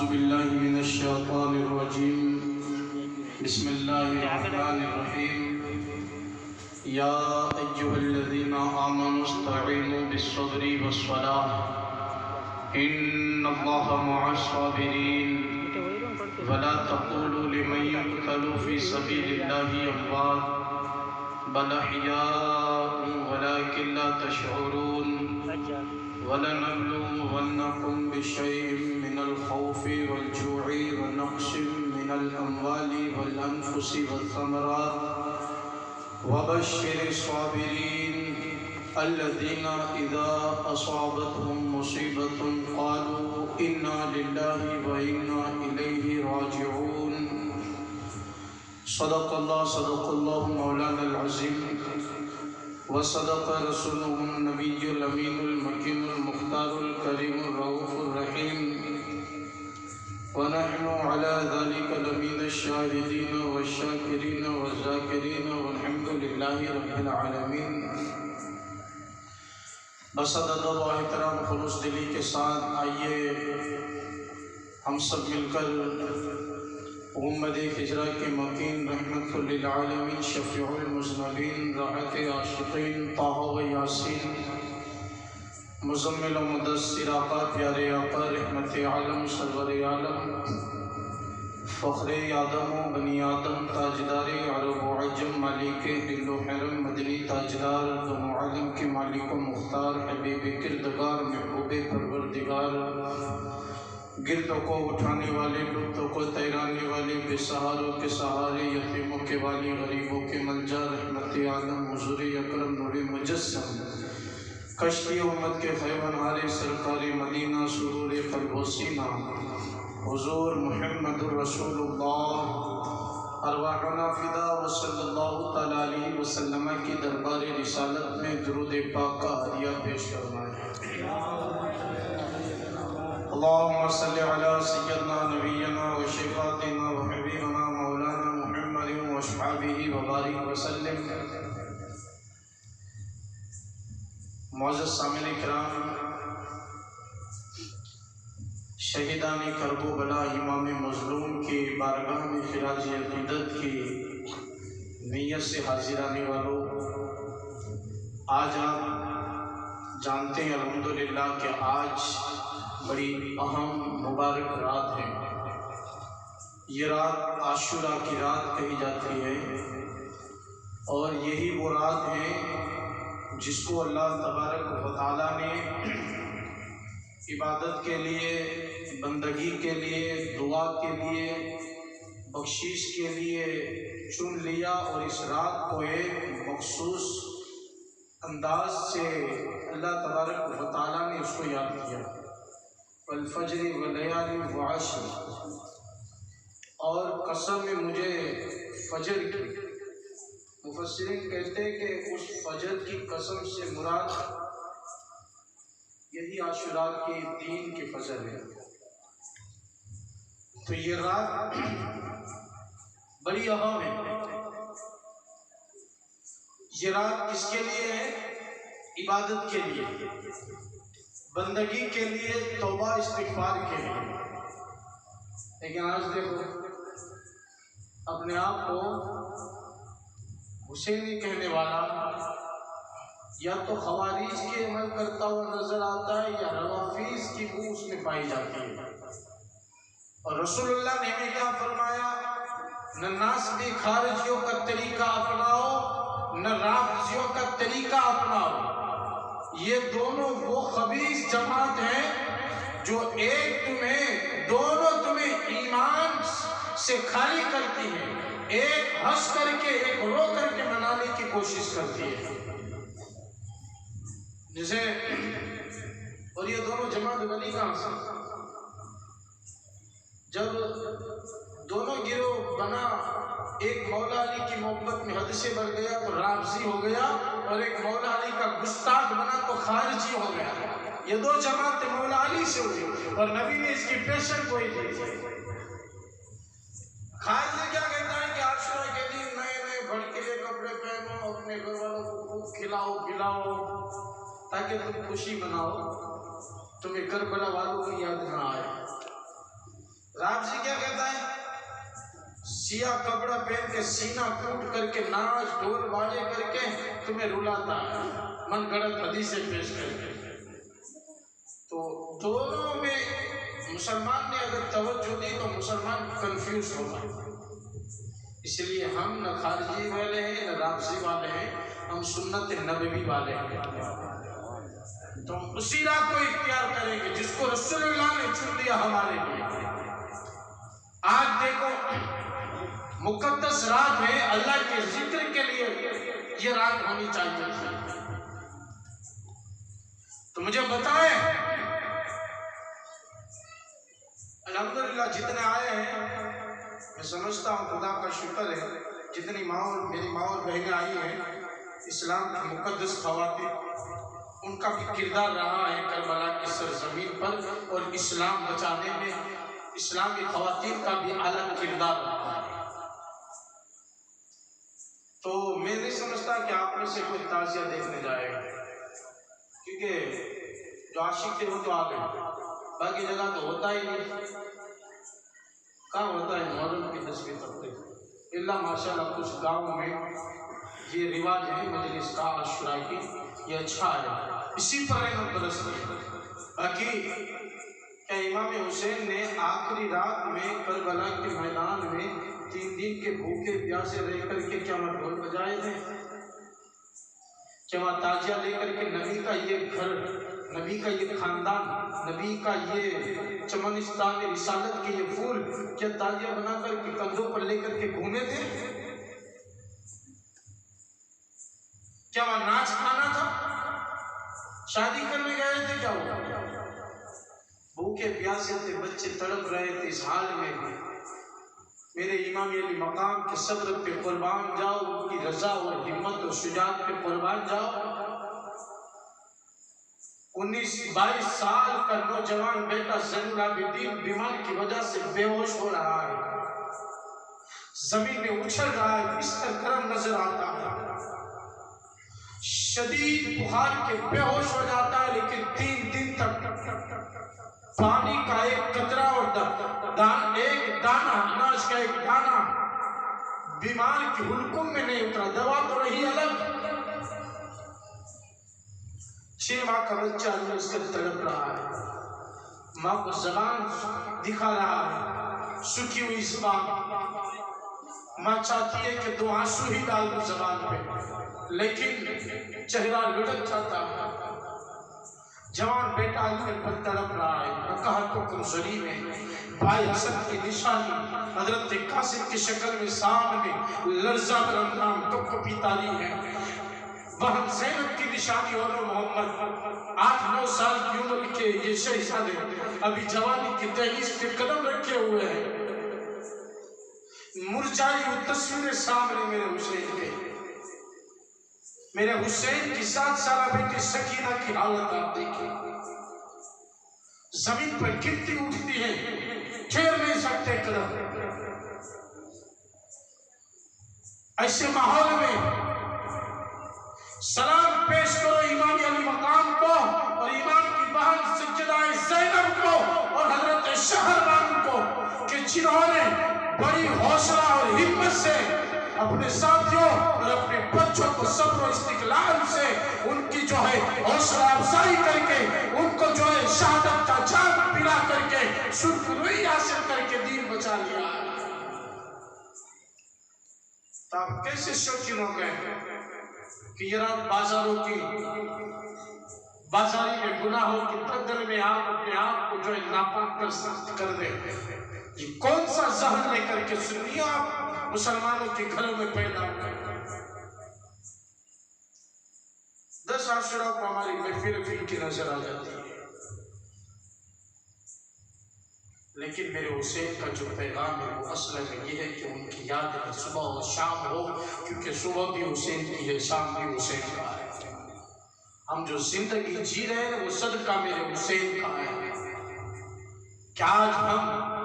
بالله من الشيطان الرجيم. بسم الله الرحمن الرحيم. يا أيها الذين آمنوا استعينوا بالصبر والصلاة إن الله مع الصابرين ولا تقولوا لمن يقتل في سبيل الله أموات بل أحياء ولكن لا تشعرون. وَلَنَبْلُوَنَّكُمْ بِشَيْءٍ مِّنَ الْخَوْفِ وَالْجُوعِ وَنَقْصٍ مِّنَ الْأَمْوَالِ وَالْأَنفُسِ وَالثَّمَرَاتِ وَبَشِّرِ الصَّابِرِينَ الَّذِينَ إِذَا أَصَابَتْهُم مُّصِيبَةٌ قَالُوا إِنَّا لِلَّهِ وَإِنَّا إِلَيْهِ راجعون. صدق اللہ مولانا العظیم وصدق رسوله النبی الامین المکین المختار الکریم الرؤوف الرحیم ونحن على ذلك لمن الشاہدین والشاکرین والذاکرین والحمد للہ رب العالمین. بصدد و احترام خلوص دلی کے ساتھ آئیے ہم سب مل کر محمد ہجرہ کے مکین رحمت للعالمین شفیع المذنبین راحت عاشقین طہ و یاسین مزمل و مدثر آقا پیارے آقا رحمت عالم سرور عالم فخر آدم و بنی آدم تاجدار عرب و عجم مالک حل و حرم مدنی تاجدار دونوں عالم کے مالک و مختار حبیب کردگار محبوب پروردگار گردوں کو اٹھانے والے لطوں کو تیرانے والے بے سہاروں کے سہارے یتیموں کے والی غریبوں کے ملجا رحمت عالم حضور اکرم نور مجسم کشتی امت کے خیبنہار سرکار مدینہ سرور قلب و سینہ حضور محمد الرسول اللہ ارواحنا فدا و صلی اللہ تعالیٰ علیہ وسلم کی دربار رسالت میں درود پاک کا ہدیہ پیش فرمائے. اللهم صل على سيدنا نبينا وشفاعتنا وحبيبنا مولانا محمد واصحابه وبارك وسلم. معزز سامعین کرام، شہیدان کرب و بلا امام مظلوم کی بارگاہ میں خراج عقیدت کی نیت سے حاضر آنے والوں، آج آپ جانتے ہیں الحمدللہ کہ آج بڑی اہم مبارک رات ہے. یہ رات عاشوراء کی رات کہی جاتی ہے اور یہی وہ رات ہے جس کو اللہ تبارک و تعالیٰ نے عبادت کے لیے، بندگی کے لیے، دعا کے لیے، بخشش کے لیے چن لیا اور اس رات کو ایک مخصوص انداز سے اللہ تبارک و تعالیٰ نے اس کو یاد کیا. والفجر ولیال وعشر، اور قسم مجھے فجر کی. مفسرین کہتے ہیں کہ اس فجر کی قسم سے مراد یہی عاشوراء کے دین کے فجر ہے. تو یہ رات بڑی اہم ہے. یہ رات کس کے لیے ہے؟ عبادت کے لیے، بندگی کے لیے، توبہ استغفار کے لیے. لیکن آج دیکھو اپنے آپ کو حسینی کہنے والا یا تو خوارج کے عمل کرتا ہوا نظر آتا ہے یا روافیز کی بو اس میں پائی جاتی ہے. اور رسول اللہ نے ہمیں کیا فرمایا؟ نہ ناسبی خارجیوں کا طریقہ اپناؤ نہ رافضیوں کا طریقہ اپناؤ. یہ دونوں وہ خبیث جماعت ہیں جو دونوں تمہیں ایمان سے خالی کرتی ہیں. ایک ہنس کر کے ایک رو کر کے منانے کی کوشش کرتی ہے جسے. اور یہ دونوں جماعت بنی کہاں سے؟ جب دونوں گروہ بنا، ایک مولا علی کی محبت میں حد سے بڑھ گیا تو رافضی ہو گیا، اور ایک مولا علی کا گستاخ بنا تو خارجی ہو گیا. یہ دو جماعتیں مولا علی سے ہوئی اور نبی نے اس کی پیشن کوئی دی. خارجی کیا کہتا ہے کہ عاشوراء کے دن نئے نئے بھڑکیلے کپڑے پہنو، اپنے گھر والوں کو خوب کھلاؤ پلاؤ تاکہ تم خوشی مناؤ، تمہیں کربلا والوں کی یاد نہ آئے. سیاہ کپڑا پہن کے سینہ کوٹ کر کے ناچ ڈھول باجے کر کے تمہیں رلاتا ہے من گڑت حدیثیں پیش کر کے. تو دونوں میں مسلمان نے اگر توجہ دی تو مسلمان کنفیوز ہوگا. اس لیے ہم نہ خارجی والے ہیں نہ رافضی والے ہیں، ہم سنت نبوی والے ہیں. تو ہم اسی راہ کو اختیار کریں گے جس کو رسول اللہ نے چن دیا ہمارے لیے. آج دیکھو مقدس رات ہے، اللہ کے ذکر کے لیے یہ رات ہونی چاہیے. تو مجھے بتائیں الحمدللہ جتنے آئے ہیں میں سمجھتا ہوں خدا کا شکر ہے، جتنی میری ماں اور بہنیں آئی ہیں اسلام کی مقدس خواتین، ان کا بھی کردار رہا ہے کربلا کی سرزمین پر، اور اسلام بچانے میں اسلامی خواتین کا بھی اعلیٰ کردار رہا ہے. تو میں نہیں سمجھتا کہ آپ میں سے کوئی تعزیہ دیکھنے جائے گا، کیونکہ جو عاشق تھے وہ تو آ گئے، باقی جگہ تو ہوتا ہی نہیں. کہاں ہوتا ہے محرم کی 10ویں تقریب، اللہ ماشاءاللہ کچھ گاؤں میں یہ رواج ہے مجلس کا عاشورہ کی، یہ اچھا ہے، اسی پر رحمت برستی. باقی کیا امام حسین نے آخری رات میں کربلا کے میدان میں 3 دن کے بھوکے پیاسے رہ کر کے کیا وہاں ڈھول بجائے تھے؟ کیا وہاں تاجیہ لے کر کے نبی کا یہ گھر، نبی کا یہ خاندان، نبی کا یہ چمنستان رسالت کے یہ پھول کیا تاجیہ بنا کر کے کندھوں پر لے کر کے گھومے تھے؟ کیا وہاں ناچ کھانا تھا؟ شادی کرنے گئے تھے؟ کیا ہوا؟ بھوکے پیاسے تھے، بچے تڑپ رہے تھے. اس حال میں میرے امام علی مقام کے صبر پہ قربان جاؤ، ان کی رضا اور ہمت اور شجاعت پہ قربان جاؤ. 19-22 سال کا نوجوان بیٹا زین العابدین بیمار کی وجہ سے بے ہوش ہو رہا ہے، زمین میں اچھل رہا ہے، بستر گرم نظر آتا ہے، شدید بخار کے بے ہوش ہو جاتا ہے. لیکن 3 دن تک پانی کا ایک قطرہ اور ایک دانہ، اناج کا ایک دانہ بیمار کی حلقوم میں نہیں اترا. دوا تو رہی الگ، 6 ماہ کا بچہ اس کا تڑپ رہا ہے، ماں کو زبان دکھا رہا ہے، سکی ہوئی زبان. ماں چاہتی ہے کہ 2 آنسو ہی ڈال دو زبان پہ، لیکن چہرہ لڑک جاتا ہے. جوان بیٹا علی پر تڑپ رہا ہے، نکاح کو کمزوری میں بھائی حسن کی نشانی حضرت قاسم کی شکل میں سامنے لرزہ برندام کپی تاری ہے. بہن زینب کی نشانی اور محمد 8-9 سال کی عمر کے یہ شہزادے ابھی جوانی کی دہلیز پہ قدم رکھے ہوئے ہیں. مرجائی وہ تصویریں سامنے میرے حسین کے، میرے حسین کی 7 سالہ بیٹی سکینہ کی حالت آپ دیکھیں، زمین پر گرتی اٹھتی ہے، پھیر نہیں سکتے قدم. ایسے ماحول میں سلام پیش کرو امام علی مقام کو اور امام کی بہن سجدہ زینب کو اور حضرت شہربان کو، کہ جنہوں نے بڑی حوصلہ اور ہمت سے اپنے ساتھیوں اور اپنے بچوں کو صبر و استقلال سے ان کی جو ہے حوصلہ افزائی کر کے ان کو جو ہے شہادت کا جام پلا کر کے سرخروئی حاصل کر کے دین بچا لیا. تو آپ کیسے شوقین ہو گئے کہ یہ رات بازاروں کی بازاری میں گناہوں کی دلدل میں آپ اپنے آپ کو جو ہے ناپاک کر دیں؟ یہ کون سا زہر لے کر کے سنیے آپ مسلمانوں کے گھروں میں پیدا ہوئے. 10 عاشورہ کو ہماری محفل کی نظر آ جاتی ہے، لیکن میرے حسین کا جو پیغام ہے وہ اصل میں یہ ہے کہ ان کی یاد ہے صبح اور شام ہو، کیونکہ صبح بھی حسین کی ہے، شام بھی حسین کا ہے. ہم جو زندگی جی رہے ہیں وہ صدقہ میرے حسین کا ہے. کہ آج ہم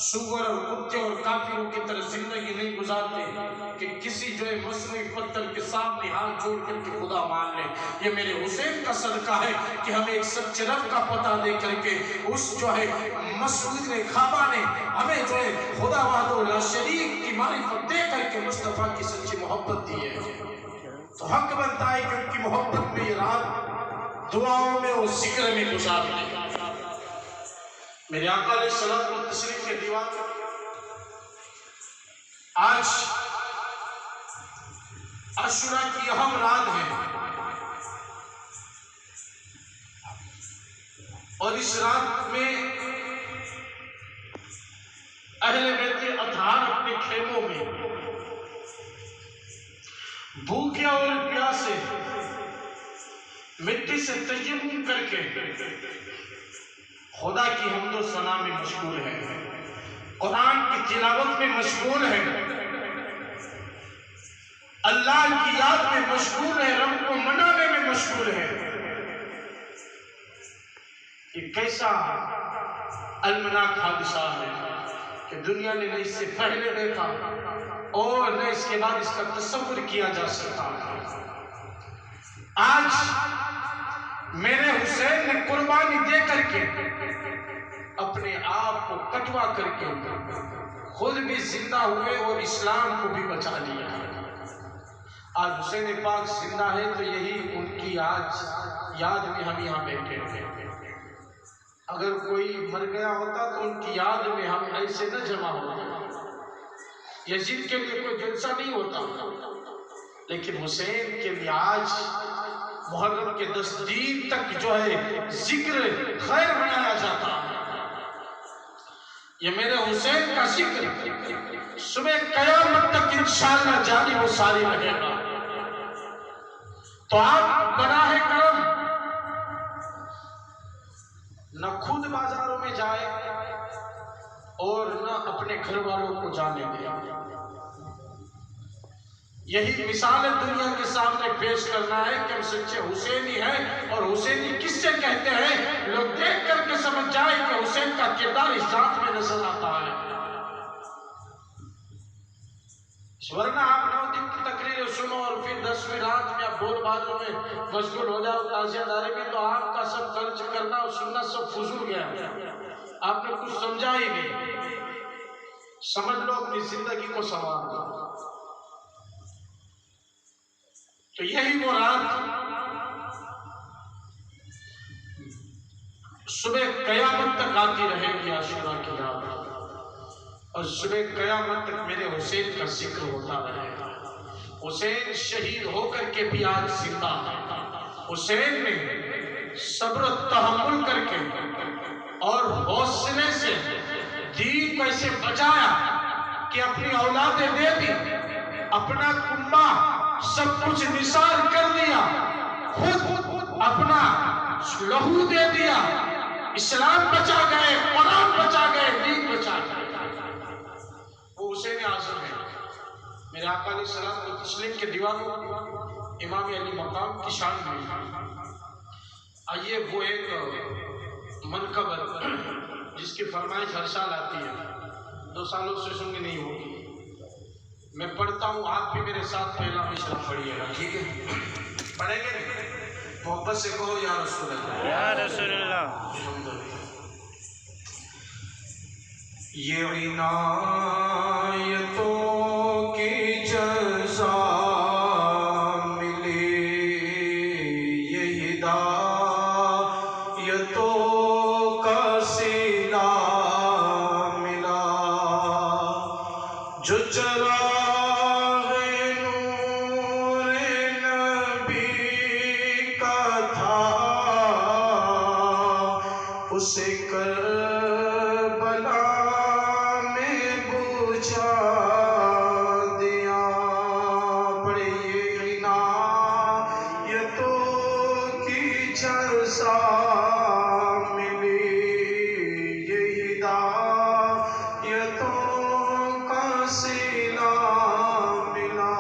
سور اور کتے اور کافروں کی طرح زندگی نہیں گزارتے کہ کسی جو ہے مصنوعی پتھر کے سامنے ہاتھ جوڑ کر کے خدا مان لے. یہ میرے حسین کا صدقہ ہے کہ ہمیں ایک سچے رب کا پتہ دے کر کے اس جو ہے مسعود خوابہ نے ہمیں جو ہے خدا وحدہ لا شریک کی معرفت دے کر کے مصطفیٰ کی سچی محبت دی ہے. تو حق بنتا ہے کہ ان کی محبت میں یہ رات دعاؤں میں اور ذکر میں گزار لیں. میرے آقا علیہ الصلوۃ والتسلیم کے دیوان آج عاشوراء کی اہم رات ہے اور اس رات میں اہل بیت اطہار اپنے خیموں میں بھوکے اور پیاسے مٹی سے تیمم کر کے خدا کی حمد و ثنا میں مشغول ہے، قرآن کی تلاوت میں مشغول ہے، اللہ کی یاد میں مشغول ہے، رب کو منانے میں مشغول ہے. یہ کیسا المناک حادثہ ہے کہ دنیا نے نہ اس سے پہلے دیکھا اور نہ اس کے بعد اس کا تصور کیا جا سکتا. آج میرے حسین نے قربانی دے کر کے اپنے آپ کو کٹوا کر کے خود بھی زندہ ہوئے اور اسلام کو بھی بچا لیا. آج حسین پاک زندہ ہے تو یہی ان کی آج یاد میں ہم یہاں بیٹھے ہیں. اگر کوئی مر گیا ہوتا تو ان کی یاد میں ہم ایسے نہ جمع ہوتے. یزید کے لیے کوئی جلسہ نہیں ہوتا، لیکن حسین کے لیے آج محرم کے 10 دن تک جو ہے ذکر خیر منایا جاتا ہے. یہ میرے حسین کا ذکر صبح قیامت تک انشاءاللہ جاری و ساری رہے گا. تو آپ براہ کرم نہ خود بازاروں میں جائے اور نہ اپنے گھر والوں کو جانے دیں. یہی مثال دنیا کے سامنے پیش کرنا ہے کہ ہم سچے حسینی ہیں اور حسینی کس سے کہتے ہیں. لوگ دیکھ کر کے سمجھ جائیں کہ حسین کا کردار اس ذات میں نظر آتا ہے. ورنہ آپ 9 دن کی تقریر سنو اور پھر 10ویں رات میں آپ بول بازوں میں مشغول ہو جاؤ تعزیہ داری میں، تو آپ کا سب خرچ کرنا اور سننا سب فضول گیا. آپ نے کچھ سمجھا ہی نہیں. سمجھ لو اپنی زندگی کو سنوار دو. تو یہی وہ رات صبح قیامت تک آتی رہے گی عاشوراء کی رات، اور صبح قیامت تک میرے حسین کا ذکر ہوتا رہے گا. حسین شہید ہو کر کے بھی آج زندہ ہے. حسین نے صبر و تحمل کر کے اور حوصلے سے دین کو ایسے بچایا کہ اپنی اولادیں دے دی، اپنا کنبہ سب کچھ نثار کر دیا، خود اپنا لہو دے دیا. اسلام بچا گئے، قرآن بچا گئے، دین بچا گئے. وہ حسین اعظم ہے. میرے آقا علیہ السلام کو تسلیم کے دیوانوں امام علی مقام کی شان میں آئیے وہ ایک منقبت جس کی فرمائش ہر سال آتی ہے، 2 سالوں سے سننی نہیں ہوگی. میں پڑھتا ہوں، آپ بھی میرے ساتھ پہلا مشرا پڑھیے گا، ٹھیک ہے؟ پڑھیں گے محبت سے کہو یا رسول اللہ، یا رسول اللہ. یہ عنایتوں کی جزا ملی، یہ ہدایتوں کا صلہ ملا، جو چراغ نور نبی کا تھا اسے کربلا میں بجھا دیا. پڑھیے عنایتوں کی جزا ملی، یہ ہدایتوں کا صلہ ملا،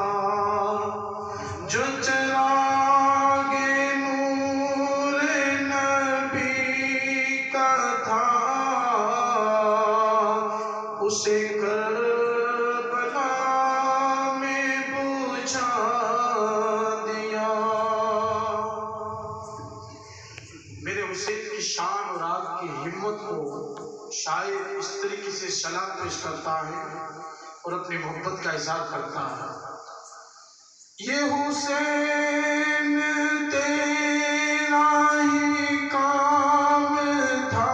جو چراغ نور نبی کا تھا اسے کربلا میں بجھا دیا۔ میرے حسین کی شان اور آپ کی ہمت کو شاعر اس طریقے سے سلام پیش کرتا ہے اور اپنی محبت کا اظہار کرتا ہے۔ یہ حسین تیرا ہی کام تھا،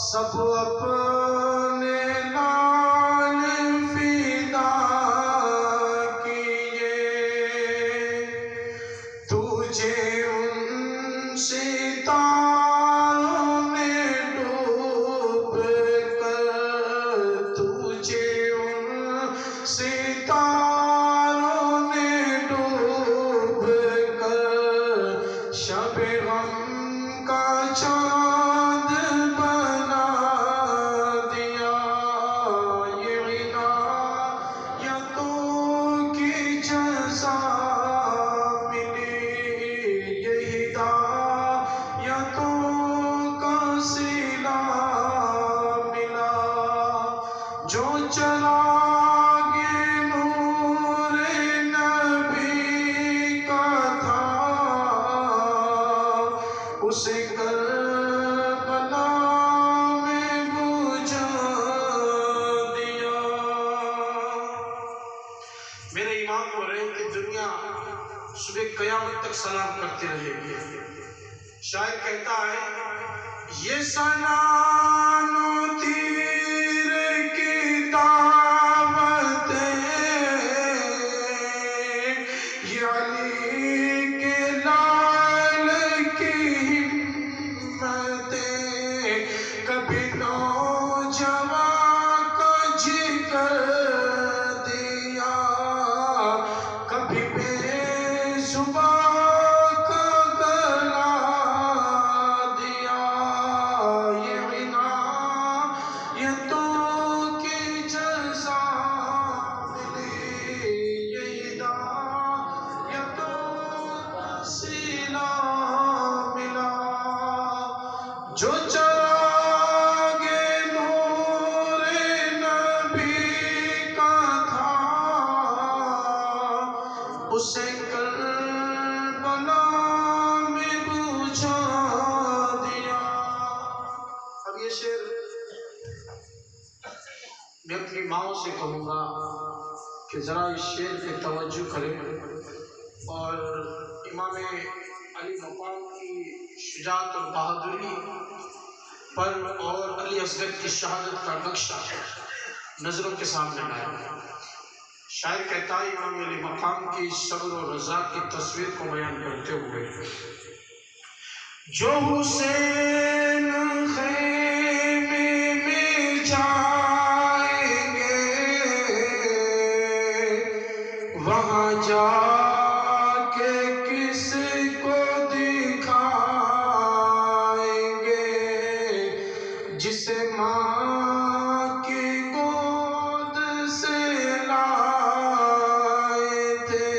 سب اپنے لال فدا کیے، تجھے ان ستاروں نے ڈوب کر، تجھے ان ستاروں نے ڈوب کر شب غم کا چاند بنا دیا۔ یہ عنایتوں کی جزا ملی، یہ ہدایتوں کا صلہ ملا، جو چراغ نور نبی کا تھا، اسے کربلا میں بجھا دیا۔ میرے امام کو رہتی دنیا صبح قیامت تک سلام کرتے رہے گی۔ شاعر کہتا ہے یہ سنان و تیر کی دعوتیں، یہ علی کے لال کی ہمتیں، کبھی نوجوان کا جگر دیا، کبھی بے زباں کا گلا دیا۔ یہ عنایتوں کی جزا ملی، یہ ہدایتوں کا صلہ ملا، جو چراغ نور نبی کا تھا، اسے کربلا میں بجھا دیا۔ اب یہ شعر میں اپنی ماں سے کہوں گا کہ ذرا اس شعر پہ توجہ کریں اور امام علی مقام کی شجاعت اور بہادری پر اور علی اصغر کی شہادت کا نقشہ نظروں کے سامنے لائیں۔ شاعر کہتا ہے امام علی مقام کی صبر و رضا کی تصویر کو بیان کرتے ہوئے، جو حسین خیمے میں جائیں گے، وہاں جا کے کس کو دکھائیں گے، جسے ماں کی گود سے لائے تھے،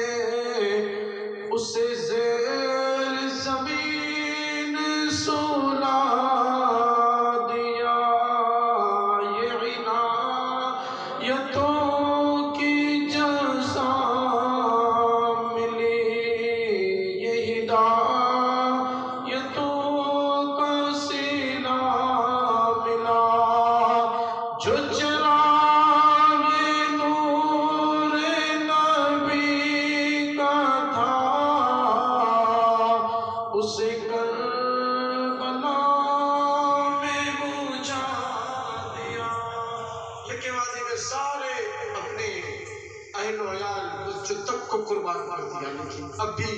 اسے زیر زمین سلا دیا۔ یہ عنایتوں کی جزا ملی، یہ ہدایتوں کا صلہ ملا، جو چراغ نور نبی کا تھا، اسے کربلا میں بجھا دیا۔ یہ واضح میں سارے اپنے اہل و عیال بچوں تک کو قربان کر دیا، لیکن اب بھی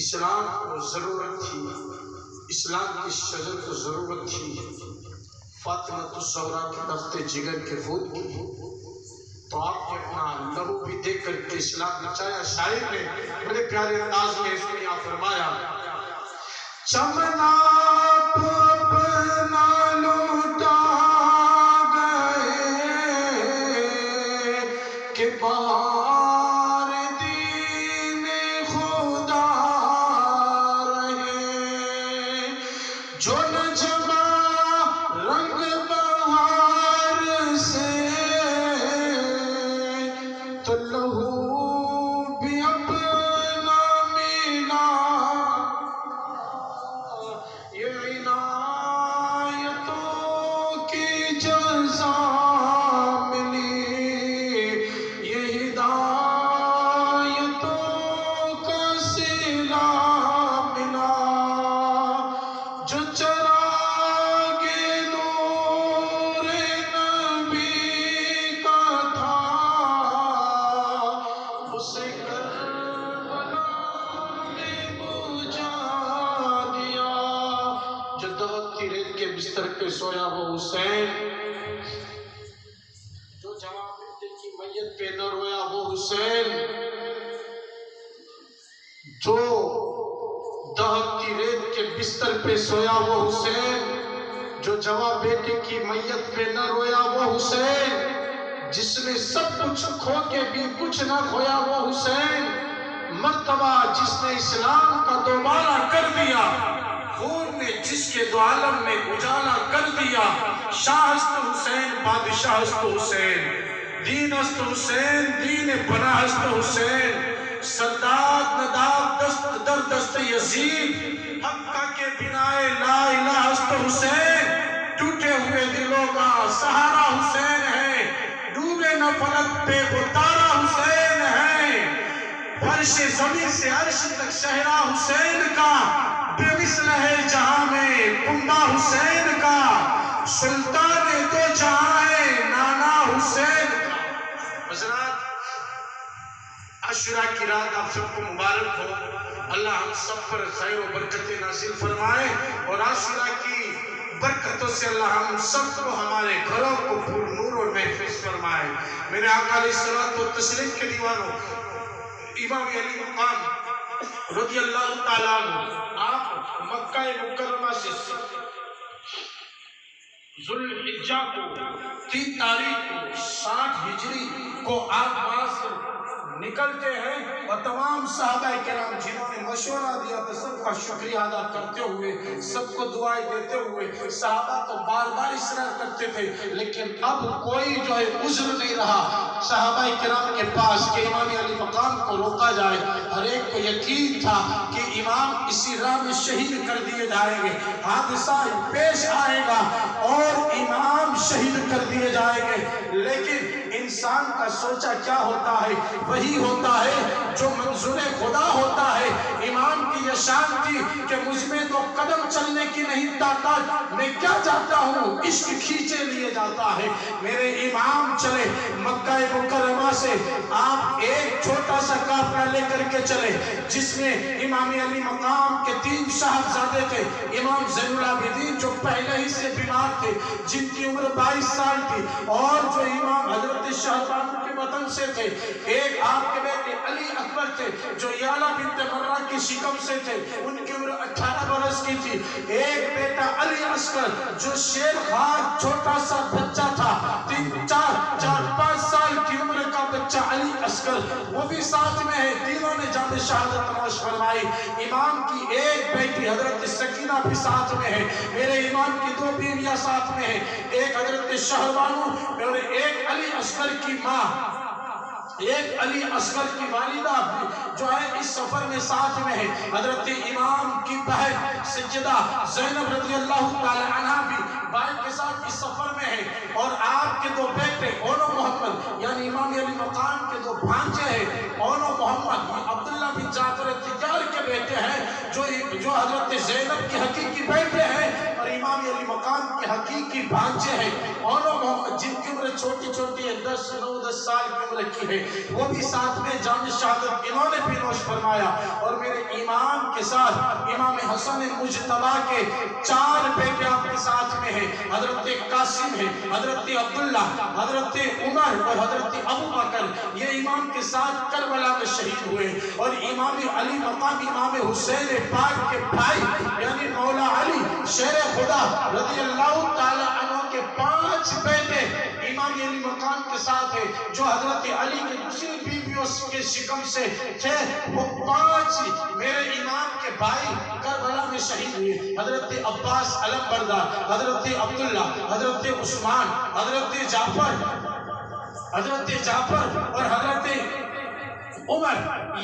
اسلام کو ضرورت تھی، اسلام کی شجر کو ضرورت تھی فاطمہ الزہرا کے تخت جگر کے پھول کی، تو آپ نے اپنا لہو بھی دے کر کے اسلام بچایا۔ شاعر نے بڑے پیارے انداز میں اس کو یہاں فرمایا، چمن آپ اپنا لوٹا گئے، کہ بہار دین خدا رہے، جو نہ جما رنگ رضا ملی، یہ ہدایتوں کا سلا ملا، جو چراغ نور نبی کا تھا، اسے کربلا نے بجھا دیا۔ جو دہت کی ریت کے بستر پہ سویا وہ حسین، جو جوان بیٹے کی میت پہ نہ رویا وہ حسین، جو دہت کی ریت کے بستر پہ سویا وہ حسین، جو جوان بیٹے کی میت پہ نہ رویا وہ حسین، جس نے سب کچھ کھو کے بھی کچھ نہ کھویا وہ حسین، مرتبہ جس نے اسلام کا دوبارہ کر دیا، خون نے جس کے دو عالم میں اجالا کر دیا، شاہ است حسین بادشاہ است حسین، دین است حسین دین پناہ است حسین، سرداد نداد دست در دست یزید، حقہ کے بنائے لا الہ است حسین، ٹوٹے ہوئے دلوں کا سہارا حسین ہے، ڈوبے نہ فلک پہ وہ تارا حسین ہے، فرش زمین سے عرش تک شہرا حسین کا، بے مثل ہے جہاں میں کنبہ حسین کا، سلطان دو جہاں ہے نانا حسین کا۔ حضرات، عاشورہ کی رات آپ سب کو مبارک ہو، اللہ ہم سب پر خیر و برکت نازل فرمائے، اور عاشورہ کی برکتوں سے اللہ ہم سب کو ہمارے گھروں کو پر نور اور محفوظ فرمائے۔ میرے آقا علیہ الصلوۃ والتسلیم کے دیوانوں، امام علی مقام رضی اللہ تعالیٰ عنہ، آپ مکہ مکرمہ سے ذوالحجہ کو 3 تاریخ کو 60 ہجری کو آپ وہاں سے نکلتے ہیں، اور تمام صحابہ کرام جنہوں نے مشورہ دیا تو سب کا شکریہ ادا کرتے ہوئے، سب کو دعائیں دیتے ہوئے، صحابہ تو بار بار اصرار کرتے تھے، لیکن اب کوئی جو ہے عذر نہیں رہا صحابہ کرام کے پاس کہ امام علی مقام کو روکا جائے۔ ہر ایک کو یقین تھا کہ امام اسی راہ میں شہید کر دیے جائیں گے، حادثہ پیش آئے گا اور امام شہید کر دیے جائیں گے، لیکن انسان کا سوچا کیا ہوتا ہے؟ وہی ہوتا ہے جو منظور خدا ہوتا ہے۔ امام کی یہ شان تھی کہ مجھ میں تو قدم چلنے کی نہیں طاقت، میں کیا جاتا ہوں، عشق کھینچے لیے جاتا ہے۔ میرے امام چلے مکہ مکرمہ سے، آپ ایک چھوٹا سا قافلہ لے کر کے چلے، جس میں امام علی مقام کے 3 صاحبزادے تھے، امام زین العابدین جو پہلے ہی سے بیمار تھے، جن کی عمر 22 سال تھی، اور جو امام حضرت شہبان کے وطن سے تھے، ایک آپ کے بیٹے علی اکبر تھے جو یالا بنت مرہ کی شکم سے تھے، ان کی عمر 18 برس کی تھی، ایک بیٹا علی اصغر جو شیر خان چھوٹا سا بچہ تھا، 4-5 سال کی عمر کا بچہ علی اصغر، وہ بھی ساتھ میں ہے، تینوں نے جام شہادت نوش فرمائی۔ امام کی ایک بیٹی حضرت سکینہ بھی ساتھ میں ہے، میرے امام کی 2 بیویاں ساتھ میں ہیں، ایک حضرت شہربانو اور ایک علی اصغر کی ماں، ایک علی اصغر کی والدہ جو ہے اس سفر میں ساتھ میں ہے، حضرت امام کی بہن سیدہ زینب رضی اللہ تعالی عنہ بھی بھائی کے ساتھ اس سفر میں ہے، اور آپ کے 2 بیٹے اونو محمد یعنی امام علی مقام کے 2 بھانجے ہیں، اونو محمد عبداللہ بن جعفر تجار کے بیٹے ہیں جو حضرت زینب کی حقیقی بیٹے ہیں، اور امام علی مقام کے حقیقی بھانجے ہیں، اونو محمد جن کی عمر چھوٹی چھوٹی ہے، 9-10 سال کی عمر کی ہے، وہ بھی ساتھ میں جام شہادت انہوں نے بھی نوش فرمایا۔ اور میرے امام کے ساتھ امام حسن مجتبیٰ کے 4 بیٹے آپ کے ساتھ میں ہیں، حضرت قاسم ہے، حضرت عبداللہ، حضرت عمر اور حضرت ابو بکر، یہ امام کے ساتھ کربلا میں شہید ہوئے، اور امام علی مقام امام حسین پاک کے بھائی یعنی مولا علی شیر خدا رضی اللہ تعالی عنہ کے 5 بیٹے امام علی مقام کے ساتھ ہیں، جو حضرت علی کے دوسری بیویوں کے شکم سے تھے، وہ 5 میرے امام کے بھائی کربلا میں شہید ہوئے، حضرت عباس علم بردار، حضرت عبداللہ، حضرت عثمان، حضرت جعفر اور حضرت عمر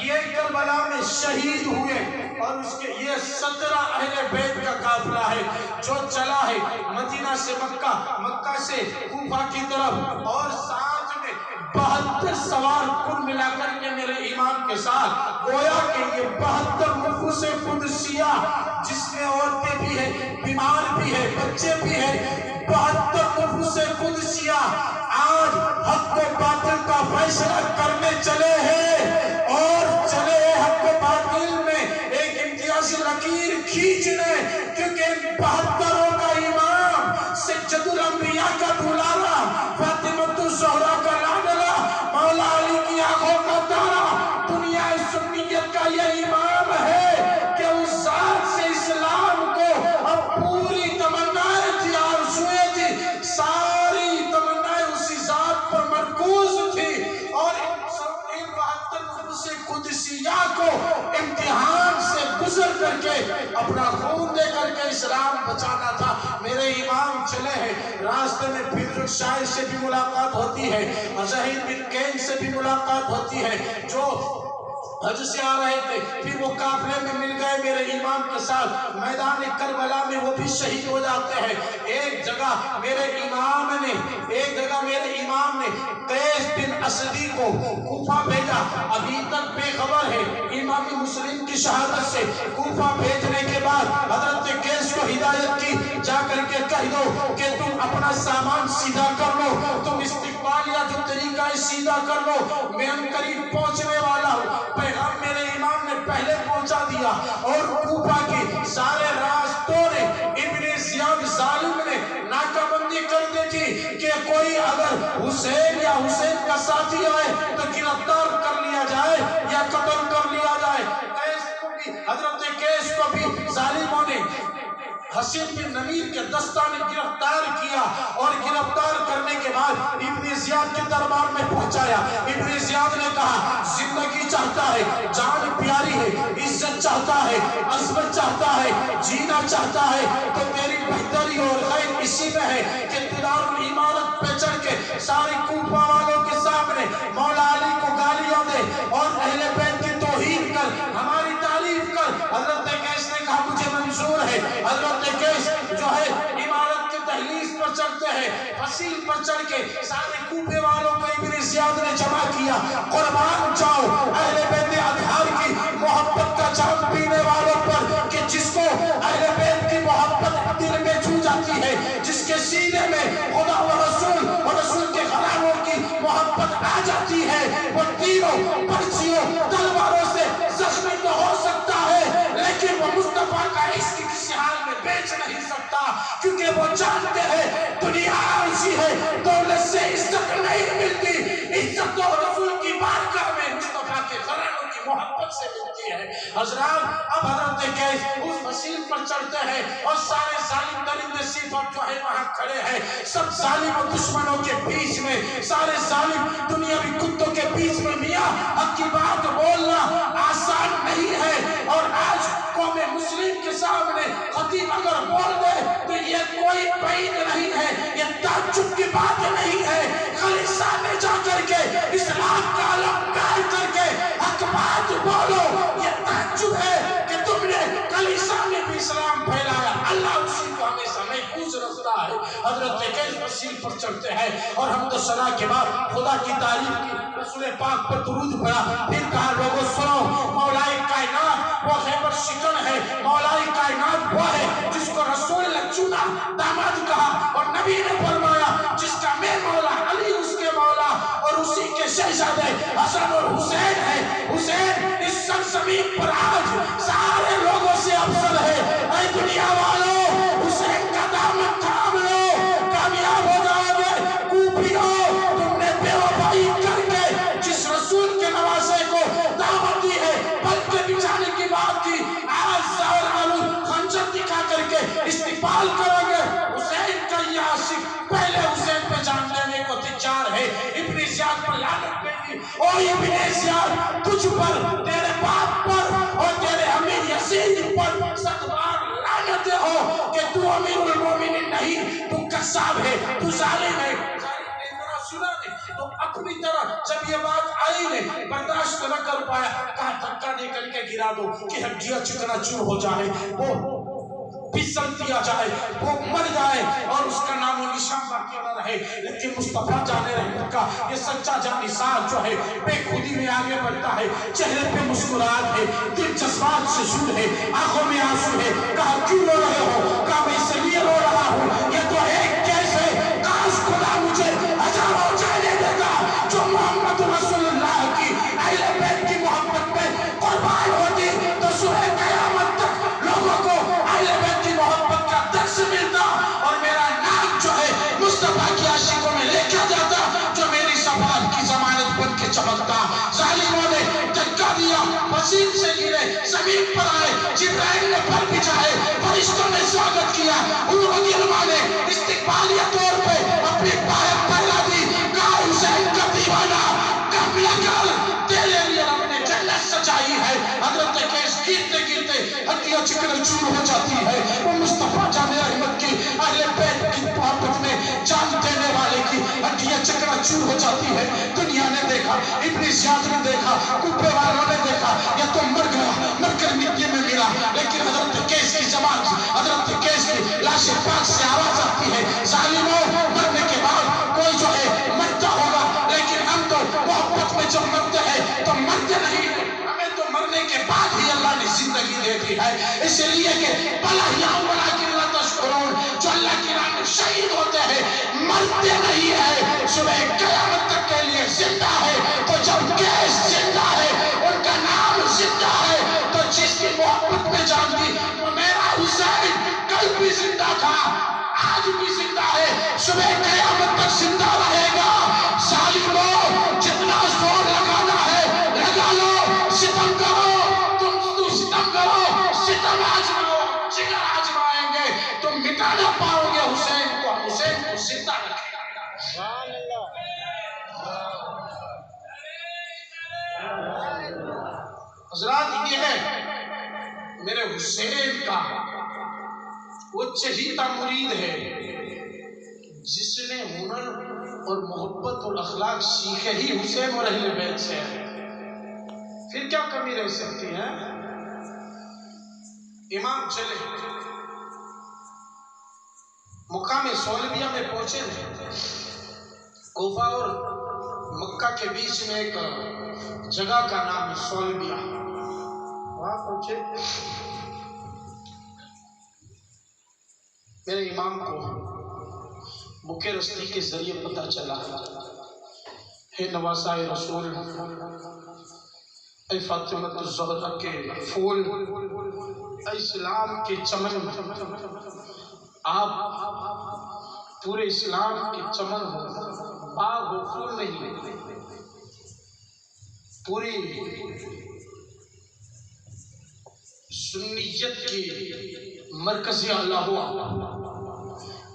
یہ کربلا میں شہید ہوئے، اور اس کے یہ 17 اہل بیت کا قافلہ ہے جو چلا ہے مدینہ سے مکہ، مکہ سے کوفہ کی طرف، اور ساتھ میں 72 سوار کل ملا کر کے میرے امام کے ساتھ، گویا کہ یہ 72 نفوس قدسیہ جس میں عورتیں بھی ہیں، بیمار بھی ہیں، بچے بھی ہیں، 72 نفوس قدسیہ آج حق و باطل کا فیصلہ کرنے چلے ہیں، اور چلے حق و باطل میں ایک امتیازی لکیر کھینچنے، کیونکہ 72 کا امام سید الانبیاء کا دلالا، فاطمہ الزہرا کا لاڈلا، مولا علی کی آنکھوں کا تارا، دنیا سنیت کا یہ امام ہے کہ اس ذات سے اسلام کو اب پوری تمنائیں تھی، آرزوئیں تھی، ساری تمنائیں اسی ذات پر مرکوز تھی، اور ان 72 نفوس قدسیہ کو امتحان سے گزر کر کے اپنا خون دے کر کے اسلام بچانا تھا۔ میرے امام چلے ہیں، راستے میں پھر شاعر سے بھی ملاقات ہوتی ہے، زہید بن کین سے بھی ملاقات ہوتی ہے جو حج سے آ رہے تھے، پھر وہ قافلے میں مل گئے میرے امام کے ساتھ، میدان کربلا میں وہ بھی شہید ہو جاتے ہیں۔ ایک جگہ میرے امام نے قیس بن اسدی کو کوفہ بھیجا، ابھی تک بے خبر ہے امام مسلم کی شہادت سے۔ کوفہ بھیجنے کے بعد حضرت قیس کو ہدایت کی، جا کر کے کہہ دو کہ تم اپنا سامان سیدھا کر لو، تم استقبال یا جو طریقہ ہے سیدھا کر لو، میں ان قریب پہنچنے والا ہوں۔ پیغام میرے امام نے پہلے پہنچا دیا، اور کوفہ کی سارے راستوں نے ابن زیاد ظالم نے ناکہ بندی کر دی تھی کہ کوئی اگر حسین یا حسین کا ساتھی آئے تو گرفتار کر لیا جائے یا قتل کر لیا جائے۔ حضرت قیس کو بھی ظالموں نے حسین بن نمیر کے دستہ نے گرفتار کیا، اور گرفتار کرنے کے بعد ابن زیاد کے دربار میں پہنچایا۔ ابن زیاد نے کہا زندگی چاہتا ہے، جان پیاری ہے، عزت چاہتا ہے، عظمت چاہتا ہے، جینا چاہتا ہے، تو تیری بہتری اور خیر اسی میں ہے کہ دیوار العمارت پہ چڑھ کے سارے کوفہ والوں کے سامنے مولا علی کو گالیاں دے اور اہل بیت کی توہین کر، ہماری تعریف کر۔ حضرت قیس نے کہا مجھے منظور ہے۔ حضرت قیس جو ہے عمارت کے دہلیز پر چڑھتے ہیں، فصیل پر چڑھ کے سارے کوفے والوں کو ابن زیاد نے جمع کیا، قربان جاؤ اہل بیت اطہار کی محبت کا جام پینے والوں پر، کہ جس کو اہل بیت کی محبت دل میں چھو جاتی ہے، جس کے سینے میں خدا و رسول کے غلاموں کی محبت آ جاتی ہے، وہ تیروں پرچیوں تلواروں سے زخمی تو ہو سکتا ہے، لیکن وہ مصطفیٰ کا عشق کسی حال میں بیچ نہیں سکتا، کیونکہ وہ جانتے ہیں دنیا عارضی ہے، دولت سے عزت نہیں ملتی، عزت تو رسول کی بارگاہ میں مصطفیٰ کے غلاموں کی محبت سے ملتی ہے۔ حضرات اب حضرت قیس اس فصیل پر چڑھتے ہیں، اور سارے ظالم درندے صفت جو ہے وہاں کھڑے ہیں، سب ظالم و دشمنوں کے بیچ میں، سارے ظالم دنیاوی کتوں کے بیچ میں۔ میاں حق کی بات بولنا آسان نہیں ہے، اور آج قوم مسلم کے سامنے خطیب اگر بول دے تو یہ کوئی بعید نہیں ہے، یہ تعجب کی بات نہیں ہے۔ خلیصہ میں جا کر کے اسلام کا علم گاڑ کر کے حق بات بولو، یہ تعجب ہے کہ تم نے خلیصہ میں بھی اسلام پھیلایا۔ اللہ اسی کو ہمیشہ محفوظ رکھتا ہے۔ حضرت قیس فصیل پر چڑھتے ہیں، اور حمد و ثنا کے بعد خدا کی تعریف کی، رسول پاک پر درود پڑھا، پھر کہا لوگوں سنو، مولا کائنات وہ خیبر شکن ہے، مولا کائنات وہ ہے جس کو رسول نے چنا، داماد کہا، اور نبی نے فرمایا جس کا میں مولا علی اس کے مولا، اور اسی کے شہزادے حسن اور حسین ہے۔ حسین اس سرزمین پر آج سارے لوگوں سے افضل ہے۔ اے دنیا والوں، حسین کا دامن تھام لو، کامیاب ہو جاؤ گے۔ کوفیوں، تم نے بے وفائی کر کے جس رسول کے نواسے کو دعوت دی ہے، بلکہ بچانے کی بات کی، آج ظاہر آلود خنجر دکھا کر کے استقبال کرو گے۔ حسین کا یہ عاشق پہلے حسین پہ جان دینے کو تیار ہے۔ ابن زیاد پر لعنت بھیجی، او ابن زیاد، تجھ پر، تیرے باپ پر اور تیرے امیر یزید پر 7 بار لعنتیں ہو کہ تو امیر المومنین نہیں، تو قصاب ہے، تو ظالم ہے۔ سنا نہیں، تو اپنی طرح جب یہ بات آئی نے برداشت نہ کر پایا، کہا دھکا دے کر کے گرا دو کہ ہڈیاں چکنا چور ہو جائے، وہ پھسل دیا جائے، وہ مر جائے اور اس کا نام و نشان باقی نہ رہے۔ لیکن مصطفیٰ جان رحمت کا یہ سچا جانثار جو ہے بے خودی میں آگے بڑھتا ہے، چہرے پہ مسکراہٹ ہے، دل جذبات سے شور ہے، آنکھوں میں آنسو ہے۔ کہا کیوں رو رہے ہو؟ کہا میں اس لیے رو رہا ہوں، یہ تو ایک کیسے کاش خدا مجھے ہزاروں جانے دے گا جو محمد رسول اللہ کی اہل بیت کی محبت میں قربان ہوتی، تو صبح قیامت تک لوگوں کو اہل بیت کی محبت کا درس ملتا اور میرا نام جو ہے مصطفیٰ کی عاشقوں میں لکھا جاتا، جو میری شفاعت کی ضمانت بن کے چمکتا۔ ظالموں نے دھکا دیا، مسجد سے گرے، زمین پر آئے، جبرائیل نے پر بچھائے، فرشتوں نے سواگت کیا، حور و گلما نے استقبالیہ طور پہ اپنی پائے پھیلا دی۔ کہا حسین کا دیوانہ کب لگا، تیرے لیے رب نے جنت سجائی ہے۔ حضرت کیس گرتے گرتے ہڈیاں چکن چور ہو جاتی ہے۔ وہ مصطفیٰ جان رحمت کی اہل بیت کی محبت میں جان دینے والے کی ہڈیاں چکنا چور ہو جاتی ہے۔ دنیا نے دیکھا، ابن زیاد نے دیکھا، کوفے والوں نے دیکھا، یہ تو مر گیا، مر کر مٹی میں ملا۔ لیکن حضرت کیس کی زبان سے، حضرت کیس کی لاش پاک سے آواز آتی ہے، ظالموں مرنے کے بعد کوئی جو ہے مرتا ہوگا، لیکن ہم تو محبت میں جب مرتے ہیں تو مرتے نہیں، ہمیں تو مرنے کے بعد ہی اللہ نے زندگی دے دی ہے۔ اس لیے کہ بلہیاں ولیکن لا تشکرون، جو اللہ کی راہ میں شہید ہوتے ہیں مرتے نہیں ہے، صبح قیامت تک کے لیے زندہ ہے۔ تو جب کیس زندہ ہے، ان کا نام زندہ ہے، تو جس کی محبت میں جان دی، وہ میرا حسین کل بھی زندہ تھا، آج بھی زندہ ہے، صبح قیامت تک زندہ رہے گا۔ ظالموں جتنا زور لگانا ہے لگا لو، ستم کرو، تم ستم کرو، ستم آزماؤ، جگر آزمائیں گے، تم مٹا نہ پاؤ گے حسین کو، حسین کو زندہ رکھے گا۔ حضرات یہ ہے میرے حسین کا وہ چہیتا مرید ہے جس نے ہنر اور محبت اور اخلاق سیکھے ہی حسین اور اہل بیت سے ہے، پھر کیا کمی رہ سکتی ہے؟ امام چلے مقام صلبیہ میں پہنچے، کوفہ اور مکہ کے بیچ میں ایک جگہ کا نام ہے صلبیہ، وہاں پہنچے۔ میرے امام کو بکے رستی کے ذریعے پتہ چلا ہے نواسائے رسول، اے فاطمہ الزہرا کے پھول، اے اسلام کے چمن، آپ پورے اسلام کے چمن ہو، باغ و پھول نہیں، پوری سنیت کی مرکزی اعلیٰ ہوا،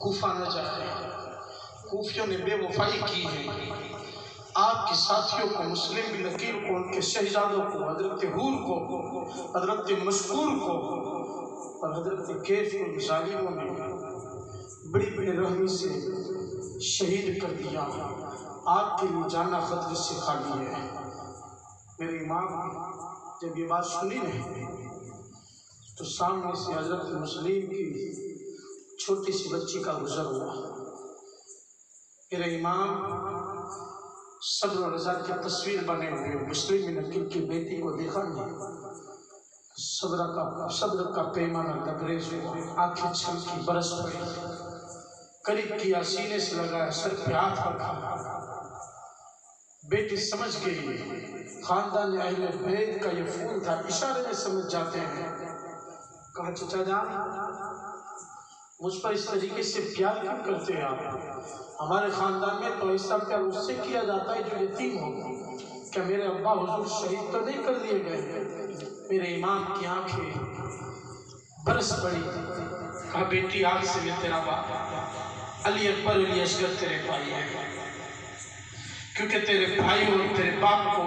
کوفہ نہ جائے۔ کوفیوں نے بے وفائی کی ہے، آپ کے ساتھیوں کو، مسلم بن عقیل کو، ان کے شہزادوں کو، حضرت حور کو، حضرت مشکور کو اور حضرت کیف کو ظالموں نے بڑی بے رحمی سے شہید کر دیا، آپ کے لیے جانا خطرے سے خالی ہے۔ میرے امام جب یہ بات سنی نہیں تو سامنے سے حضرت مسلم کی چھوٹی سی بچی کا گزر ہوا۔ میرے امام صبر و رضا کی تصویر بنے ہوئے، مسلم بن عقیل کی بیٹی کو دیکھا نہیں، صبر کا پیمانہ لبریز ہوا، آنکھیں چھلکی، برس پڑی، قریب کیا، سینے سے لگایا، سر پہ ہاتھ رکھا۔ بیٹی سمجھ گئی خاندان اہل بیت کا یہ پھول تھا، اشارے میں سمجھ جاتے ہیں۔ کہا چچا جان مجھ پر اس طریقے سے پیار کیوں کرتے ہیں آپ؟ ہمارے خاندان میں تو ایسا پیار اس سے کیا جاتا ہے جو یتیم ہو۔ کیا میرے ابا حضور شہید تو نہیں کر دیے گئے؟ میرے امام کی آنکھیں برس پڑی۔ کہا بیٹی آج سے میں تیرا باپ، علی اکبر علی اصغر تیرے بھائی ہے، کیونکہ تیرے بھائی اور تیرے باپ کو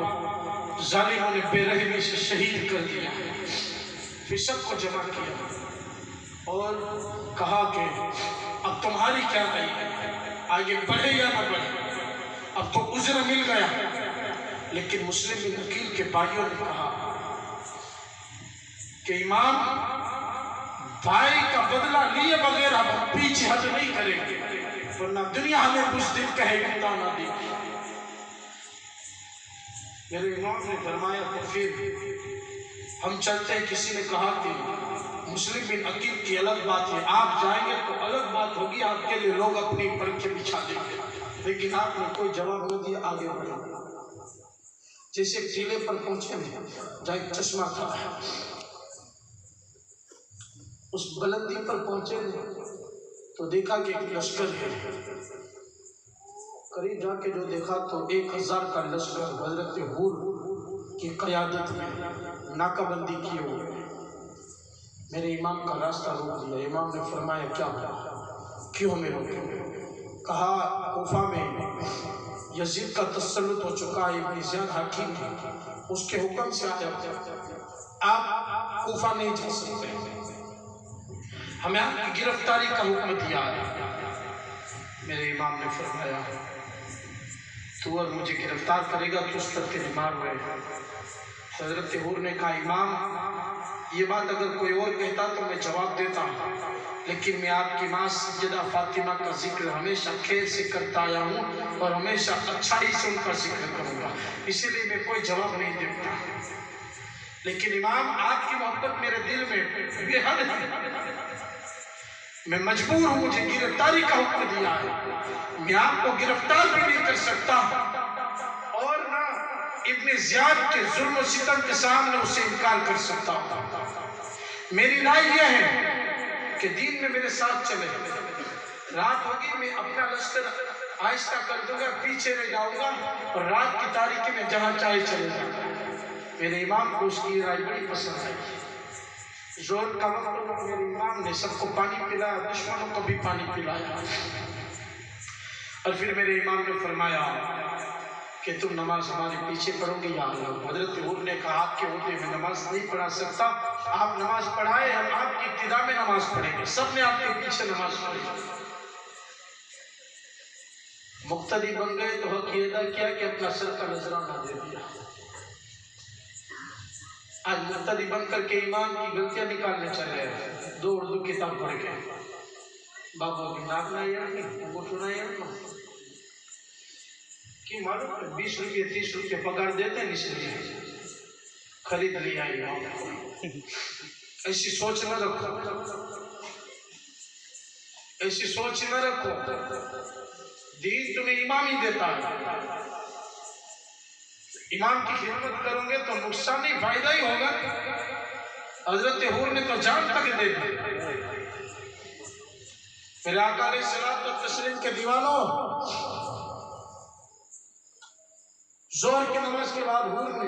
ظالموں نے بے رحمی سے شہید کر دیا۔ پھر سب کو جمع کیا اور کہا کہ اب تمہاری کیا رائے ہے، آگے بڑھے یا نہ بڑھے؟ اب تو عذر مل گیا، لیکن مسلم بن عقیل کے بھائیوں نے کہا کہ امام بھائی کا بدلہ لیے بغیر ہم پیچھے ہٹ نہیں کریں گے، ورنہ دنیا ہمیں کچھ دن کہے گی تانا دی۔ میرے امام نے فرمایا تو پھر ہم چلتے ہیں۔ کسی نے کہا کہ مسلم بن عقیل کی الگ بات ہے، آپ جائیں گے تو الگ بات ہوگی، آپ کے لیے لوگ اپنی پرکھیں بچھا دیں گے، لیکن آپ نے کوئی جواب نہ دیا، آگے بڑھا۔ جیسے ٹیلے پر پہنچے ہیں جہاں ایک چشمہ تھا، اس بلندی پر پہنچے تو دیکھا کہ ایک لشکر ہے، قریب جا کے جو دیکھا تو 1000 کا لشکر حضرت حور کی قیادت میں ناکہ بندی کی ہوئی۔ میرے امام کا راستہ روک دیا۔ امام نے فرمایا کیا ہوا، کیوں ہمیں روکے؟ کہا کوفہ میں یزید کا تسلط ہو چکا ہے، ابن زیاد حاکم ہے، اس کے حکم سے آپ کوفہ نہیں جا سکتے، ہمیں آپ کی گرفتاری کا حکم دیا ہے۔ میرے امام نے فرمایا تو اور مجھے گرفتار کرے گا تو اس پر کے بیمار ہوئے۔ حضرت حور نے کہا امام یہ بات اگر کوئی اور کہتا تو میں جواب دیتا ہوں، لیکن میں آپ کی ماں سیدہ فاطمہ کا ذکر ہمیشہ خیر سے کرتا آیا ہوں اور ہمیشہ اچھائی سے ان کا ذکر کروں گا، اسی لیے میں کوئی جواب نہیں دیتا، لیکن امام آپ کی محبت میرے دل میں بے حد ہے، میں مجبور ہوں، مجھے گرفتاری کا حکم دیا ہے، میں آپ کو گرفتار بھی نہیں کر سکتا اور نہ ابن زیاد کے ظلم و ستم کے سامنے اسے انکار کر سکتا ہوں۔ میری رائے یہ ہے کہ دین میں میرے ساتھ چلے، رات ہوگی میں اپنا لشکر آہستہ کر دوں گا، پیچھے رہ جاؤں گا اور رات کی تاریکی میں جہاں چاہے چلے جاؤں گا۔ میرے امام کو اس کی رائے بڑی پسند آئی۔ زور کا وقت میرے امام نے سب کو پانی پلایا، دشمنوں کو بھی پانی پلایا، اور پھر میرے امام نے فرمایا کہ تم نماز ہمارے پیچھے پڑھو گے یا اللہ؟ حضرت حور نے کہا آپ کے ہوتے میں نماز نہیں پڑھا سکتا، آپ نماز پڑھائے، ہم آپ کی ابتدا میں نماز پڑھیں گے۔ سب نے آپ کے پیچھے نماز پڑھی، مقتدی بن گئے تو حق یہ ادا کیا کہ اپنا سر کا نذرانہ دے دیا۔ آج مقتدی بن کر کے امام کی غلطیاں نکالنے چلے ہیں، 2 اردو کتاب پڑھ کے بابو کی ناک نہ یہ وہ سنا یہ کہ معلوم 20 روپے 30 روپے پگار دیتے ہیں، اس لیے خرید لیا امام۔ ایسی سوچ نہ رکھو، ایسی سوچ نہ رکھو، دین تمہیں امام ہی دیتا ہے، امام کی خدمت کرو گے تو نقصان نہیں فائدہ ہی ہوگا۔ حضرت حور نے تو جان تک دے دی۔ میرے آقا علیہ الصلوۃ والتسلیم کے دیوانوں، ظہر کی نماز کے بعد حور نے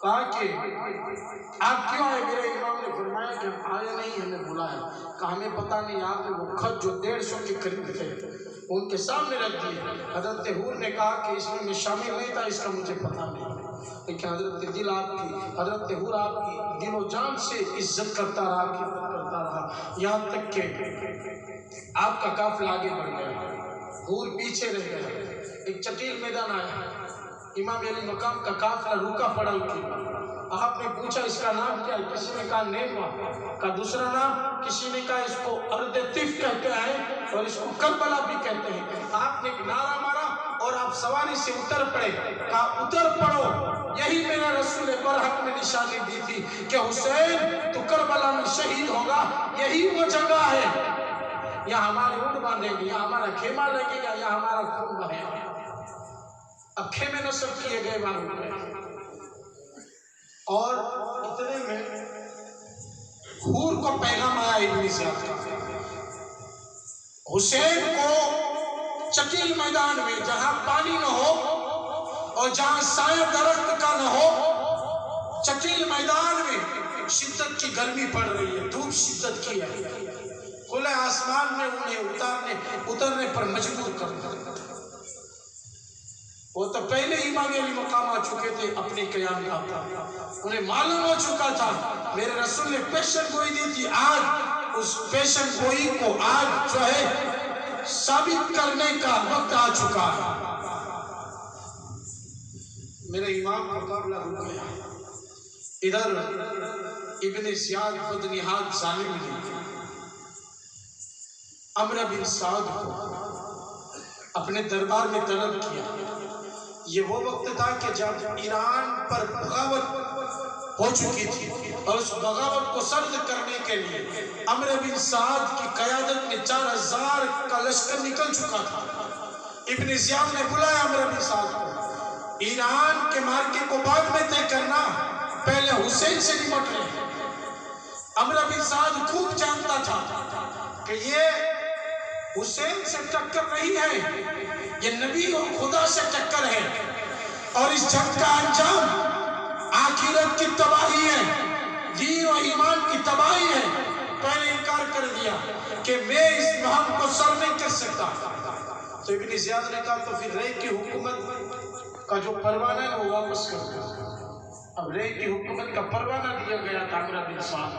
کہا کہ آپ کیوں آئے؟ میرے امام نے فرمایا کہ ہم آئے نہیں، ہمیں بلایا۔ کہا ہمیں پتہ نہیں، آپ نے وہ خط جو 150 کے قریب تھے ان کے سامنے رکھ دیے۔ حضرت حور نے کہا کہ اس میں شامل نہیں تھا، اس کا مجھے پتہ نہیں، لیکن حضرت دل آپ کی، حضرت حور آپ کی دل و جان سے عزت کرتا رہا، خدمت کرتا رہا، یہاں تک کہ آپ کا قافلہ آگے بڑھ گیا، حور پیچھے رہ گیا۔ ایک چٹیل میدان آیا، امام علی مقام کا قافلہ رکا پڑا ہوئی۔ آپ نے پوچھا اس کا نام کیا ہے؟ کسی نے کہا نیما، کا دوسرا نام کسی نے کہا اس کو ارد طف کہتے ہیں اور اس کو کربلا بھی کہتے ہیں۔ آپ نے نعرہ مارا اور آپ سواری سے اتر پڑے، کہا اتر پڑو، یہی میرا رسول برحق میں نشانی دی تھی کہ حسین تو کربلا میں شہید ہوگا، یہی وہ جگہ ہے، یہاں ہمارے اونٹ باندھیں گے، یہاں ہمارا خیمہ لگے گا، یہاں ہمارا خون بہے گا۔ اب خیمے نصب کیے گئے معلوم ہے، اور اتنے میں حور کو پیغام آیا ابن زیاد کا، حسین کو چٹیل میدان میں جہاں پانی نہ ہو اور جہاں سایہ درخت کا نہ ہو، چٹیل میدان میں شدت کی گرمی پڑ رہی ہے، دھوپ شدت کی ہے، کھلے آسمان میں انہیں اترنے پر مجبور کر دیا۔ وہ تو پہلے امام علی مقام آ چکے تھے اپنی قیام کا تھا، انہیں معلوم ہو چکا تھا میرے رسول نے پیشن گوئی دی تھی، آج اس پیشن گوئی کو آج جو ہے ثابت کرنے کا وقت آ چکا ہے۔ میرے امام کا قابلہ ہو گیا، ادھر ابن زیاد بدنہاد ظالم نے عمرو بن سعد کو اپنے دربار میں طلب کیا۔ یہ وہ وقت تھا کہ جب ایران پر بغاوت ہو چکی تھی، اور اس بغاوت کو سرد کرنے کے لیے عمرو بن سعد کی قیادت میں 4000 کا لشکر نکل چکا تھا۔ ابن زیاد نے بلایا عمرو بن سعد کو، ایران کے مارکے کو بعد میں طے کرنا، پہلے حسین سے نمٹ رہے۔ عمرو بن سعد خوب جانتا تھا کہ یہ حسین سے ٹکر نہیں ہے، یہ نبی اور خدا سے ٹکر ہے، اور اس جنگ کا انجام آخرت کی تباہی ہے، دین و ایمان کی تباہی ہے۔ پہلے انکار کر دیا کہ میں اس مہم کو سر نہیں کر سکتا۔ تو ابن زیاد نے کہا تو پھر رے کی حکومت کا جو پروانہ ہے وہ واپس کر دیا۔ اب رے کی حکومت کا پروانہ دیا گیا تھا عمرو بن سعد۔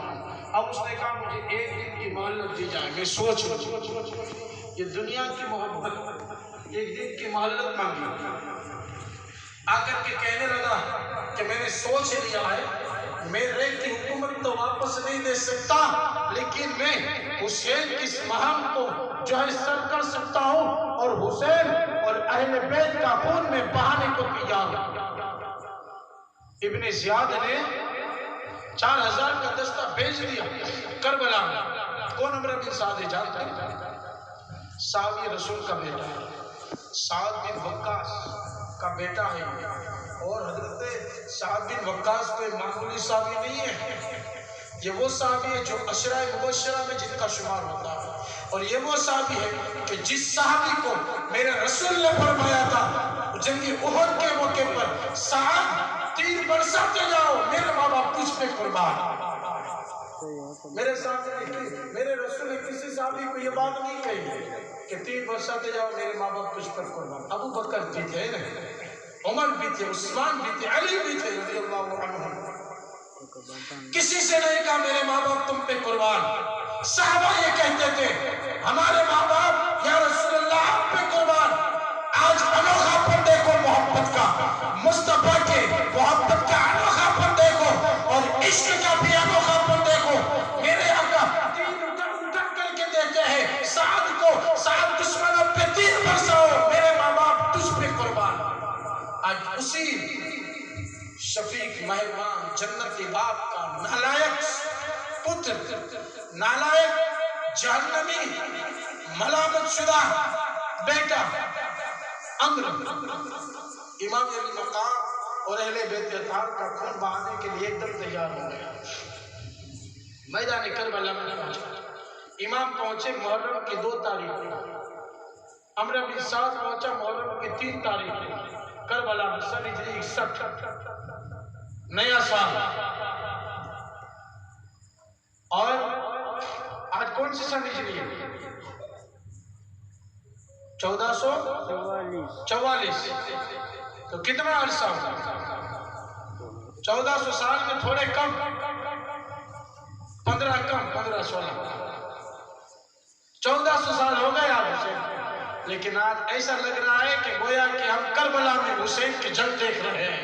اب اس نے کہا مجھے 1 دن کی مہلت دی جائے۔ میں سوچ یہ دنیا کی محبت، 1 دن کی مہلت مانگی، آ کر کے کہنے لگا کہ میں نے سوچ لیا ہے، میں رے کی حکومت تو واپس نہیں دے سکتا، لیکن میں حسین کی اس مہم کو جو ہے سر کر سکتا ہوں، اور حسین اور اہل بیت کا خون میں بہانے کو تیار ہوں۔ ابن زیاد نے 4000 کا دستہ بھیج دیا کربلا میں۔ کون عمرو بن سعد جانتے ہیں؟ صحابی رسول کا بیٹا ہے، سعد بن وقاص کا بیٹا ہے، اور حضرت سعد بن وقاص کوئی معمولی صحابی نہیں ہے، یہ وہ صحابی ہے جو عشرہ مبشرہ میں جن کا شمار ہوتا ہے، اور یہ وہ صحابی ہے کہ جس صحابی کو میرے رسول نے فرمایا تھا جنگی احد کے موقع پر، سعد تیر برساتے جاؤ، میرے ماں باپ تجھ پہ قربان۔ میرے سامنے میرے رسول نے کسی صحابی کو یہ بات نہیں کہی کہ تیر برساتے جاؤ، میرے ماں باپ تجھ پر قربان۔ ابو بکر بھی تھے، عمر بھی تھے، عثمان بھی تھے، علی بھی تھے رضی اللہ عنہ، کسی سے نہیں کہا میرے ماں باپ تم پہ قربان۔ صحابہ یہ کہتے تھے ہمارے ماں باپ یا رسول اللہ آپ پہ قربان۔ آج انوکھا پر دیکھو محبت کا، مصطفیٰ کے محبت کا انوکھا پر دیکھو، اور عشق کا بھی انوکھا پر دیکھو۔ میرے آقا تیر اٹھا کر کے دیتے ہیں سعد کو، سعد دشمنوں پہ تیر برساؤ، میرے ماں باپ تجھ پہ قربان۔ آج اسی شفیق مہربان جنتی باپ کا نالائق پتر، نالائق جہنمی ملامت شدہ بیٹا عمرو امام علی مقام اور اہل بیت اطہار کا خون بہانے کے لیے ایک دم تیار ہو گیا، میدان کربلا میں پہنچا۔ امام پہنچے محرم کی 2 تاریخ، عمرو بن سعد پہنچا محرم کی 3 تاریخ، کربلا میں سن ہجری 61 نیا سال۔ اور آج کون سی سن ہجری ہے؟ 1444۔ تو کتنا عرصہ ہوا؟ 1400 سال میں تھوڑے کم، 15 کم، 15 16 1400 سال ہو گئے آج سے۔ لیکن آج ایسا لگ رہا ہے کہ گویا کہ ہم کربلا میں حسین کی جنگ دیکھ رہے ہیں۔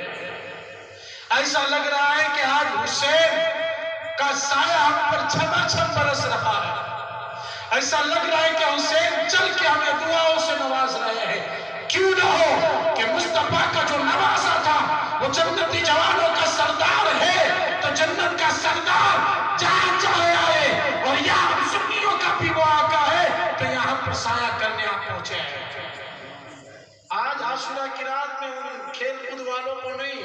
ایسا لگ رہا ہے کہ آج حسین کا سایہ ہم پر چھما چھم برس رہا ہے۔ ایسا لگ رہا ہے کہ حسین چل کے ہمیں دعاؤں سے نواز رہے ہیں۔ کیوں نہ ہو کہ مصطفیٰ کا جو نوازا تھا وہ جنتی جوانوں کا سردار ہے، تو جنت کا سردار جہاں چاہے آئے، اور یہاں ہم سنیوں کا بھی وہ آقا ہے تو یہاں پر سایہ کرنے آپ پہنچے ہیں۔ آج عاشورہ کی رات میں ان کھیل کود والوں کو نہیں،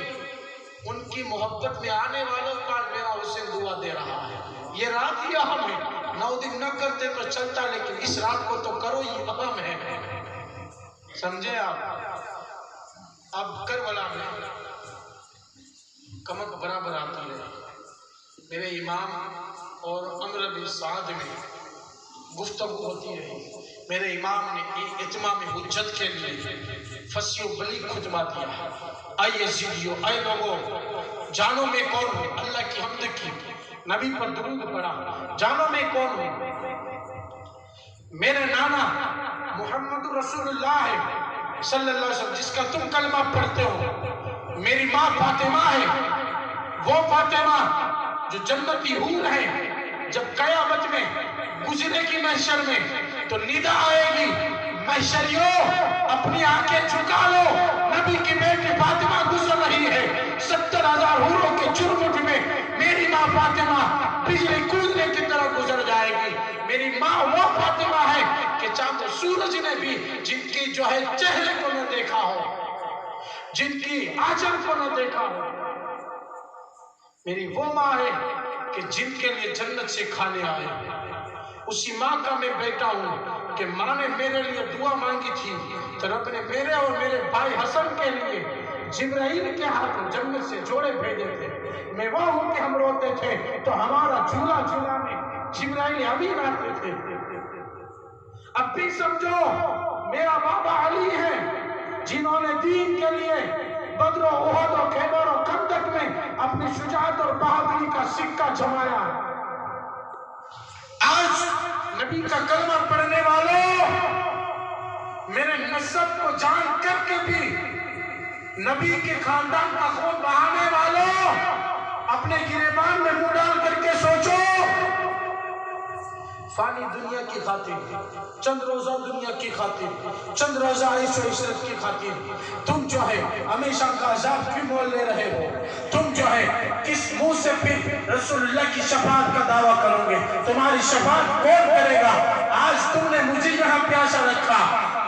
ان کی محبت میں آنے والوں کا میرا حسین دعا دے رہا ہے۔ یہ رات ہی اہم ہے، 9 دن نہ کرتے تو چلتا، لیکن اس رات کو تو کرو، یہ اہم ہے، سمجھے آپ؟ اب کربلا میں کمک برابر آتی ہے، میرے امام اور عمرو بن سعد میں گفتگو ہوتی رہی۔ میرے امام نے اتمام حجت کے لیے فصیح و بلیغ خطبہ دیا۔ اے یزیدیو، اے لوگوں، جانو میں کون ہوں؟ اللہ کی حمد کی، نبی پر درود پڑھا۔ جانو میں کون ہوں؟ میرے نانا رسول اللہ ہے صلی اللہ علیہ وسلم، جس کا تم کلمہ پڑھتے ہو، میری ماں فاطمہ ہے، وہ فاطمہ جو جنتی حور ہے، جب قیامت میں گزرے گی محشر میں تو ندا آئے گی، محشریوں اپنی آنکھیں جھکا لو، نبی کی بیٹی فاطمہ گزر رہی ہے، 70,000 حوروں کے جرمٹ میں میری ماں فاطمہ بجلی کودنے کی طرح گزر جائے گی۔ میری ماں وہ فاطمہ ہے کہ چاند و سورج نے بھی جن کی جو ہے چہرے کو نہ دیکھا ہو، جن کی آنچل کو نہ دیکھا ہو، میری وہ ماں ہے کہ جن کے لیے جنت سے کھانے آئے۔ اسی ماں کا میں بیٹا ہوں کہ ماں نے میرے لیے دعا مانگی تھی تو رب نے میرے اور میرے بھائی حسن کے لیے جبرائیل کے ہاتھوں جنت سے جوڑے بھیجے تھے۔ میں وہ ہوں کہ ہم روتے تھے تو ہمارا جھولا جھولانے جبرائیل امین آتے تھے۔ اب بھی سمجھو میرا بابا علی ہے جنہوں نے دین کے لیے بدر و احد و خیبر و خندق میں اپنی شجاعت اور بہادری کا سکہ جمایا۔ آج نبی کا کلمہ پڑھنے والوں، میرے نسب کو جان کر کے بھی نبی کے خاندان کا خون بہانے والوں، اپنے گریبان میں منہ ڈال کر کے سوچو، فانی دنیا کی خاطر، چند روزہ دنیا کی خاطر، چند روزہ عیش و عشرت کی خاطر تم جو ہے ہمیشہ کا عذاب کیوں مول لے رہے ہو؟ تم جو ہے کس منہ سے پھر رسول اللہ کی شفاعت کا دعویٰ کرو گے؟ تمہاری شفاعت کون کرے گا؟ آج تم نے مجھے یہاں پیاسا رکھا،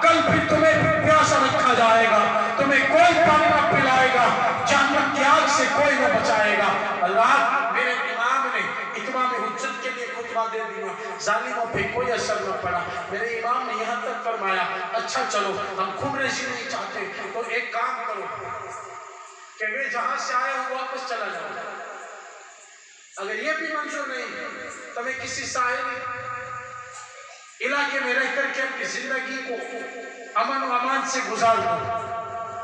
کل پھر تمہیں پیاسا رکھا جائے گا، تمہیں کوئی پانی نہ پلائے گا، جہنم کی آگ سے کوئی نہ بچائے گا۔ اللہ میرے امام نے اتمام حجت کے لیے خطبہ دے دیا، ظالموں پہ کوئی اثر نہ پڑا۔ میرے امام نے یہاں تک فرمایا اچھا چلو ہم خون ریزی نہیں چاہتے تو ایک کام کرو کہ میں جہاں سے آیا ہوں واپس چلا جاؤں، اگر یہ بھی منظور نہیں تو میں کسی ساحلی علاقے میں رہ کر کے اپنی زندگی کو امن و امان سے گزار دوں،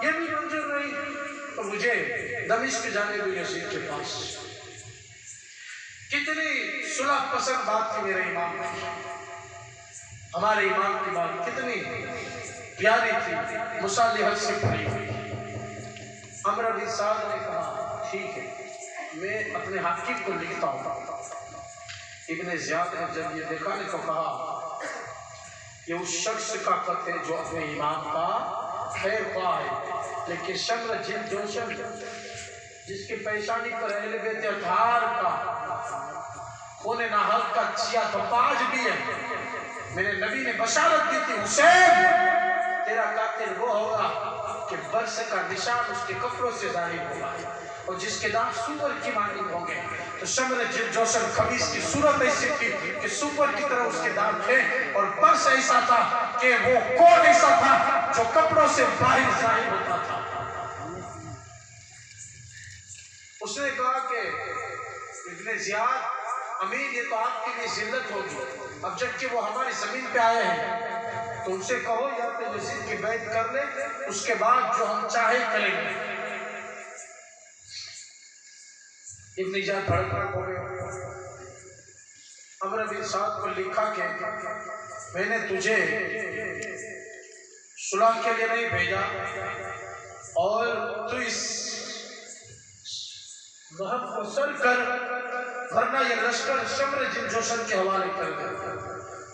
یہ بھی منظور نہیں تو مجھے دمشق جانے دو یزید کے پاس۔ کتنی صلح پسند بات تھی میرے امام کی، ہمارے امام کی بات کتنی پیاری تھی، مصالحت سے بھری ہوئی۔ عمر بن سعد نے کہا ٹھیک ہے میں اپنے حاکم کو لکھتا ہوں۔ ابن زیاد نے جب یہ دیکھا نے تو کہا یہ اس شخص کا خط ہے جو اپنے امام کا خیر خواہ ہے، لیکن شمر جن جوشن جس کی پیشانی پر اہل بیت اطہار کا خون ناحق کا چیا تپاج بھی ہے۔ میرے نبی نے بشارت دی تھی حسین تیرا قاتل وہ ہوگا کہ برس کا نشان اس کے کپڑوں سے ظاہر ہوگا اور جس کے دانت سور کی مانند ہوں گے۔ تو شمر جوشن خبیث کی صورت ایسی تھی کہ سور کی طرح اس کے دانت تھے اور برس ایسا تھا کہ وہ کوٹ ایسا تھا جو کپڑوں سے باہر ظاہر ہوتا تھا۔ اس نے کہا کہ ابن زیاد امیر یہ تو آپ کے لیے ذلت ہوگی، اب جب کہ وہ ہماری زمین پہ آئے ہیں تو ان سے کہو یا تو یزید کی بیعت کر لے، اس کے بعد جو ہم چاہے کریں گے۔ ابن زیاد بھڑک ہو گئے۔ عمر بن سعد کو لکھا کہ میں نے تجھے صلح کے لیے نہیں بھیجا اور تو اس محب کو سر کر ورنہ یہ لشکر شمر جن جوشن کے حوالے کر دے۔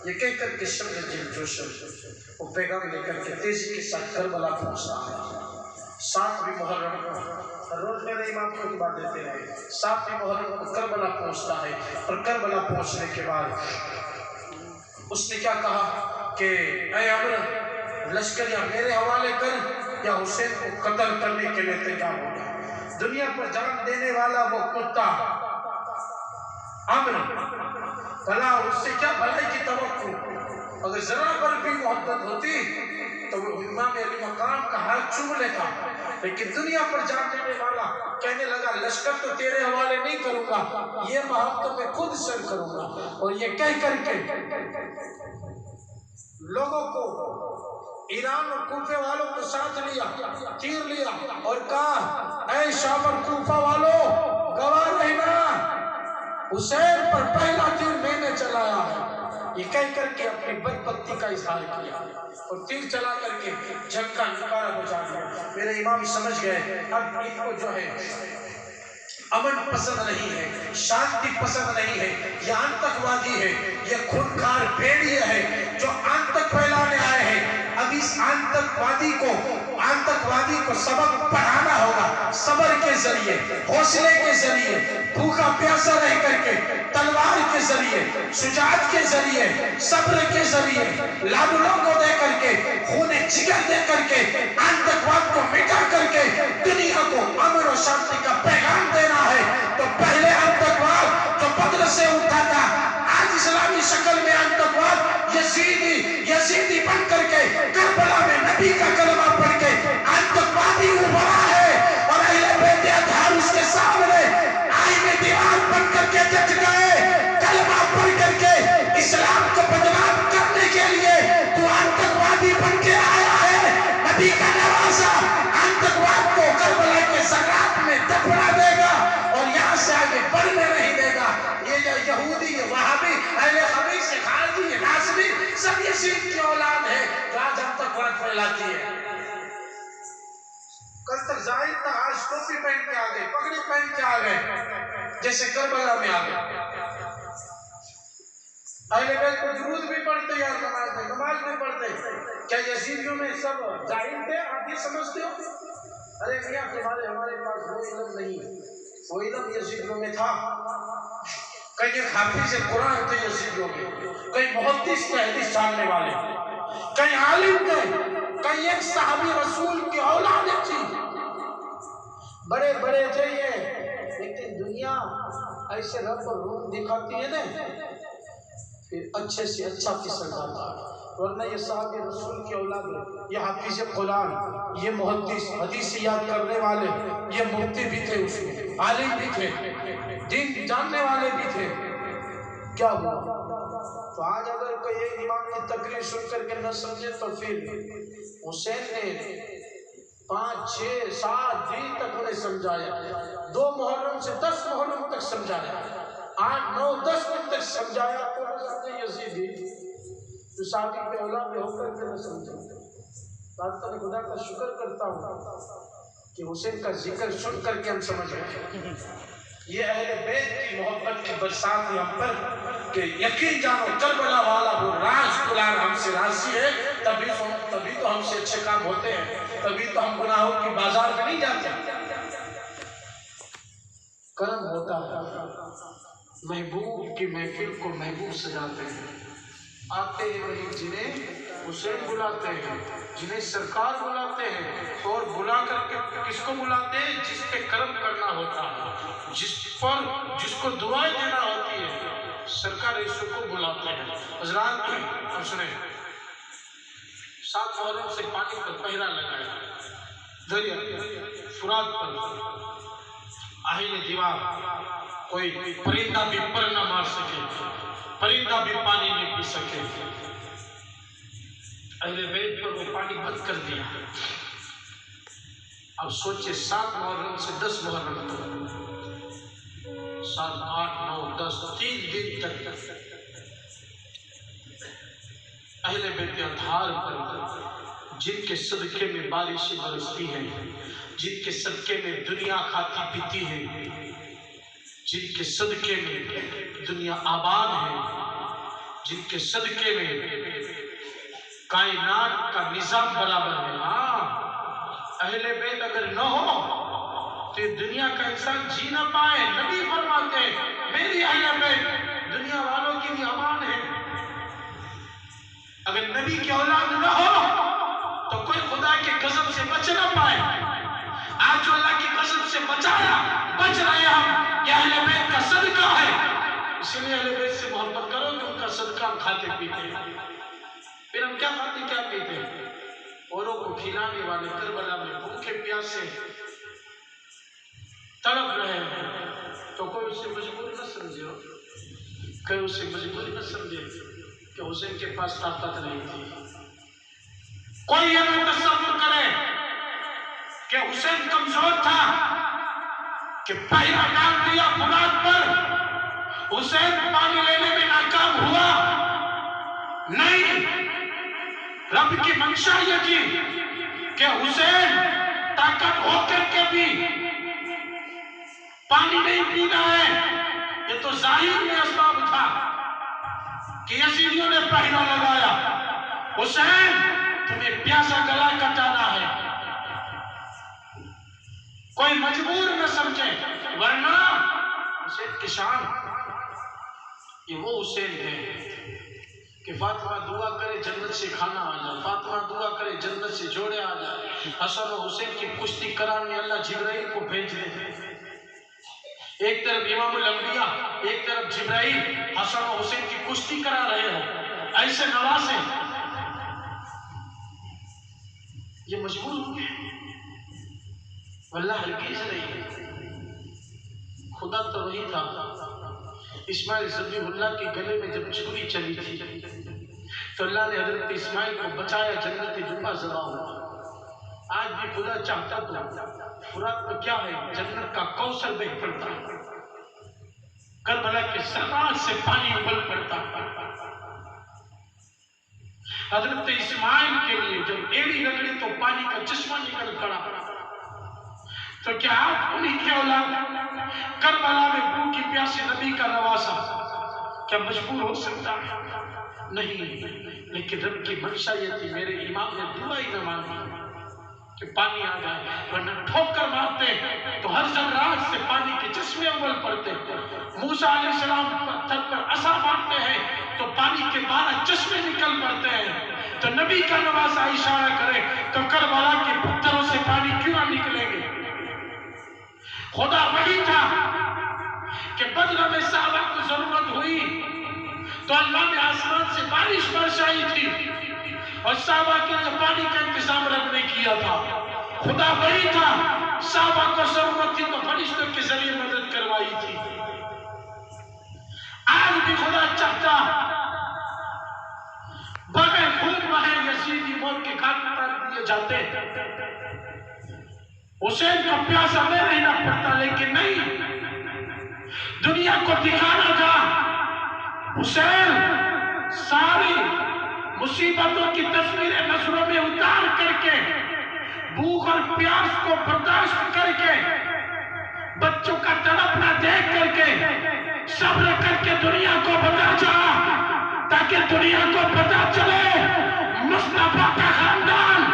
یہ کہہ کر کے شمر جن جوشن وہ پیغام لے کر کے تیزی کے ساتھ کربلا پہنچتا ہے۔ 7ویں محرم کو روز میرے امام خطبہ دیتے ہیں، 7ویں محرم کو کربلا پہنچتا ہے اور کربلا پہنچنے کے بعد اس نے کیا کہا کہ اے عمر لشکر یا میرے حوالے کر یا حسین کو قتل کرنے کے لیے تیار ہو جائے۔ دنیا پر جان دینے والا وہ کتا عمر، بھلا اس سے کیا بھلائی کی توقع؟ اگر ذرا پر بھی محبت ہوتی تو وہ امام علی مقام کا ہاتھ چوم لیتا، لیکن دنیا پر جان دینے والا کہنے لگا لشکر تو تیرے حوالے نہیں کروں گا، یہ محبت میں خود سر کروں گا۔ اور یہ کہہ کر کے لوگوں کو ایران اور کوفے والوں کو ساتھ لیا، تیر لیا اور کہا اے شام اور کوفہ والوں گواہ رہنا، حسین پر پہلا تیر میں نے چلایا ہے، یہ کہہ کر کے اپنی بدبختی کا اظہار کیا اور تیر چلا کر کے جنگ کا نکارہ بجا دیا۔ میرے امام سمجھ گئے اب ان کو جو ہے امن پسند نہیں ہے، شانتی پسند نہیں ہے، یہ آتنکوادی ہے، یہ خونخوار بھیڑیے ہے جو آتنک پھیلانے آئے ہیں۔ اب اس آتنکوادی کو سبق پڑھانا ہوگا، صبر کے ذریعے، حوصلے کے ذریعے، بھوکا پیاسا رہ کر کے، تلوار کے ذریعے، شجاعت کے ذریعے، صبر کے ذریعے، لادلوں کو دے کر کے، خون جگر دے کر کے، آتنکواد کو مٹا کر کے دنیا کو امن و شانتی کا پیغام دینا ہے۔ تو پہلے آتنکواد جو بدر سے اٹھا تھا، آج اسلامی شکل میں آتنکواد یزیدی بن کر کے کربلا میں نبی کا کلمہ پڑھ کے آتنکوادی ابھرا ہے، اور اہل بیت اطہار اس کے سامنے آئینے دیوار بن کر کے جج گئے۔ کلمہ پڑھ کر کے اسلام کو بدنام کرنے کے لیے تو آتنکوادی بن کے آیا ہے، نبی کا نوازا آتنکواد کو کربلا کے ذرات میں دفنا دے گا اور یہاں سے آگے بڑھنے نہیں دے گا۔ یہ یہودی، یہ وہابی، اہل خبیث، یہ خارجی، یہ ناصبی، سب یزید کی اولاد ہے جو آج آتنکواد پھیلاتی ہے۔ کل تک ظاہر تھا، آج ٹوپی پہن کے آ گئے، پگڑی پہن کے آ گئے، جیسے کربلا میں آ گئے۔ اہل بیت کو درود بھی پڑھتے یا نماز بھی پڑھتے، کیا یزیدیوں میں سب ظاہر تھے؟ آپ یہ سمجھتے ہو؟ ارے میاں ہمارے پاس وہ علم نہیں، وہ علم یزیدیوں میں تھا۔ کئی ایک حافظ قرآن تھے یزیدیوں میں، کئی محدث تھے حدیث جاننے والے، کئی عالم تھے، کئی ایک صحابی رسول کی اولاد تھی، بڑے بڑے تھے یہ، لیکن دنیا ایسے رب اور روح دکھاتی ہے نا، پھر اچھے سے اچھا پسند آتا ہے۔ ورنہ یہ صحابی رسول کی اولاد ہے، یہ حافظ قرآن، یہ محدث، حدیث یاد کرنے والے، یہ مفتی بھی تھے، اس میں عالم بھی تھے، دین جاننے والے بھی تھے۔ کیا ہوا؟ تو آج اگر کوئی ایک امام کی تقریر سن کر کے نہ سمجھے تو پھر حسین نے 5، 6، 7 دن تک انہیں سمجھایا، 2 محرم سے 10 محرم تک سمجھایا، 8، 9، 10 دن تک سمجھایا، تو بس یزیدی جو شادی پہ اولاد میں ہو کر کے نہ سمجھا۔ اللہ خدا کا شکر کرتا ہوں کہ حسین کا ذکر سن کر کے ہم سمجھ گئے۔ یہ اہل بیت کی محبت کی برسات ہے ہم پر کہ یقین جانو کربلا والا وہ راز دلال ہم سے راضی ہے، تبھی تو ہم سے اچھے کام ہوتے ہیں، تبھی تو ہم گناہوں کی بازار میں نہیں جاتے۔ کرم ہوتا ہے، محبوب کی محفل کو محبوب سجاتے ہیں، آتے ہیں وہی جنہیں حسین بلاتے ہیں، جنہیں سرکار بلاتے ہیں، اور بلا کر کے کس کو بلاتے ہیں؟ جس پہ کرم کرنا ہوتا ہے، جس کو دعائیں دینا ہوتی ہے، سرکار اس کو بلاتے ہیں۔ حضرات سنیں، 7 محرم سے پانی پر پہرا لگایا، دریا فرات پر آہین دیوار، کوئی پرندہ بھی پر نہ مار سکے، پرندہ بھی پانی نہیں پی سکے، اہل بیت پر وہ پانی بند کر دیا۔ اب سوچے 7 محرم سے 10 محرم تک، 7، 8، 9، 10، 3 دن تک اہل بیت اطہار پر، جن کے صدقے میں بارشیں برستی ہیں، جن کے صدقے میں دنیا کھاتی پیتی ہے، جن کے صدقے میں دنیا آباد ہے، جن کے صدقے میں کائنات کا نظام برابر ہے۔ ہاں، اہل بیت اگر نہ ہو تو دنیا کا انسان جی نہ پائے۔ نبی فرماتے ہیں میری اہل بیت دنیا والوں کی بھی امان ہے۔ اگر نبی کی اولاد نہ ہو تو کوئی خدا کے غضب سے بچ نہ پائے۔ آج جو اللہ کی غضب سے بچ رہے ہیں ہم، یہ اہل بیت کا صدقہ ہے۔ اس لیے اہل بیت سے محبت کرو کہ ان کا صدقہ ہم کھاتے پیتے ہیں۔ پھر ہم کیا کھاتے کیا پیتے ہیں؟ اوروں کو کھلانے والے کربلا میں بھوکے پیاسے تڑپ رہے ہیں، تو کوئی اسے مجبور نہ سمجھے، کوئی اسے مجبور نہ سمجھے کہ حسین کے پاس طاقت نہیں تھی۔ کوئی یہ نہ تصور کرے کہ حسین کمزور تھا کہ پہلا ڈال دیا فرات پر، حسین پانی لینے میں ناکام ہوا، نہیں، رب کی منشا یہ تھی کہ حسین طاقت ہو کر کے بھی پانی نہیں پینا ہے. یہ تو ظاہر میں اسباب تھا کہ یزیدیوں نے پہنا لگایا. حسین تمہیں پیاسا گلا کٹانا ہے، کوئی مجبور نہ سمجھے، ورنہ حسین کی شان یہ وہ حسین ہے کہ فاطمہ دعا کرے جنت سے کھانا آ جائے، فاطمہ دعا کرے جنت سے جوڑے آ جائے. حسن و حسین کی کشتی کرانے اللہ جبرائیل کو بھیج دے. ایک طرف امام الانبیاء، ایک طرف جبرائیل حسن و حسین کی کشتی کرا رہے ہو، ایسے نوازے. یہ مجبور ہوئے، واللہ ہرگز نہیں. خدا تو وہی تھا. اسماعیل ذبیح اللہ کے گلے میں جب چھری چلی تھی تو اللہ نے حضرت اسماعیل کو بچایا، جنت جبہ ذبح ہوا. آج بھی خدا چاہتا تو فرات میں کیا ہے، جنت کا کوثر بہہ پڑتا، کربلا کے سرات سے پانی ابل پڑتا. حضرت اسماعیل کے لیے جب ایڑی رگڑی تو پانی کا چشمہ نکل پڑا. تو کیا آپ انہی کی اولاد کربلا میں بھوکی پیاسی نبی کا نواسا کیا مجبور ہو سکتا ہے؟ نہیں. لیکن رب کی منشا یہ تھی، میرے امام نے دعا ہی نہ مانی کہ پانی آ جائے، ورنہ ٹھوکر مارتے تو ہر ذرات سے پانی کے چشمے ابل پڑتے. موسیٰ علیہ السلام پتھر پر عصا مارتے ہیں تو پانی کے 12 چشمے نکل پڑتے ہیں. تو نبی کا نواسا اشارہ کرے تو کربلا کے پتھروں سے پانی کیوں نہ نکلیں گے؟ خدا وہی تھا کہ بدر میں صحابہ کو ضرورت ہوئی تو اللہ نے آسمان سے بارش برسائی تھی اور صحابہ کے لیے پانی کا انتظام رب نے کیا تھا. خدا وہی تھا، صحابہ کو ضرورت تھی تو فرشتوں کے ذریعے مدد کروائی تھی. آج بھی خدا چاہتا بغیر خون بہے یزیدی موت کے گھاٹ پر دیے جاتے. حسین کو پیاسا میں رہنا پڑتا، لیکن نہیں، دنیا کو دکھانا تھا حسین ساری مصیبتوں کی تصویریں نظروں میں اتار کر کے، بھوک اور پیاس کو برداشت کر کے، بچوں کا تڑپنا دیکھ کر کے، صبر کر کے دنیا کو بتا جا تاکہ دنیا کو پتا چلے مصطفیٰ کا خاندان،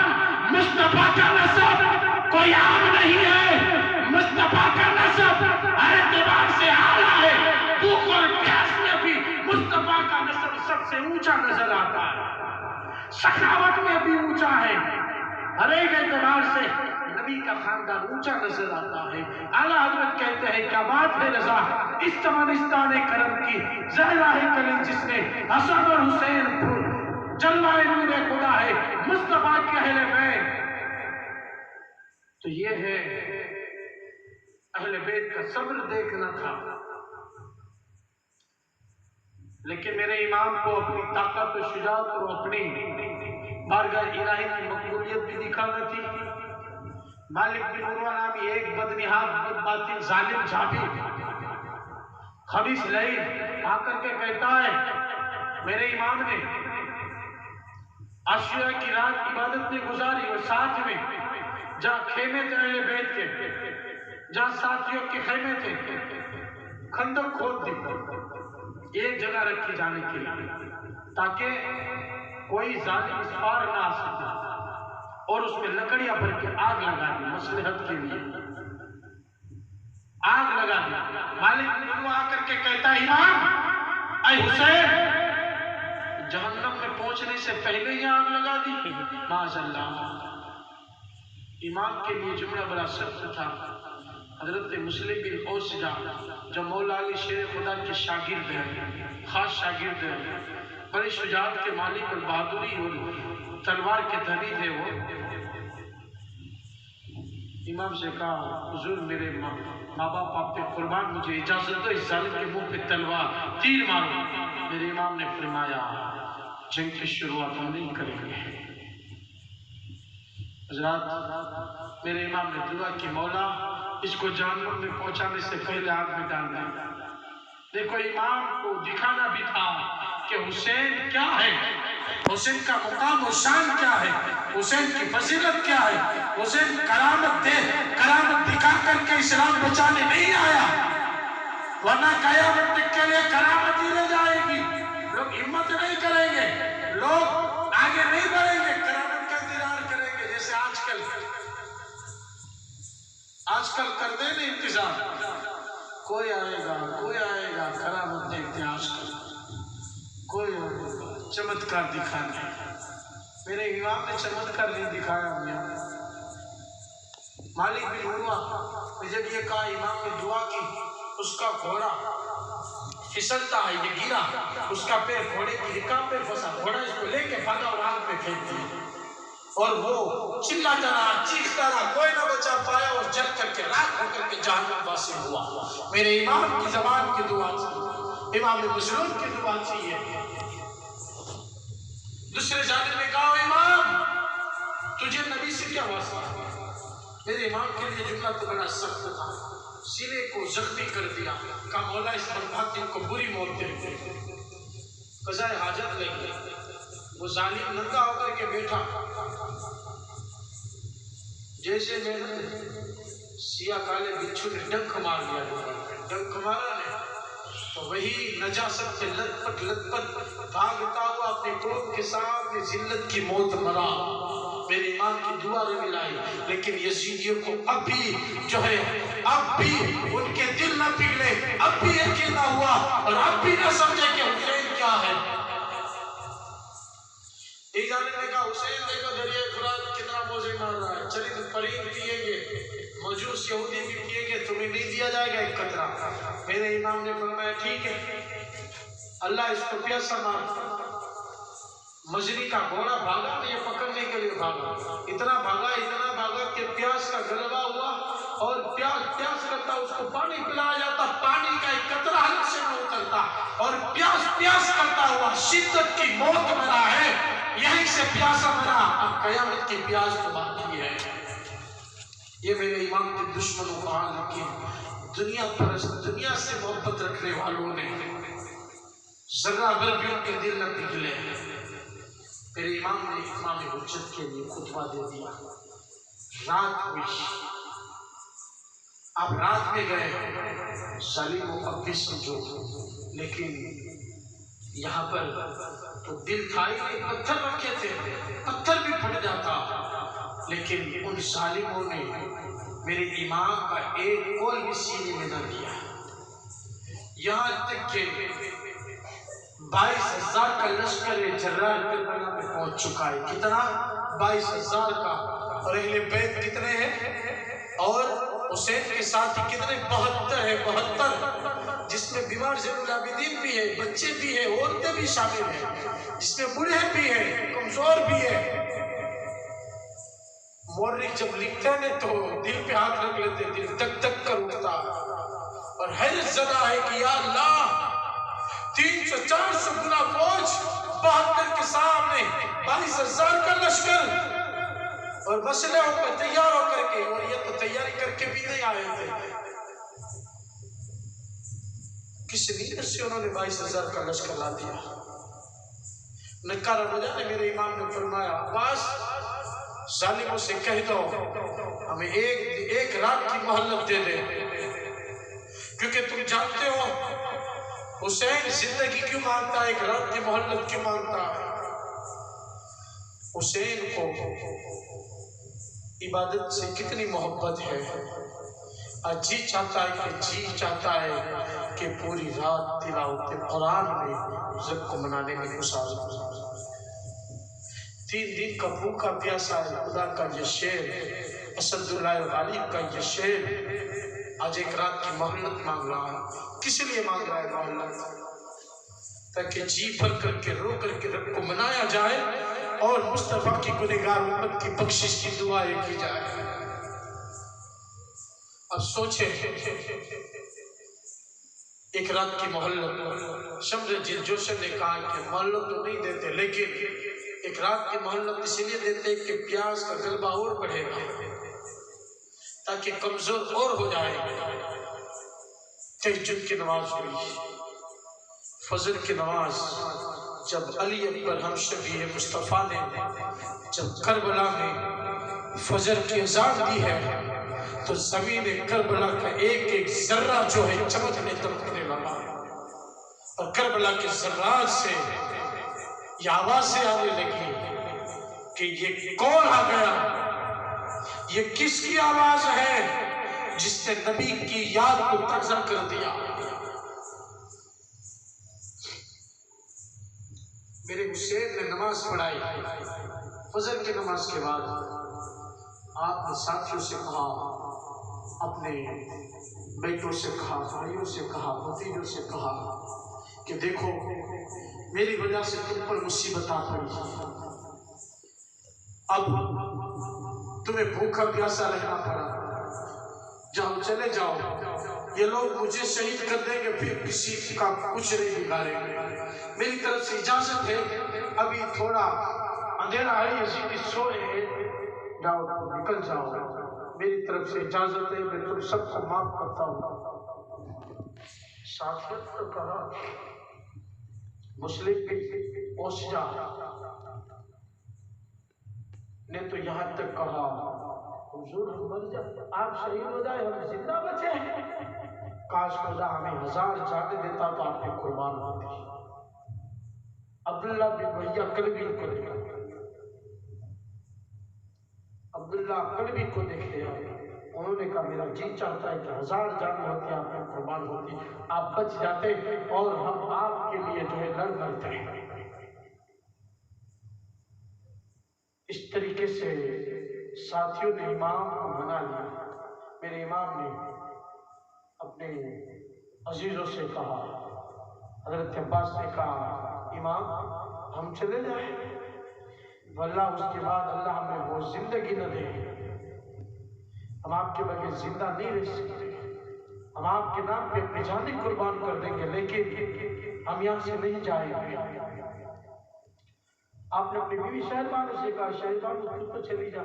مصطفیٰ کا نسب کوئی عام نہیں ہے. مصطفیٰ کا نسب ہر اعتبار سے اعلیٰ ہے. بھوک اور پیاس میں بھی مصطفیٰ کا نسب سب سے اونچا نظر آتا ہے، سخاوت میں بھی اونچا ہے، ہر ایک اعتبار سے نبی کا خاندان اونچا نظر آتا ہے. اعلیٰ حضرت کہتے ہیں کیا بات ہے رضا اس تمنستان کرم کی، زہرا ہے کلی جس نے حسن اور حسین پر جلوہ نور خدا ہے مصطفیٰ کے اہل بیت. تو یہ ہے اہل بیت کا صبر دیکھنا تھا. لیکن میرے امام کو اپنی طاقت و شجاعت اور اپنی بارگاہ الہی کی مقبولیت بھی دکھانا تھی. مالک بن عروہ نامی ایک بدنہاد باطل ظالم جابر خبیث لعین آ کر کے کہتا ہے میرے امام نے عاشورہ کی رات عبادت میں گزاری اور ساتھ میں جہاں خیمے تھے اہل بیت کے، جہاں ساتھیوں کے خیمے تھے، خندق کھود دی ایک جگہ رکھی جانے کے لیے تاکہ کوئی ظالم اس پار نہ آ سکے، اور اس میں لکڑیاں بھر کے آگ لگا دی مصلحت کے لیے. آگ لگا دی. مالک بن عروہ آ کر کے کہتا ہے امام اے حسین جہنم میں پہنچنے سے پہلے ہی آگ لگا دی. معاذ اللہ. امام کے لیے جملہ بڑا سخت تھا. حضرت مسلم بن اوسجا جو مولا علی شیر خدا کے شاگرد ہیں، خاص شاگرد ہیں، بڑی شجاعت کے مالک اور بہادری اور تلوار کے دھنی تھے، وہ امام سے کہا حضور میرے ماں باپ آپ پہ قربان، مجھے اجازت دو اس ظالم کے منہ پہ تلوار تیر مارو. میرے امام نے فرمایا جنگ کی شروعات ہم نہیں کریں گے. حضرات میرے امام نے دعا کی مولا اس کو جہنم میں پہنچانے سے پہلے آگ میں ڈال دیا. دیکھو امام کو دکھانا بھی تھا کہ حسین کیا ہے. حسین کا مقام و شان کیا ہے، حسین کی فضیلت کیا ہے. حسین کرامت دکھا کر کے اسلام بچانے نہیں آیا، ورنہ قیامت تک کے لیے کرامت ہی رہ جائے گی. لوگ ہمت نہیں کریں گے، لوگ آگے نہیں بڑھیں گے، کرامت کا انتظار کریں گے. جیسے آج کل کر دیں نا انتظار، کوئی آئے گا کرامت دیکھتے ہیں. آج کل کوئی چمتکار دکھانے، میرے امام نے چمتکار نہیں دکھایا. میاں مالک بن عروہ نے جب یہ کہا، امام نے دعا کی، اس کا گھوڑا پھسلتا ہے، یہ گرا، اس کا پیر گھوڑے کی رکاب پہ پھنسا، گھوڑا اس کو لے کے بھاگا اور آگ پہ پھینک دیا، اور وہ چلاتا رہا، چیختا رہا، کوئی نہ بچا پایا، اور جل کر کے راکھ ہو کر کے جہنم واصل ہوا. میرے امام کی زبان کی دعا تھی، امام مسلم کی دعا تھی. یہ دوسرے جانب نے کہا، امام تجھے نبی سے کیا واسطہ؟ میرے امام کے لیے جملہ تو بڑا سخت تھا، سینے کو زخمی کر دیا. کہا مولا اس بربادی کو بری موت دے دے. قضائے حاجت لگی، وہ ظالم ننگا ہو کر کے بیٹھا. جیسے میں سیاہ کالے بچھو نے ڈنک مار دیا، ڈنک مارا نے تو وہی نجاست سے لت پت بھاگتا ہوا اپنے قوم کے سامنے ذلت کی موت مرا. میرے امام کی دعا رنگ لائی. لیکن یزیدیوں کو اب بھی جو ہے، اب بھی ان کے دل نہ پگھلے، اب بھی یقین نہ ہوا، اور اب بھی نہ سمجھے کہ حسین کیا ہے. ایک جانب نے کہا، حسین دیکھو دریائے فرات کتنا موزے مار رہا ہے، چلیں پرین پیئیں گے، مجوس یہودی بھی پیئیں گے، تمہیں نہیں دیا جائے گا ایک قطرہ. میرے امام نے فرمایا ٹھیک ہے، اللہ اس کو پیاسا مار. مجری کا گھوڑا بھاگا، یہ پکڑنے کے لیے بھاگا، اتنا بھاگا کہ پیاس کا غلبہ ہوا، اور پیاس کرتا اس کو پانی پلایا جاتا، پانی کا ایک قطرہ حلق سے نہ اترتا، اور پیاس کرتا ہوا شدت کی موت مرا ہے. یہیں سے پیاسا مرا، اب قیامت کی پیاس تو باقی ہے. یہ میرے امام کے دشمنوں کو حال لگی. دنیا سے محبت رکھنے والوں نے ذرہ بھر بھی ان کے دل نہ پگھلے. میرے امام نے امام حجت کے لیے خطبہ دے دیا. رات ہوئی، آپ رات میں گئے، ظالم کو اب بھی سمجھو. لیکن یہاں پر تو دل تھا ہی نہیں، پتھر رکھے تھے، پتھر بھی پھٹ جاتا. لیکن ان ظالموں نے میرے امام کا ایک قول بھی سینے میں نہ دیا. یہاں تک کہ 22,000 کا لشکر جرار کربلا میں پہنچ چکا ہے. کتنا؟ 22,000 کا. اور اہل بیت کتنے ہیں؟ اور حسین کے ساتھ کتنے؟ 72 ہے. 72، جس میں بیمار زین العابدین بھی ہے، بچے بھی ہیں، عورتیں بھی شامل ہیں، جس میں بوڑھے بھی ہیں، کمزور بھی ہیں. مورخ جب لکھتے ہیں تو دل پہ ہاتھ رکھ لیتے، دل دک دک کر اٹھتا، اور حیرت زدہ ہے کہ یا اللہ 300-400 گنا فوج 72 کے سامنے، 22,000 کا لشکر، اور مسئلہ ہو کر تیار ہو کر کے، اور یہ تو تیاری کر کے بھی نہیں آئے تھے. کس نیت سے انہوں نے 22,000 کا لشکر لا دیا؟ نکارہ وجہ نے میرے امام نے فرمایا، عباس ظالموں سے کہہ دو ہمیں ایک رات کی مہلت دے دے، کیونکہ تم جانتے ہو حسین زندگی کیوں مانگتا ہے، ایک رات کی مہلت کیوں مانگتا ہے. حسین کو عبادت سے کتنی محبت ہے. جی چاہتا ہے کہ پوری رات تلاوت قرآن میں رب کو منانے میں گزار دے. 3 دن کا بھوکا پیاسا ہے. خدا کا یہ شعر، اسد اللہ غالب کا یہ شعر آج ایک رات کی مہلت مانگ رہا ہے. کس لیے مانگ رہا ہے مہلت؟ تاکہ جی بھر کر کے رو کر کے رب کو منایا جائے، اور مصطفیٰ کی گنہگار امت کی بخشش کی دعائیں کی جائے. اب سوچیں، ایک رات کی مہلت. شمس جوشن نے کہا کہ مہلت تو نہیں دیتے، لیکن ایک رات کی مہلت اس لیے دیتے کہ پیاس کا غلبہ اور بڑھے گا، تاکہ کمزور اور ہو جائے. تہجد کی نماز ہوئی، فجر کی نماز، جب علی اکبر ہم شبیہ مصطفیٰ نے جب کربلا میں فجر کی اذان دی ہے تو زمین کربلا کا ایک ایک ذرہ جو ہے چمکنے دمکنے لگا، اور کربلا کے ذرات سے یہ آوازیں آنے لگی کہ یہ کون آ گیا، یہ کس کی آواز ہے جس نے نبی کی یاد کو تازہ کر دیا۔ میرے حسین نے نماز پڑھائی، فجر کی نماز کے بعد آپ نے ساتھیوں سے کہا، اپنے بیٹوں سے کہا، بھائیوں سے کہا، بھتیجوں سے کہا کہ دیکھو میری وجہ سے تم پر مصیبت آ پڑی، اب تمہیں بھوکا پیاسا رہنا پڑا، جاؤ چلے جاؤ، یہ لوگ مجھے شہید کر دیں گے، پھر کسی کا کچھ نہیں بگاڑیں گے، میری طرف سے اجازت ہے، ابھی تھوڑا اندھیرا ہے، یزید سوئے ہیں، جاؤ نکل جاؤ، میری طرف سے اجازت ہے، میں تم سب کو معاف کرتا ہوں۔ ساتھ تو کہا مسلم بھی اوسجا نے تو یہاں تک کہا حضور ہم مر جائے، آپ شہید ہو جائے، ہم زندہ بچے ہیں، کاش خدا ہمیں 1000 جانیں دیتا تو آپ کے قربان ہوتے۔ عبداللہ بن بھیا قلبی کو دیکھا، عبداللہ قلبی کو دیکھتے ہیں، انہوں نے کہا میرا جی چاہتا ہے کہ 1000 جان ہوتی آپ کے قربان ہوتی، آپ بچ جاتے اور ہم آپ کے لیے جو ہے لڑ مرتے ہیں۔ اس طریقے سے ساتھیوں نے امام کو منا لیا۔ میرے امام نے اپنے عزیزوں سے کہا، حضرت عباس نے کہا امام ہم چلے جائیں، واللہ اس کے بعد اللہ ہمیں وہ زندگی نہ دے، ہم آپ کے بغیر زندہ نہیں رہ سکتے، ہم آپ کے نام پہ اپنی جانیں قربان کر دیں گے، لیکن ہم یہاں سے نہیں جائیں گے۔ آپ نے اپنی بیوی شہربانو سے کہا شہربانو تو چلی جا،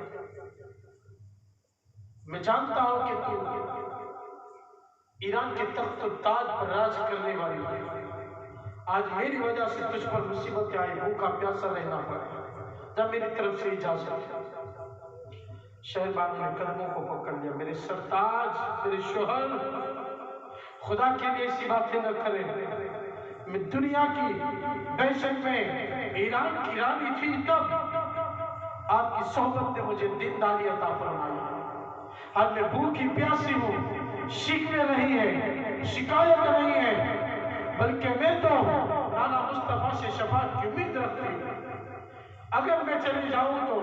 میں جانتا ہوں کہ تو ایران کے تخت و تاج پر راج کرنے والی ہے، آج میری وجہ سے تجھ پر مصیبت آئی، بھوکا پیاسا رہنا پڑا، جب میری طرف سے اجازت۔ شہربانو نے قدموں کو پکڑ لیا، میرے سرتاج، میرے شوہر، خدا کے لیے ایسی باتیں نہ کریں، میں دنیا کی دہشت میں ایران کی رانی تھی، تب آپ کی صحبت نے مجھے دینداری عطا فرمائی، آج میں بھوکی پیاسی ہوں، شکوے نہیں ہے، شکایت نہیں ہے، بلکہ میں تو نانا مصطفیٰ سے شفاعت کی امید رکھتی ہوں، اگر میں چلی جاؤں تو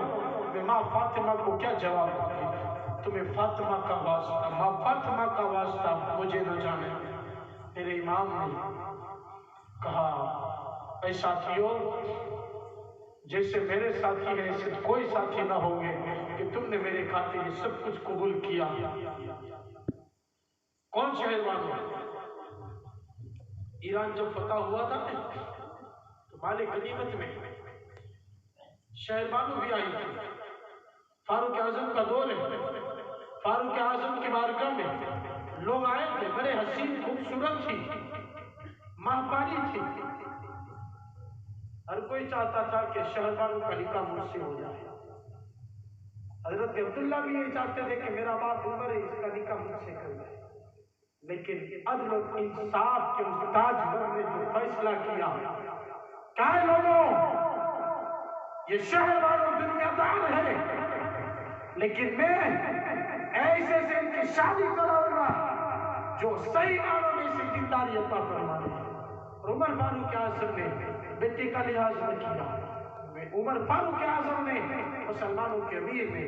میں ماں فاطمہ کو کیا جواب دوں؟ تمہیں فاطمہ کا واسطہ، ماں فاطمہ کا واسطہ مجھے نہ جانے۔ میرے امام نے کہا اے ساتھیوں، جیسے میرے ساتھی ہیں ایسے کوئی ساتھی نہ ہوں گے کہ تم نے میرے خاطر یہ سب کچھ قبول کیا۔ کون شہربانو؟ ایران جب فتح ہوا تھا تو مال غنیمت میں شہربانو بھی آئی تھی، فاروق اعظم کا دور ہے، فاروق اعظم کی بارگاہ میں لوگ آئے تھے، بڑے حسین خوبصورت تھی، ماہپاری تھی، ہر کوئی چاہتا تھا کہ شہربانو کا نکاح مجھ سے ہو جائے، حضرت عبداللہ بھی یہ چاہتے تھے کہ میرا باپ عمر ہے، اس کا نکاح مجھ سے کر جائے، لیکن عدل و انصاف کے تاجور نے جو فیصلہ کیا، کہا لوگوں یہ شہربانو دنیا دار ہے، لیکن میں ایسے سے ان کی شادی کراؤں گا جو صحیح معنوں میں اسے دینداری عطا فرمائے۔ عمر فاروق اعظم نے بیٹے کا لحاظ نہ کیا، عمر فاروق اعظم نے مسلمانوں کے امیر نے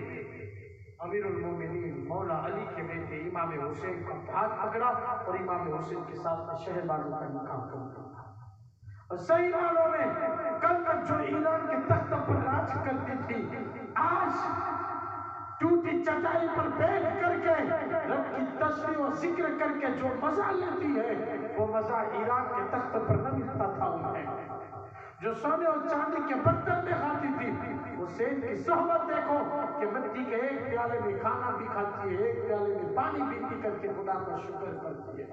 امیر المومنین مولا علی کے بیٹے امام حسین کا ہاتھ پکڑا اور امام حسین کے ساتھ شہربانو کا نکاح کر دیا، اور صحیح معنوں میں کل تک جو ایران کے تخت پر راج کرتی تھی، آج ٹوٹی چٹائی پر بیٹھ کر کے رب کی تسبیح و ذکر کر کے جو مزہ لیتی ہے، وہ مزہ ایران کے تخت پر نہ ملتا تھا انہیں، جو سونے اور چاندی کے برتن میں کھاتی تھی، حسین کی صحبت دیکھو کہ مٹی کے ایک پیالے میں کھانا بھی کھاتی ہے، ایک پیالے میں پانی بھی پی کر کے خدا کا شکر کرتی ہے۔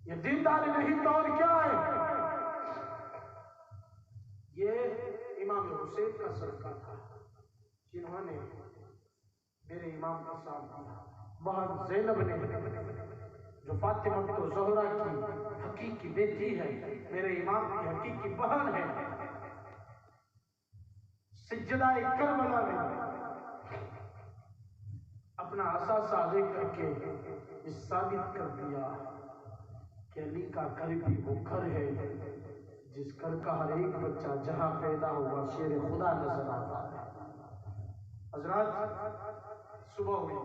یہ دینداری نہیں تو اور کیا ہے؟ یہ امام حسین کا صدقہ تھا جنہوں نے میرے امام کا ساتھ دیا۔ بہن زینب نے جو فاطمہ زہرا کی حقیقی بیٹی ہے، میرے امام کی حقیقی بہن ہے، سجدہ کربلا میں اپنا عصا لے کر کے یہ ثابت کر دیا کہ علی کا گھر بھی وہ گھر ہے جس گھر کا ہر ایک بچہ جہاں پیدا ہوا شیر خدا نظر آتا ہے۔ حضرات صبح ہوئی،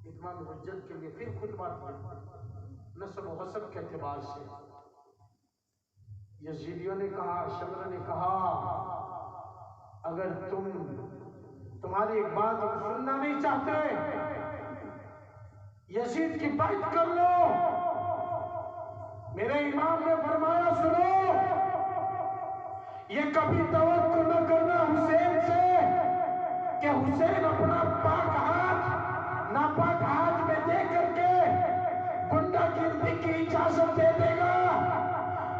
اتمام حجت کے لیے پھر خطبہ دیا، نسب و حسب کے اعتبار سے یزیدیوں نے کہا، شمر نے کہا اگر تمہاری ایک بات ہم سننا نہیں چاہتے، یزید کی بات کر لو۔ میرے امام نے فرمایا سنو، یہ کبھی توقع نہ کرنا حسین سے کہ حسین اپنا پاک ہاتھ ناپاک ہاتھ میں دے کر کے گنڈا گردی کی اجازت دے دے گا،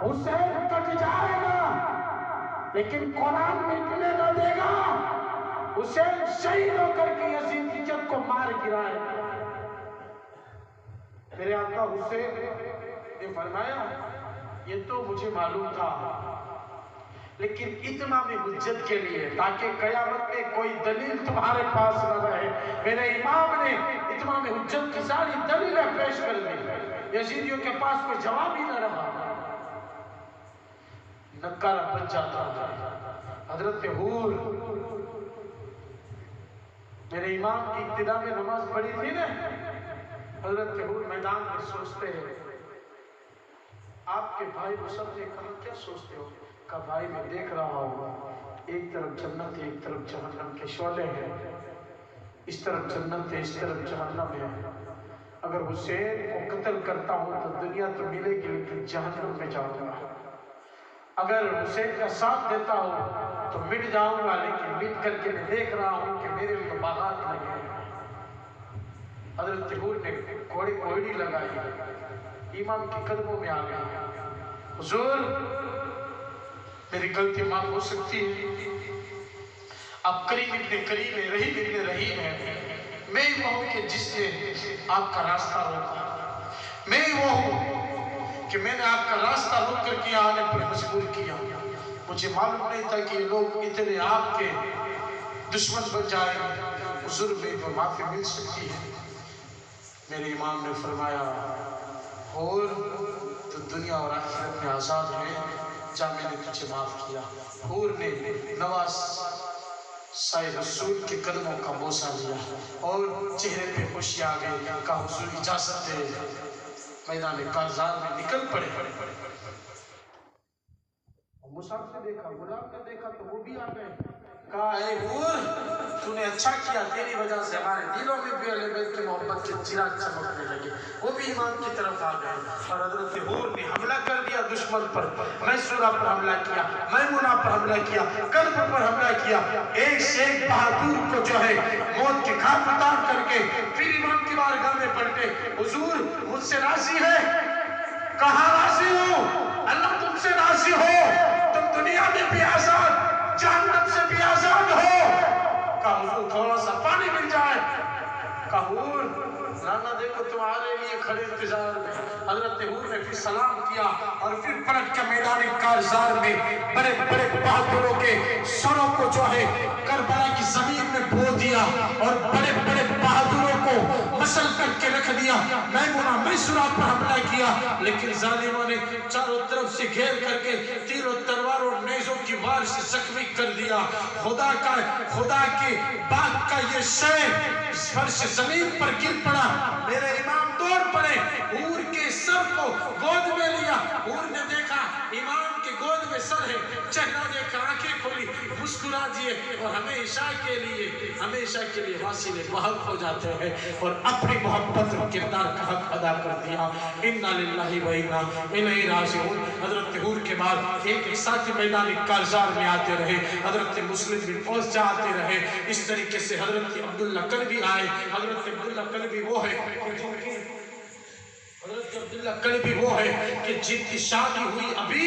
حسین کٹ جائے گا لیکن قرآن مٹنے نہ دے گا، حسین شہید ہو کر کے یزیدیت کو مار گرائے گا۔ میرے آقا حسین نے فرمایا یہ تو مجھے معلوم تھا، لیکن اتمام حجت کے لیے تاکہ قیامت میں کوئی دلیل تمہارے پاس نہ رہے، میرے امام نے اتمام حجت کی ساری دلیلیں پیش کر دی، یزیدیوں کے پاس کوئی جواب ہی نہ رہا، نکارہ بن جاتا ہے۔ حضرت حور میرے امام کی ابتدا میں نماز پڑھی تھی نا، حضرت حور میدان میں سوچتے ہیں، آپ کے بھائی مصعب نے کہا کیا سوچتے ہو؟ کہا بھائی میں دیکھ رہا ہوں ایک طرف جنت ہے ایک طرف جہنم کے شعلے ہیں، اس طرف جنت ہے اس طرف جہنم ہے، اگر حسین کو قتل کرتا ہوں تو دنیا تو ملے گی لیکن جہنم میں جاؤں گا، اگر حسین کا ساتھ دیتا ہوں تو مٹ جاؤں گا لیکن مٹ کر کے میں دیکھ رہا ہوں کہ میرے لیے باغات لگے ہیں۔ حضرت حور نے کوڑی لگائی، امام کے قدموں میں آ گیا، حضور میری غلطی معاف ہو سکتی ہے، آپ کریم ابن کریم ہے، رحیم ابن رحیم ہے، میں وہ ہوں کہ جس نے آپ کا راستہ روکا، میں وہ ہوں کہ میں نے آپ کا راستہ روک کر کے آنے پر مجبور کیا، مجھے معلوم نہیں تھا کہ یہ لوگ اتنے آپ کے دشمن بن جائیں، حضور میں تو معافی مل سکتی ہے۔ میرے امام نے فرمایا اور تو دنیا اور آخرت میں آزاد ہے، جا میں نے تجھے معاف کیا۔ حور نے نواز سائے رسول کے قدموں کا بوسہ لیا اور چہرے پہ خوشی آ گئی، کہا حضور اجازت دے، میدان کارزار میں نکل پڑے۔ مصعب نے دیکھا، غلام نے دیکھا تو وہ بھی آ گئے، کہا اے حور تو نے اچھا کیا، تیری وجہ سے ہمارے دلوں میں بھی اہل بیت کی محبت کے چراغ چمکنے لگے، وہ بھی ایمان کی طرف آ گئے، اور حضرت حور نے حملہ کر دیا دشمن پر، میسورہ پر حملہ کیا، میمونہ پر حملہ کیا، قلب پر حملہ کیا، ایک سے ایک بہادر کو جو ہے موت کے گھاٹ اتار کر کے پھر امام کی بارگاہ میں پڑھتے، حضور مجھ سے راضی ہے؟ کہاں راضی ہوں؟ اللہ تم سے راضی ہو تم دنیا میں بھی آزاد جہنم سے بھی آزاد ہو۔ کہا حضور تھوڑا سا پانی مل جائے، کہا حور لانا دیکھو تمہارے لیے کھڑے انتظار میں۔ حضرت حور نے پھر سلام کیا اور پھر پلٹ کے میدان کارزار میں بڑے بڑے بہادروں کے سروں کو جو ہے کربلا کی زمین میں بو دیا اور بڑے بڑے بہادروں کو مسل کر کے رکھ دیا، میمونہ میسورہ پر حملہ کیا، لیکن ظالموں نے چاروں طرف سے گھیر کر کے تیر و تلوار اور نیزوں کی وار سے زخمی کر دیا۔ خدا کے باغ کا یہ شے فرش زمین پر گر پڑا، میرے امام دوڑ پڑے، حور کے سر کو گود میں لیا، حور نے دیکھا امام کے گود میں سر ہے، چہرہ دیکھا، آنکھیں کھولی، مسکرا دیے اور ہمیشہ کے لیے واصل محب ہو جاتے ہیں اور اپنی محبت اور کردار کا حق ادا کر دیا۔ انا للہ و انا الیہ راجعون۔ حضرت حور کے بعد ایک ساتھ میدان کارزار میں آتے رہے، حضرت مسلم بن اوس جاتے رہے، اس طریقے سے حضرت عبداللہ کلبی آئے۔ حضرت عبداللہ کلبی وہ ہے کہ جن کی شادی ہوئی ابھی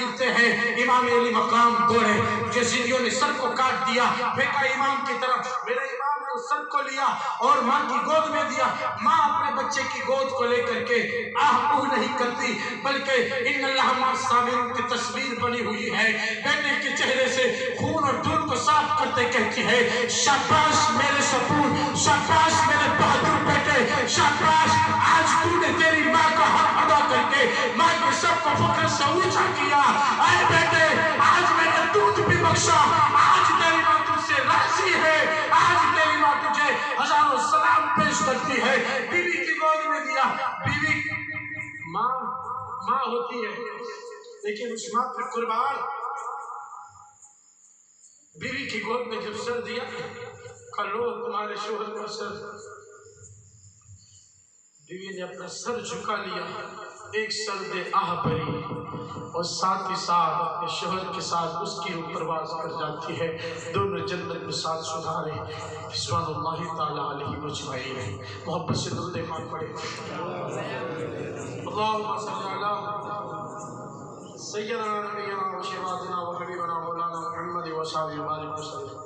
گرتے ہیں. امام علی مقام دوڑے, یزیدیوں نے سر کو کاٹ دیا, پھینکا امام کی طرف. میرے امام نے اس سر کو لیا اور ماں کی گود میں دیا. ماں اپنے بچے کی گود کو لے کر کے آہ اوہ نہیں کرتی, بلکہ ان اللہ مع الصابرین کی تصویر بنی ہوئی ہے. بیٹے کے چہرے سے خون اور دودھ کو صاف کرتے کہتی ہے, شاباش میرے سپور, شاباش میرے بہادر بیٹے, شاباش, آج تو نے تیری ماں کا حق ادا کر کے ماں کے سب کو فخر سے اونچا کیا. اے بیٹے, آج میں نے دودھ بھی بخشا, آج تیری ماں تجھ سے راضی ہے, آج تیری ماں تجھے ہزاروں سلام پیش کرتی ہے. بیوی کی گود میں دیا. بیوی ماں ہوتی ہے, لیکن اس ماں پہ قربان بیوی کی گود میں جب سر دیا, کہا لو تمہارے شوہر کا سر. بیوی نے اپنا سر جھکا لیا, ایک سرد آہ بھری, اور ساتھ ہی ساتھ اپنے شوہر کے ساتھ اس کی روح پرواز کر جاتی ہے. دونوں جنت میں ساتھ سدھارے. رضوان اللہ تعالیٰ علیہ مجمعین. محبت سے درود پاک پڑھے. اللہم صلی علی سیدنا نبینا و شہادنا و حبیبنا مولانا محمد و صحابہ بارک وسلم.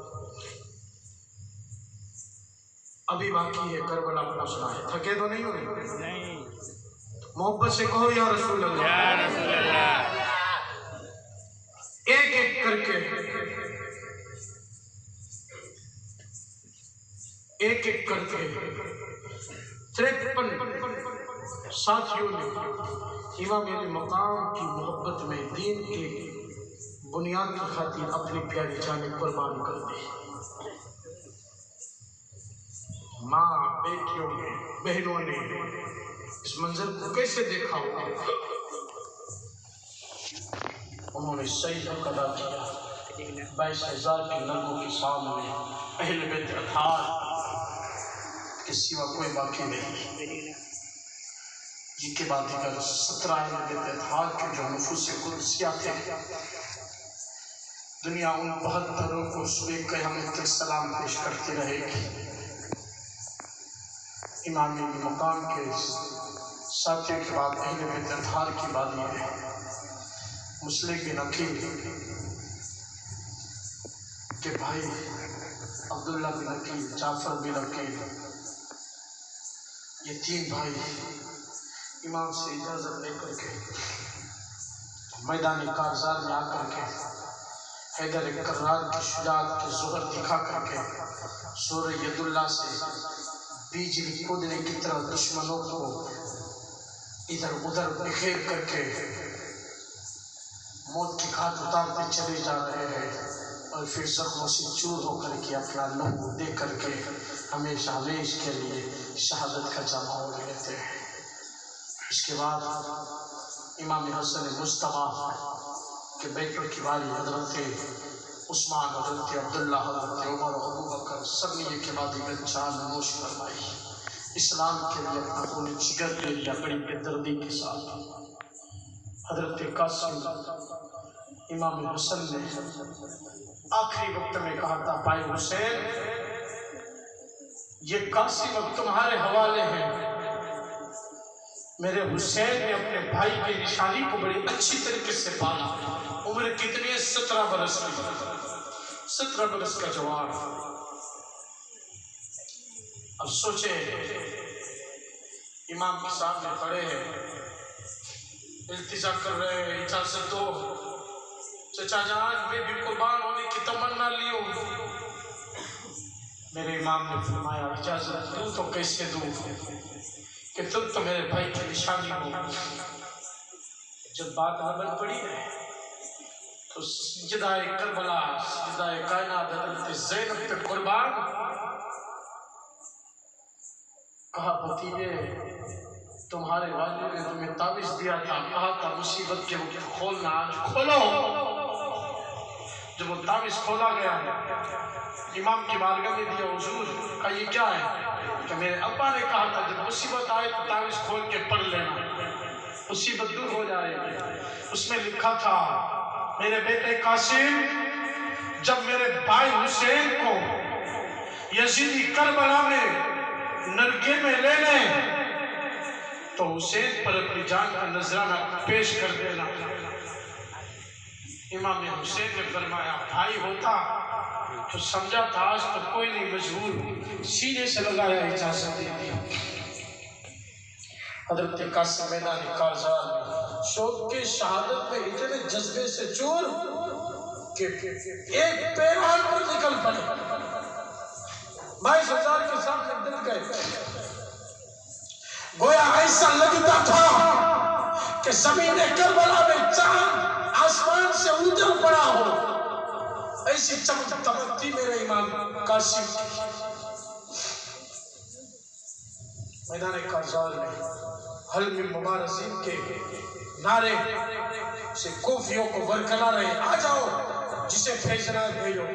ابھی باقی ہے کربلا پہنچنا ہے, تھکے تو نہیں ہوئے؟ نہیں. محبت سے کہو یا رسول اللہ, یا رسول اللہ. ایک ایک کر کے ایک ایک کر کے 53 ساتھیوں نے امام علی مقام کی محبت میں دین کی بنیاد کی خاطر اپنی پیاری جانیں قربان کر دی. ماں, بیٹیوں نے, بہنوں نے اس منظر کو کیسے دیکھا ہوگا؟ انہوں نے صحیح حق ادا کیا. 22,000 کے لڑکوں کے سامنے اہل بیت اطہار کے سوا کوئی باقی نہیں. جن کے بعد اگر 17 اہل بیت اطہار کے جو نفوس قدسیہ تھے, دنیا ان 72 کو صبح قیامت تک سلام پیش کرتی رہے گی. امام علی مقام کے ساتھیوں کے بعد اہل بیت اطہار کی بات ہے. مسلم بن عقیل کے بھائی عبداللہ بن عقیل, جعفر بن عقیل, یہ 3 بھائی امام سے اجازت لے کر کے میدان کارزار میں آ کر کے حیدر کرار کی شجاعت کے ظہر دکھا کر کے سورہ ید اللہ سے بیجلی کودنے کی طرح دشمنوں کو ادھر ادھر بکھیر کر کے موت کی گھاٹ اتارتے چلے جا رہے ہیں, اور پھر زخموں سے چور ہو کر کے اپنا لہو دے کر کے ہمیشہ ہمیش کے لیے شہادت کا جامع اوڑھ لیتے ہیں. اس کے بعد امام حسن مصطفیٰ کے بیٹوں کی باری حضرت عثمان, حضرت عبداللہ, حضرت عمر, ابو بکر, سب نے یہ کے بعد جان نوش فرمائی. اسلام کے لیے اپنا خون جگر دے دیا بڑی بے دردی کے ساتھ. حضرت قاسم امام حسن نے آخری وقت میں کہا تھا, بھائی حسین, یہ قاسم اب تمہارے حوالے ہیں. میرے حسین نے اپنے بھائی کی نشانی کو بڑی اچھی طریقے سے پالا. عمر کتنی ہے؟ 17 برس کی. 17 برس کا جوان. اب سوچے امام کے سامنے کھڑے ہیں, التجا کر رہے ہیں, اجازت دو چچا جان, میں بھی قربان ہونے کی تمنا لیو. میرے امام نے فرمایا, اجازت دوں تو کیسے دوں کہ تم تو میرے بھائی کی نشانی ہو. جب بات نبل پڑی ہے تو سجدہ کربلا, سجدہ کائنات حضرت زینب پہ قربان. کہا بھتیجے, تمہارے والد نے تمہیں تعویذ دیا تھا, کہا تھا مصیبت کے وقت کھولنا, آج کھولو. جب وہ تعویذ کھولا گیا امام کی بارگاہ میں دیا, حضور کہا یہ کیا ہے؟ کہ میرے ابا نے کہا تھا جب مصیبت آئے تو تعویذ کھول کے پڑھ لینا, مصیبت دور ہو جائے گی. اس میں لکھا تھا, میرے بیٹے قاسم, جب میرے بھائی حسین کو یزیدی کربلا میں نرگے میں لے لیں تو حسین پر اپنی جان کا نذرانہ پیش کر دینا۔ امام حسین نے فرمایا بھائی ہوتا تو سمجھا تھا، آج تو کوئی نہیں، مجبور سینے سے لگایا، اجازت دے دیا۔ حضرت قاسم میدان کارزار میں شوق کے شہادت میں اتنے جذبے سے چور کہ ایک پیران پر نکل پڑے، 22,000 کے سامنے ڈر گئے۔ گویا ایسا لگتا تھا کہ زمین کربلا میں چاند آسمان سے اتر پڑا ہو، ایسی چمک تھی میرے امام قاسم کی۔ میدان کارزار میں حل میں مبارزین کے نعرے سے کوفیوں کو ورکلا رہے، آ جاؤ جسے بھیجنا ہے بھیجو،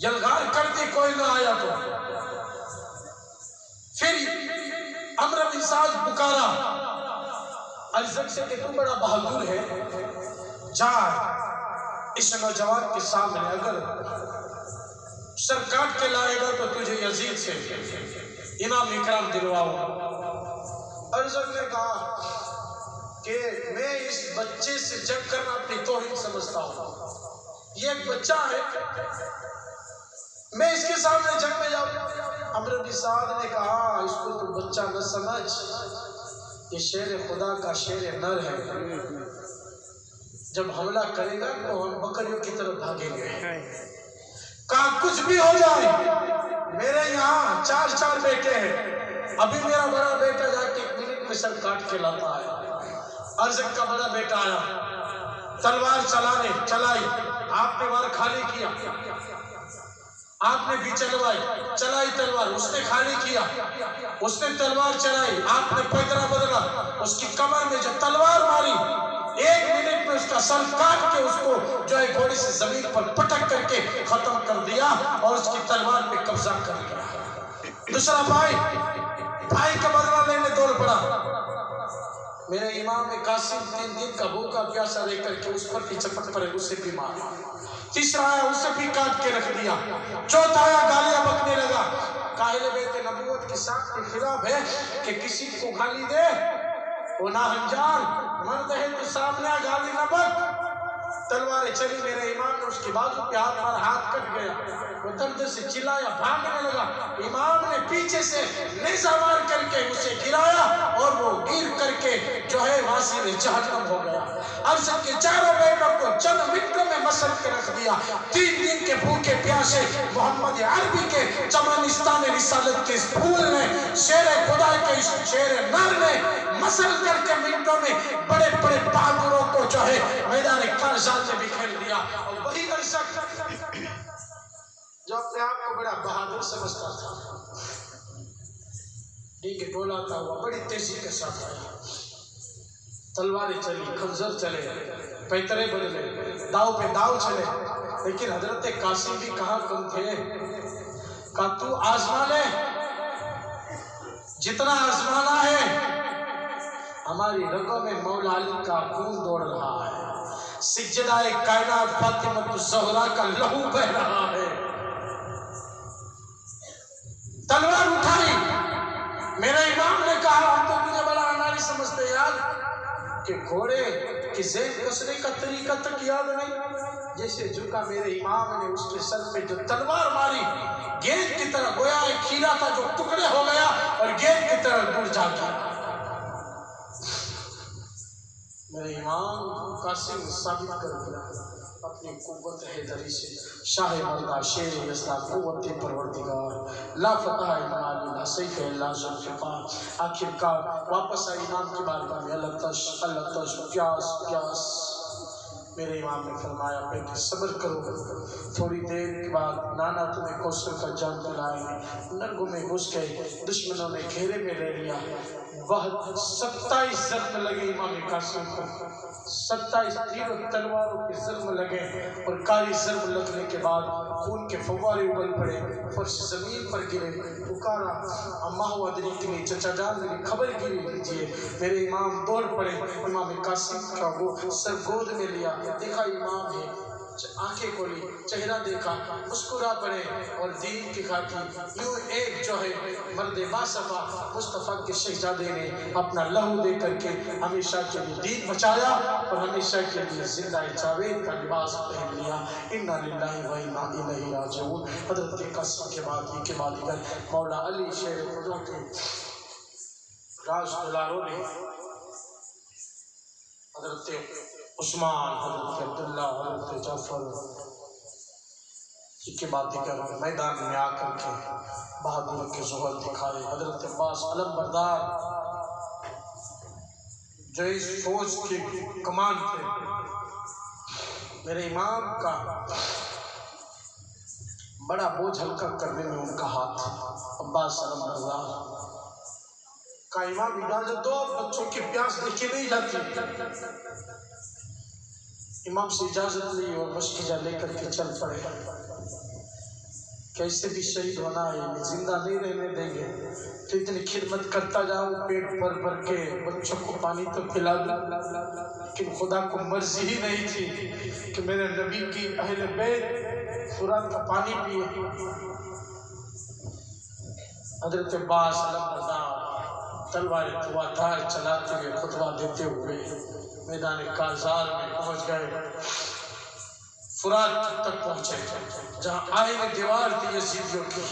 یلغار کرتے کوئی نہ آیا تو پھر عمرو بن سعد پکارا، عرض سے کہ تو بڑا بہادر ہے، جا اس نوجوان کے سامنے اگر سر کاٹ کے لائے گا تو تجھے یزید سے انعام اکرام دلواؤں۔ ارزق نے کہا کہ میں اس بچے سے جنگ کرنا اپنی توہین سمجھتا ہوں، یہ ایک بچہ ہے، میں اس کے سامنے جنگ میں جاؤں۔ عمرو بن سعد نے کہا اس کو تو بچہ نہ سمجھ، یہ شیر خدا کا شیر نر ہے، جب حملہ کرے گا تو ہم بکریوں کی طرف بھاگیں گے۔ کہا کچھ بھی ہو جائے، میرے یہاں 4 بیٹے ہیں، ابھی میرا بڑا بیٹا جا کے 1 منٹ میں سر کاٹ کے لاتا ہے۔ ارزق کا بڑا بیٹا آیا، تلوار چلائی، آپ نے وار خالی کیا، آپ نے بھی چلائی تلوار، اس نے خالی کیا، اس نے تلوار چلائی، آپ نے پیدرا بدلا، اس کی کمر میں جو تلوار ماری، 1 منٹ میں اس کا سر کاٹ کے اس کو جو ہے گھوڑے سے زمین پر پٹک کر کے ختم کر دیا اور اس کی تلوار پہ قبضہ کر لیا۔ دوسرا بھائی کا بدلہ لینے دوڑ پڑا، میرے امام قاسم 3 دن کا بھوکا پیاسا رہ کر کے اس پر بھی چپٹ پڑے، اسے بھی مارا۔ تیسرا آیا، اسے بھی کاٹ کے رکھ دیا۔ چوتھا آیا، گالیاں بکنے لگا، قائل بیت نبوت کی ساکھ کے خلاف ہے کہ کسی کو گالی دے وہ ناہنجار مرد ہے تو سامنے گالی نہ بک۔ تلواریں چلی، میرے امام نے اس کے بازو پہ ہاتھ مارا، ہاتھ کٹ گیا، وہ درد سے چلایا، بھاگنے لگا، امام نے پیچھے سے نیزہ مار کر کے اسے گرایا اور وہ گر کر کے جو ہے واسل جہنم ہو گیا۔ ارزق کے 4 بیٹوں کو چند منٹوں میں مسل کے رکھ دیا۔ 3 دن کے بھوکے پیاسے محمد عربی کے چمنستان رسالت کے اس پھول نے، شیر خدا کے اس شیر نر نے مسل کر کے منٹوں میں بڑے بڑے بہادروں کو جو ہے میدان کارزار سے بکھیر دیا۔ اور وہی ارزق جو اپنے آپ کو بڑا بہادر سمجھتا تھا، ڈیگے ڈولاتا ہوا بڑی تیزی کے ساتھ آیا، تلواریں چلی، خنجر چلے، پیترے بدلے، داؤ پہ داؤ چلے، لیکن حضرت قاسم بھی کہاں کم تھے۔ کہا تو آزما لے جتنا آزمانا ہے، ہماری رگوں میں مولا علی کا خون دوڑ رہا ہے، سجدہ کائنات فاطمہ الزہرا کا لہو بہ رہا ہے۔ تلوار اٹھائی، میرے امام نے کہا ہم تو مجھے بڑا اناری سمجھتے یار کہ گھوڑے کی زین کسنے کا طریقہ تک یاد نہیں، جیسے جھکا میرے امام نے اس کے سر پہ جو تلوار ماری، گیند کی طرح، گویا ایک کھیرا تھا جو ٹکڑے ہو گیا اور گیند کی طرح دور جا گیا۔ میرے امام قاسم ثابت کر دیا اپنی قوت حیدری سے، شاہ مردہ شیر یزدہ قوت پروردگار، لا فتح امام اللہ سیف اللہ ذوالفقار۔ آخر کار واپس آئی امام کی بارگاہ میں، التش پیاس پیاس۔ میرے امام نے فرمایا بیٹے صبر کرو، تھوڑی دیر کے بعد نانا تمہیں کوثر کا جام پلائیں گے۔ نرگوں میں گھس گئے، دشمنوں نے گھیرے میں لے لیا، 27 زخم لگے امام قاسم کو، 27 تیر و تلواروں کے زخم لگے، اور کاری زخم لگنے کے بعد خون کے فوارے ابل پڑے، فرش زمین پر گرے، پکارا اماں ہوا دریتنی چچا جان میری خبر گیری لیجئے۔ میرے امام دوڑ پڑے، امام قاسم کا وہ سر گود میں لیا، دیکھا امام ہے، آنکھیں کھولی، چہرہ دیکھا، مسکرا پڑے اور دین کی خاطر یوں ایک جو ہے مرد باصفا مصطفیٰ کے شہزادے نے اپنا لہو دے کر کے ہمیشہ کے لیے دین بچایا اور ہمیشہ کے لیے زندہ جاوید کا لباس پہن لیا۔ انا للہ و انا الیہ راجعون۔ حضرت قاسم کے بعد مولا علی شیر خدا کے راز دلاروں نے حضرت عثمان، حضرت عبداللہ، حضرت جعفر کی بات کر میدان میں آ کر کے بہادر کے ظہور دکھائے۔ حضرت عباس علم بردار جو اس فوج کے کمان تھے، میرے امام کا بڑا بوجھ ہلکا کرنے میں ان کا ہاتھ تھا۔ عباس علم بردار کا امام اجازت دو، بچوں کی پیاس دیکھی نہیں جاتی۔ امام سے اجازت لی اور مشکیزہ لے کر کے چل پڑے۔ کیسے بھی شہید ہونا ہے، زندہ نہیں رہنے دیں گے تو اتنی خدمت کرتا جاؤں، پیٹ بھر کے بچوں کو پانی تو پلا دوں، لیکن خدا کو مرضی ہی نہیں تھی کہ میرے نبی کی اہل بیت فرات کا پانی پیے۔ حضرت عباس علم بردار تلوار دھار چلاتے ہوئے خطبہ دیتے ہوئے میدان کازار میں پہنچ گئے، فرات تک پہنچے جہاں آئے دیوار تھی یزیدیوں کی۔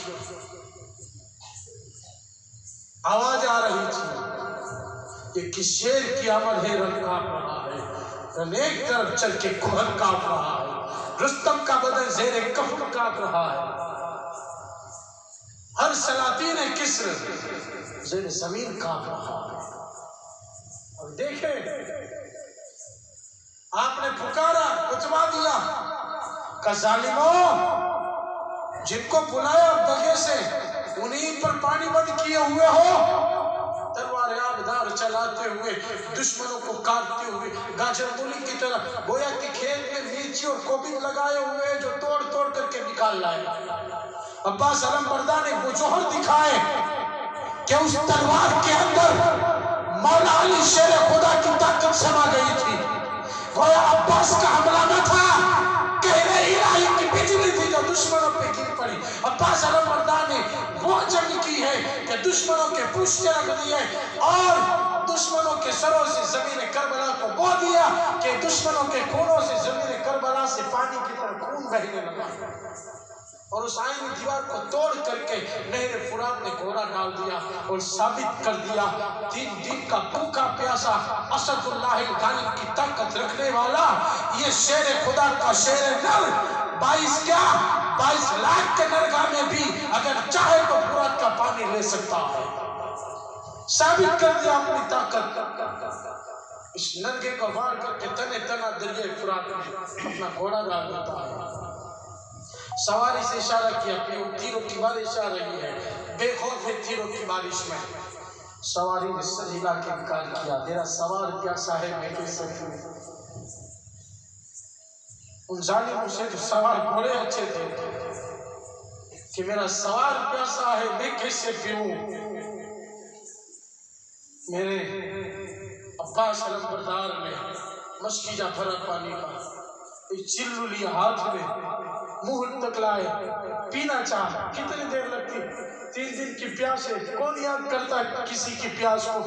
آواز آ رہی تھی، یہ کس شیر کی آمد ہے، رن کاپ رہا ہے، رن ایک طرف چل کے کوہن کاپ رہا ہے، رستم کا بدن زیر کفن کاپ رہا ہے، ہر سلاطین کسر زیر زمین کاپ رہا ہے۔ اور دیکھیں آپ نے پکارا، کچوا دیا کہ ظالموں، جن کو بلایا دغے سے انہیں پر پانی بند کیے ہوئے ہو، تلوار آبدار چلاتے ہوئے دشمنوں کو کاٹتے ہوئے گاجر مولی کی طرح گویا کہ کھیت میں مرچی اور گوبھی لگائے ہوئے جو توڑ توڑ کر کے نکال لائے۔ عباس علم بردار نے وہ جوہر دکھائے کہ اس تلوار کے اندر مولا علی شیر خدا کی طاقت سما گئی تھی۔ گویا عباس کا حملہ نہ تھا، کہنے الہی کی بجلی تھی جو دشمنوں پہ گر پڑی۔ عباس علم بردار نے وہ جنگ کی ہے کہ دشمنوں کے پشتے رکھ دیے اور دشمنوں کے سروں سے زمین کربلا کو بو دیا کہ دشمنوں کے خونوں سے زمین کربلا سے پانی کی طرح خون بہنے لگا، اور اس آئینی دیوار کو توڑ کر کے نہر فرات نے گھوڑا ڈال دیا اور ثابت کر دیا دین کا بھوکا پیاسا اسد اللہ الغالب کی طاقت رکھنے والا یہ شیر خدا کا شیر نر 22 لاکھ کے نرگاہ میں بھی اگر چاہے تو فرات کا پانی لے سکتا ہے۔ ثابت کر دیا اپنی طاقت، اس نرگے کو وار کر کے تنے تنا دریائے فرات میں اپنا گھوڑا ڈال دیتا ہے۔ سواری سے اشارہ کیا کہ تیروں کی بارش آ رہی ہے، بے خوف ہے تیروں کی بارش میں۔ سواری نے سر ہلا کے انکار کیا، میرا سوار پیاسا ہے میں کیسے پیوں؟ ان ظالموں سے جو سوار گھوڑے اچھے تھے کہ میرا سوار پیاسا ہے میں کیسے پیوں؟ میرے عباس علم بردار نے مشکیجہ بھرا پانی کا ایک چلو لیا ہاتھ میں، منہ تک لائے، پینا چاہا۔ کتنی دیر لگتی؟ 3 دن کی پیاس ہے، کون یاد کرتا ہے کسی کی پیاس کو؟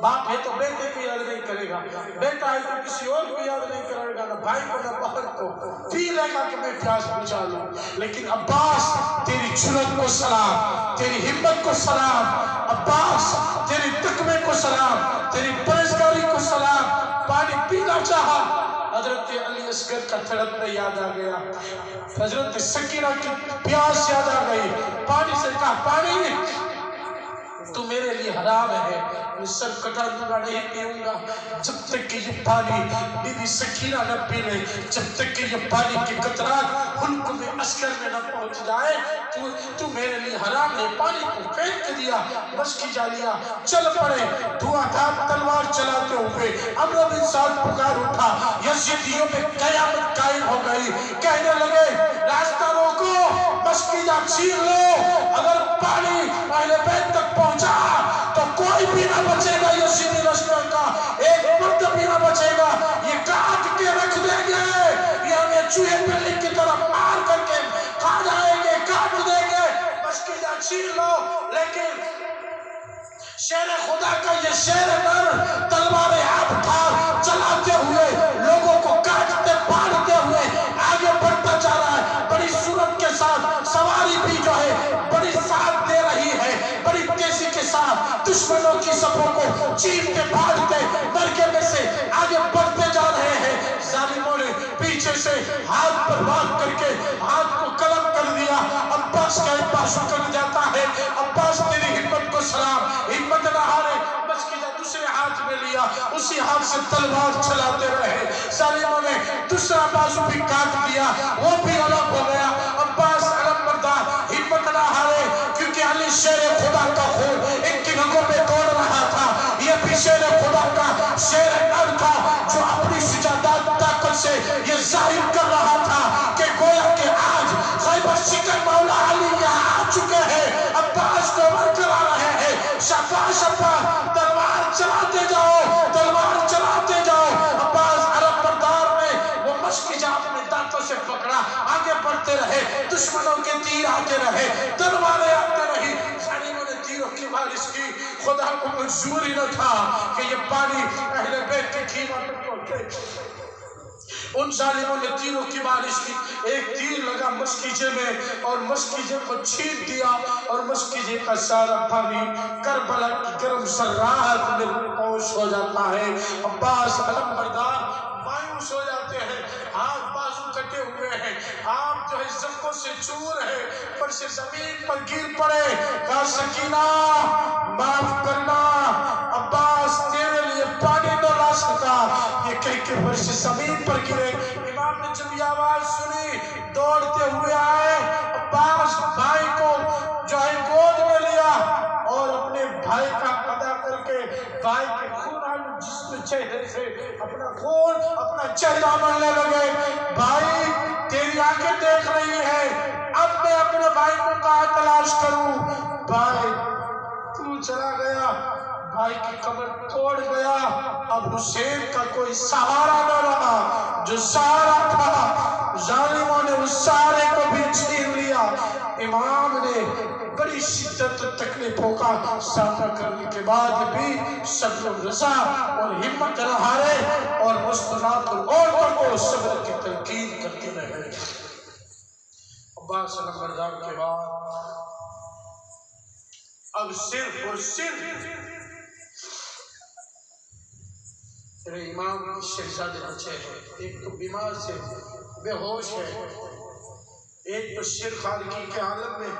باپ ہے تو بیٹے کو یاد نہیں کرے گا، بیٹا ہے تو کسی اور کو یاد نہیں کرے گا، نہ بھائی کو نہ بہن کو، پی لے گا کہ میں پیاس بجھا لوں۔ لیکن عباس تیری جرأت کو سلام، تیری ہمت کو سلام، عباس تیری تقوی کو سلام، تیری پرہیزگاری کو سلام۔ پانی پینا چاہا، حضرت علی اصغر کا تڑپنا یاد آ گیا، حضرت سکینہ کی پیاس یاد آ گئی۔ پانی سے کہا، پانی تو میرے لیے حرام ہے، میں سر کٹا دوں گا، نہیں پیوں گا جب تک کہ یہ پانی بی بی سکینہ نہ پی لے، جب تک کہ یہ پانی کی قطرات حلق میں اصغر میں نہ پہنچ جائے، تو میرے لیے حرام ہے۔ پانی کو پھینک دیا، مشکیجہ لیا، چل پڑے دھواں دھار تلوار چلاتے ہوئے۔ عمرو بن سعد پکار اٹھا، یزیدیوں میں قیامت قائم ہو گئی، کہنے لگے راستہ روکو، مشکیجہ چیر لو، اگر پانی اہل بیت تک پہنچا تو کوئی بھی نہ بچے گا، یزیدی لشکر کا ایک مرد بھی نہ بچے گا، یہ کاٹ کے رکھ دیں گے، یہ ہمیں چوہے پہ چیر لو، لیکن شیر خدا کا یہ شیر نر تلوار آپ اٹھا چلاتے ہوئے لوگوں کو کاٹتے پاڑتے ہوئے آگے بڑھتا جا رہا ہے، بڑی صورت کے ساتھ، سواری بھی جو ہے بڑی ساتھ دے رہی ہے، بڑی تیزی کے ساتھ دشمنوں کی صفوں کو چیرتے پاڑتے مرکے میں سے آگے بڑھتے جا رہے ہیں۔ ظالموں نے پیچھے سے ہاتھ پر بات کر کے ہاتھ کو قلم کر دیا، عباس کا ایک بازو کر جاتا ہے، عباس تیری ہمت کو سلام، ہمت نہ ہارے، بس کی جا دوسرے ہاتھ میں لیا، اسی ہاتھ سے تلوار چلاتے رہے، ظالموں نے دوسرا بازو بھی کاٹ دیا، وہ بھی الگ ہو گیا۔ عباس علم بردار ہمت نہ ہارے، کیونکہ علی شیر خدا کا خون ان کی رگوں میں دوڑ رہا تھا، یہ بھی شیر خدا کا شیر نر تھا جو اپنی سجادات طاقت سے یہ ظاہر کر رہا تھا کہ گویا کہ آج خیبر شکن مولا علی یہاں آ چکے ہیں، عباس کو عمر کرا رہے ہیں، شاباش عباس، تلوار چلاتے جاؤ، تلوار چلاتے جاؤ۔ عباس علم بردار نے وہ مشکی جا اپنے دانتوں سے پکڑا، آگے بڑھتے رہے، دشمنوں کے تیر آتے رہے، تلواریں آتے رہی، ظالموں نے تیروں کی بارش کی، خدا کو منظور ہی نہ تھا کہ یہ پانی اہل بیت کے خیمہ تک پہنچے۔ ان ظالموں نے تیروں کی بارش کی، ایک تیر لگا مشکیجے میں اور مشکیجے کو چھین دیا اور مشکیجے کا سارا پانی کربلا کی گرم ذرات میں پوش ہو جاتا ہے۔ عباس علم بردار مایوس ہو جاتے ہیں، ہاتھ بازو کٹے ہوئے ہیں، آپ جو ہے زخموں سے چور ہے، پر سے زمین پر گر پڑے، کہا سکینہ معاف کرنا، عباس تیرے لیے پانی نہ لا سکا، یہ کہہ کے پر سے زمین پر گرے۔ امام نے جب یہ آواز سنی دوڑتے ہوئے آئے، عباس بھائی کو جو ہے گود میں لیا اور اپنے بھائی کا ادا کر کے بھائی کے خون آلو جسم چہرے سے اپنا خون اپنا چہرہ ملنے لگے۔ بھائی تیری آنکھیں دیکھ رہی ہے، اب میں اپنے بھائی کو کہاں تلاش کروں؟ بھائی تو چلا گیا، بھائی کی قبر توڑ گیا، اب حسین کا کوئی سہارا نہ رہا، جو سہارا تھا ظالموں نے اس سہارے کو بھی چھین لیا۔ امام نے بڑی شدت تکلیفوں کا سامنا کرنے کے بعد بھی صبر و رضا اور ہمت نہ ہارے اور مستضعف عورتوں کو صبر کی تلقین کرتے رہے۔ عباس علم بردار کے بعد اب صرف اور صرف میرے امام کی شہزادے بچے ہیں، ایک تو بیمار سے بے ہوش ہے، ایک تو شیر خارقی کے عالم میں،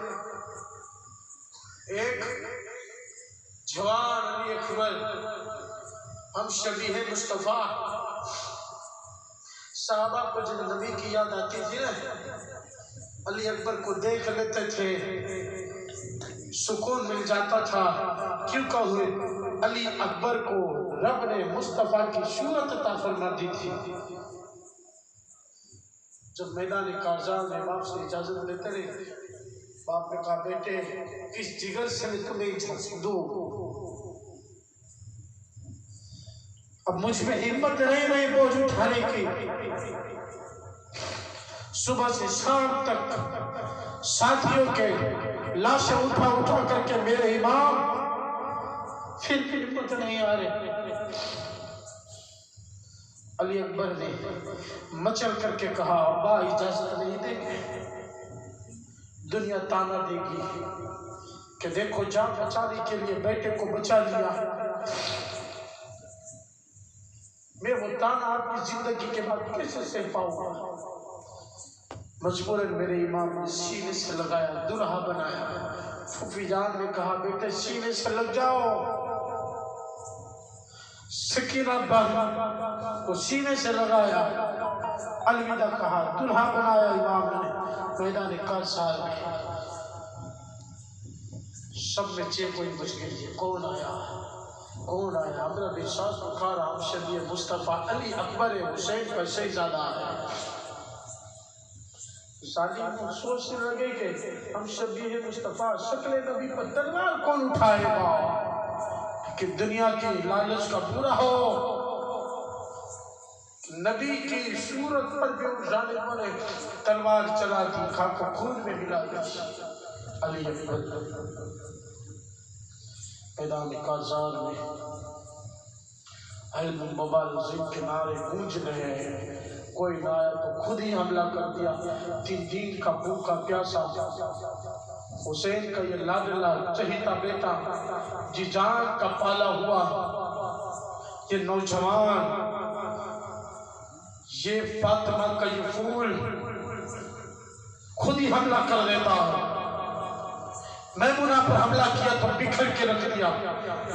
ایک جوان علی اکبر ہم شبیہ مصطفیٰ۔ صحابہ کو جب نبی کی یاد آتی تھی نا، علی اکبر کو دیکھ لیتے تھے، سکون مل جاتا تھا، کیوں کہ ہوئے علی اکبر کو رب نے مصطفیٰ کی صورت عطا فرما دی تھی۔ جب میدان کارزار میں باپ سے اجازت لیتے رہے، باپ نے کہا بیٹے کس جگر سے میں تمہیں اجازت دوں، اب مجھ میں ہمت نہیں رہی بوجھ اٹھانے کی۔ صبح سے شام تک ساتھیوں کے لاشیں اٹھا کر کے میرے امام پھر ہمت نہیں آ رہے۔ علی اکبر نے مچل کر کے کہا ابا اجازت نہیں دیں گے، دنیا تانا دے گی کہ دیکھو جان بچانے کے لیے بیٹے کو بچا لیا، میں وہ تانا اپنی زندگی کے بعد کیسے سہ پاؤں گا؟ مجبوراً میرے امام نے سینے سے لگایا، دلہا بنایا۔ پھوپھی جان نے کہا بیٹے سینے سے لگ جاؤ، سکینہ بہن کو سینے سے لگایا، الوداع کہا، دلہا بنایا امام نے۔ میدان کارزار میں سب میں چیک کوئی بچ گئی ہے، کون آیا کون آیا؟ ہمارا بھی ساس بخارا، ہم شبیہ مصطفیٰ علی اکبر حسین کا شہزادہ ہے۔ ظالم سوچنے لگے کہ ہم شبیہ مصطفیٰ شکل نبی پر تلوار کون اٹھائے گا کہ دنیا کی لالچ کا پورا ہو۔ نبی کی صورت پر بھی ظالموں نے تلوار چلا دی، خاک خون میں ملا دی۔ علی اکبر میدان کارزار میں علم مبارزین کے نعرے گونج رہے ہیں، کوئی نہ آیا تو خود ہی حملہ کر دیا۔ دین کا بھوکا پیاسا حسین کا یہ لاڈلا چہیتا بیٹا، جی جان کا پالا ہوا یہ نوجوان، یہ فاطمہ کا یہ پھول خود ہی حملہ کر دیتا ہے۔ میمونہ پر حملہ کیا تو بکھر کے رکھ دیا،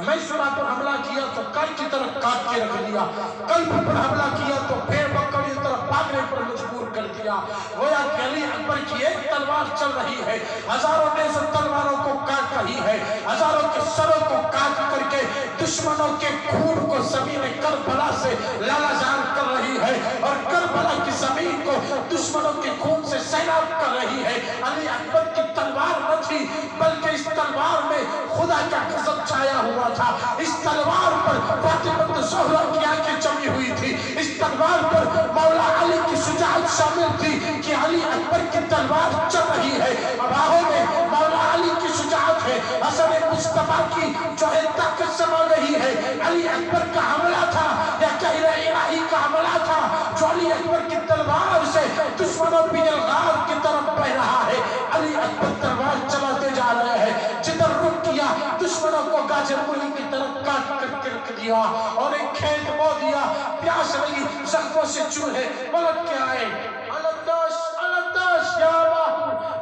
میسرہ پر حملہ کیا تو کل کی طرف کاٹ کے رکھ دیا، قلب پر حملہ کیا تو بھیڑ بکری طرف بھاگنے پر مجبور کر دیا۔ گویا کہ علی اکبر کی ایک تلوار چل رہی ہے، ہزاروں نیزہ تلواروں کو کاٹ رہی ہے، ہزاروں کے سروں کو کاٹ کر کے دشمنوں کے خون کو زمین کربلا سے لالا جان کر رہی ہے، اور کربلا کی زمین کو دشمنوں کے خون سے سیراب کر رہی ہے۔ علی اکبر کی تلوار نہ تھی، بلکہ اس تلوار میں خدا کا غضب چھایا ہوا تھا۔ اس تلوار پر فاطمہ زہرا کی آنکھیں جمی ہوئی تھی، اس تلوار پر مولا علی کی شجاعت شامل تھی کہ علی اکبر کی تلوار چل رہی ہے، اباہوں میں مولا علی کی شجاعت ہے، حسن مصطفیٰ کی جو ہے طاقت سما رہی ہے۔ علی اکبر کا حملہ تھا یا قہر الہی کا حملہ تھا جو علی اکبر کی تلوار سے دشمنوں بن الغار کی طرف بہ رہا ہے۔ علی اکبر تلوار چلاتے جا رہے ہیں، جدھر رک کیا دشمنوں کو گاجر مولی کی طرف کاٹ کر کے رکھ دیا اور ایک کھیت بو دیا۔ پیاس لگی، زخموں سے چوہے پلٹ کے آئے، الدش یا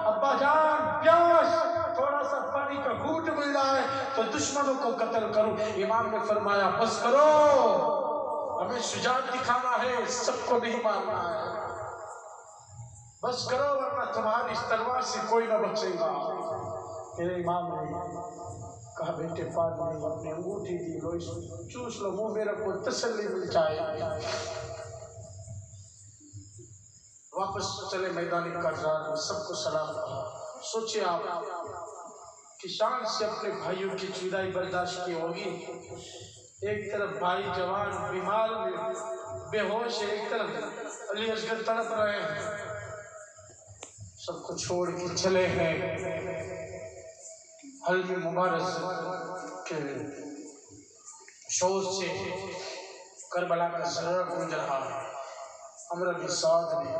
ابا جان پیاس، تھوڑا سا پانی کا گھونٹ مل جائے تو دشمنوں کو قتل کرو۔ امام نے فرمایا بس کرو، ہمیں شجاعت دکھانا ہے، سب کو نہیں مارنا ہے، بس کرو ورنہ تمہاری اس تلوار سے کوئی نہ بچے گا۔ میرے امام نے کہا بیٹے فاطمہ اپنی انگوٹھی دی لو، چوس لو، وہ میرا کو تسلی مل جائے۔ واپس چلے میدان کارزار میں، سب کو سلام کہا۔ سوچے آپ کہ شان سے اپنے بھائیوں کی جدائی برداشت کی ہوگی، ایک طرف بھائی جوان بیمار بے ہوش ہے، ایک طرف علی اصغر تڑپ رہے ہیں، سب کو چھوڑ کے چلے ہیں حلم مبارز کے شور سے کربلا کا ذرہ گونج رہا ہے۔ عمر بن سعد نے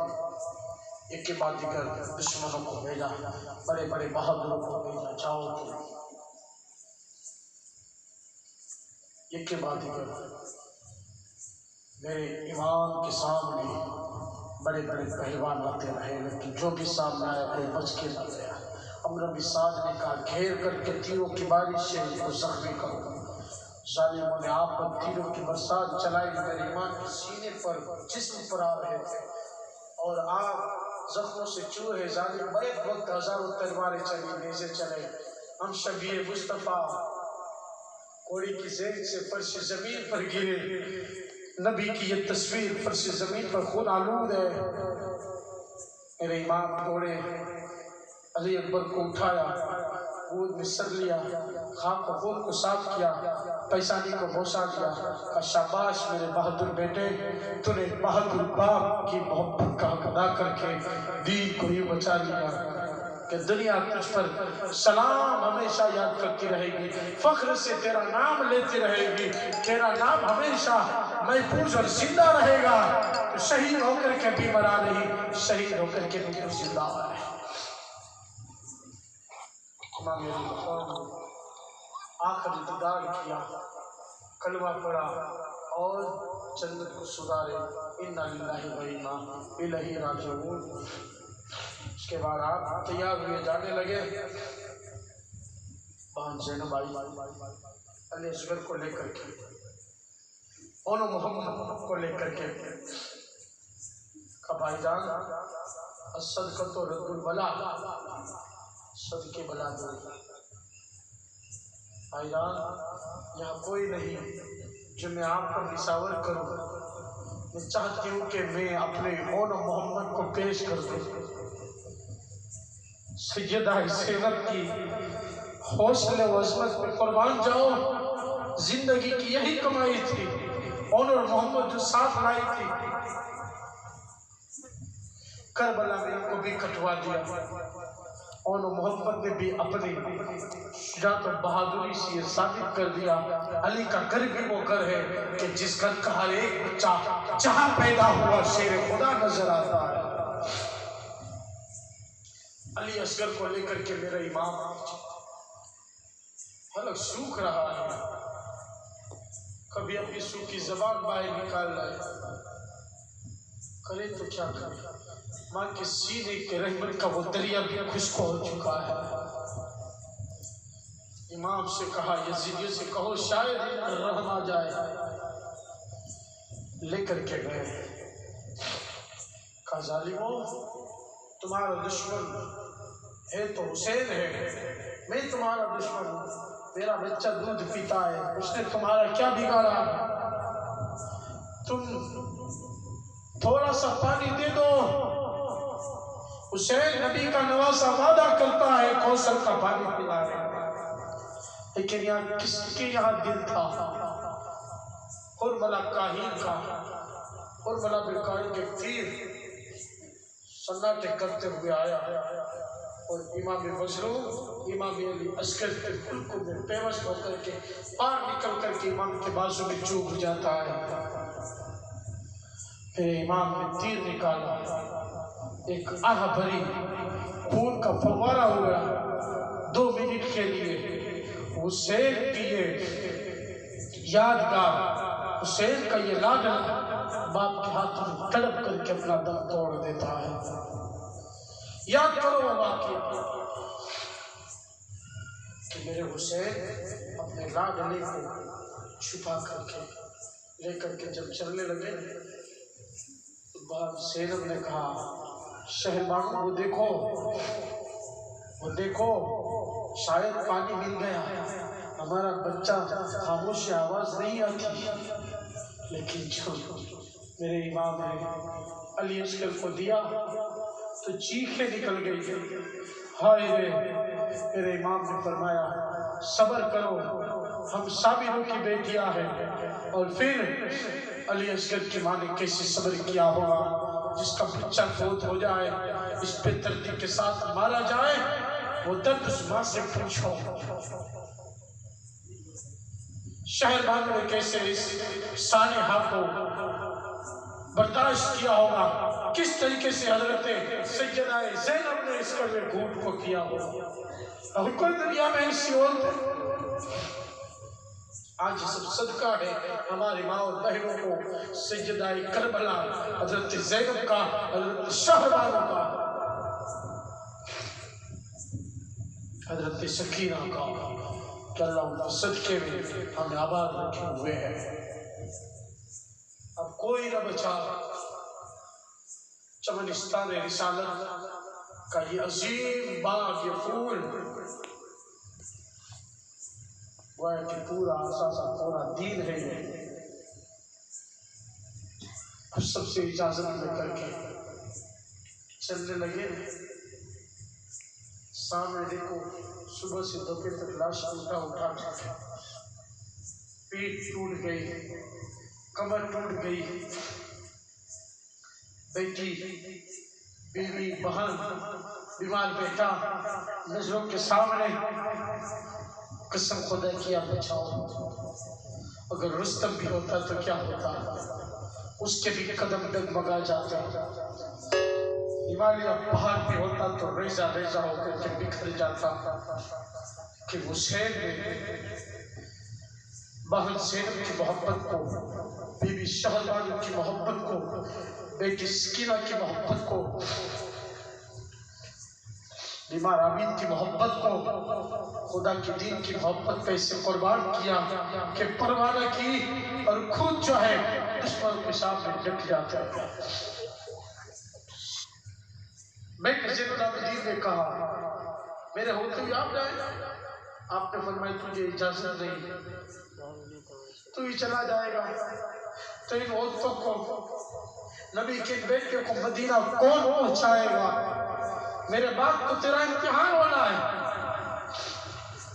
ایک کے بعد دیگر دشمنوں کو بھیجا، بڑے بڑے بہادروں کو بھیجا، جاؤ تم، ایک کے بعد دیگر میرے امام کے سامنے بڑے بڑے پہلوان آتے رہے، لیکن جو بھی سامنے آیا کوئی بچ کے نہ گیا۔ عمر بن سعد نے کہا گھیر کر کے تیروں کی بارش سے ان کو زخمی کرو۔ ظالموں نے آپ پر تیروں کی برسات چلائی، میرے امام کے سینے پر جسم پر آ رہے تھے اور آپ زخموں سے چوہے ظالم ایک وقت ہزاروں تلواریں چلی، نیزے چلے، ہم شبیہ مصطفیٰ کوڑی کی زیر سے فرش زمین پر گرے۔ نبی کی یہ تصویر فرش زمین پر خون آلود ہے۔ میرے امام دوڑے، علی اکبر کو اٹھایا، گود میں سر لیا، خاک و خون کو صاف کیا، پیشانی کو بوسہ دیا، کہا شاباش میرے بہادر بیٹے، تو نے بہادر باپ کی محبت کا حق ادا کر کے دین کو یہ بچا لیا کہ دنیا تجھ پر سلام ہمیشہ یاد کرتی رہے گی، فخر سے تیرا نام لیتی رہے گی، تیرا نام ہمیشہ محفوظ اور زندہ رہے گا۔ تو شہید ہو کر کے بھی مرا نہیں، شہید ہو کر کے بھی زندہ ہے۔ امام علی آخری دیدار کیا، کلمہ پڑھا اور جنت کو سدھارے، انا للہ و انا الیہ راجعون۔ اس کے بعد آپ تیار ہوئے جانے لگے، بہن زینب آئی، علی اصغر کو لے کر کے، اونو محمد کو لے کر کے، کہا بھائی جان الصدقۃ رد البلا، صدقے بلا دو۔ بھائی جان یہاں کوئی نہیں جو میں آپ پر نشاور کروں، میں چاہتی ہوں کہ میں اپنے اونو محمد کو پیش کر دوں۔ سیدہ زینب کی حوصلے و عظمت میں قربان جاؤ، زندگی کی یہی کمائی تھی، اونو محمد جو ساتھ لائی تھی، کربلا میں ان کو بھی کٹوا دیا۔ اور محمد نے بھی اپنی شجاعت و بہادری سے یہ ثابت کر دیا علی کا گھر بھی وہ گھر ہے کہ جس گھر کا ہر ایک بچہ جہاں پیدا ہوا شیر خدا نظر آتا ہے۔ علی اصغر کو لے کر کے میرا امام حلق سوکھ رہا ہے، کبھی اپنی سوکھی زبان باہر نکال رہا ہے، کرے تو کیا کرے، ماں کے سینے کے رحمت کا وہ دریا بھی خشک ہو چکا ہے۔ امام سے کہا یزیدیوں سے کہو شاید رحم آ جائے، لے کر کے گئے، کہا ظالموں تمہارا دشمن ہے تو حسین ہے، میں تمہارا دشمن ہوں، میرا بچہ دودھ پیتا ہے، اس نے تمہارا کیا بگاڑا، تم تھوڑا سا پانی دے دو، حسین نبی کا نواسا وعدہ کرتا ہے کوثر کا پانی پلانے، لیکن یہاں کس کے یہاں دل تھا، حرملہ کاہین کا، حرملہ بالکاہین کے تیر سناٹے کرتے ہوئے آیا اور امام مظلوم امام علی اصغر کے خلقوں میں پیوست ہو کر کے پار نکل کر کے امام کے بازو میں چوب جاتا ہے۔ پھر امام نے تیر نکالا، ایک آہ بھری خون کا فوارہ ہوا، 2 منٹ کے لیے حسین کی یہ یادگار، حسین کا یہ لاڈلا باپ کے ہاتھ میں تڑپ کر کے اپنا دم توڑ دیتا ہے۔ یاد کرو وہ واقعہ کہ میرے حسین اپنے لاڈلے کو چھپا کر کے لے کر کے جب چلنے لگے تو باپ زینب نے کہا شہربانو وہ دیکھو شاید پانی مل گیا، ہمارا بچہ خاموش آواز نہیں آتی، لیکن جو میرے امام نے علی اصغر کو دیا تو چیخیں نکل گئی، ہائے رے، میرے امام نے فرمایا صبر کرو، ہم صابروں کی بیٹیاں ہیں۔ اور پھر علی اصغر کی ماں نے کیسے صبر کیا ہوگا، جس کا بچہ فوت ہو جائے، اس پہ دردی کے ساتھ مارا جائے، وہ درد اس ماں سے پوچھو۔ شہربانو نے کیسے اس سانحہ کو برداشت کیا ہوگا، کس طریقے سے حضرت سیدہ زینب نے اس کڑوے گھونٹ کو کیا ہوگا۔ اور کوئی دنیا میں ایسی عورت آج سب صدقہ ہے ہماری ماں اور بہنوں کو، سیدہ کربلا حضرت زینب کا، حضرت شہربانو کا، حضرت سکینہ کا، کہ اللہ ان کے صدقے میں ہمیں آباد رکھے ہوئے ہیں۔ اب کوئی نہ بچا، چمنستان رسالت کا یہ عظیم باغ، یہ پھول، وہ ہے کہ پورا اثاثہ پورا دین ہے۔ اب سب سے اجازت لے کر کے چلنے لگے، سامنے دیکھو صبح سے دوپہر تک لاش اٹھا پیٹ ٹوٹ گئی، کمر ٹوٹ گئی، بیٹی بیوی بہن بیمار بیٹا نظروں کے سامنے، قسم خدا کیا بچاؤ، اگر رستم بھی ہوتا تو کیا ہوتا، اس کے بھی قدم ڈگمگا جاتے، ہمالیہ پہاڑ بھی ہوتا تو ریزہ ریزہ ہو کر کے بکھر جاتا، کہ حسین نے بہن زینب کی محبت کو، بی بی شہربانو کی محبت کو، بیٹی سکینہ کی محبت کو، بیمار آمین کی محبت کو، خدا کی دین کی محبت پہ اسے قربان کیا کہ پروانہ کی، اور خود جو ہے دشمن کے سامنے ڈٹ جاتا ہے۔ میں زین العابدین نے کہا میرے ہوتے ہوئے آپ جائیں، آپ نے فرمایا تجھے اجازت نہیں، تو ہی چلا جائے گا، تو ان عورتوں کو، نبی کے بیٹے کو مدینہ کون پہنچائے گا؟ میرے باپ کو تیرا امتحان ہونا ہے،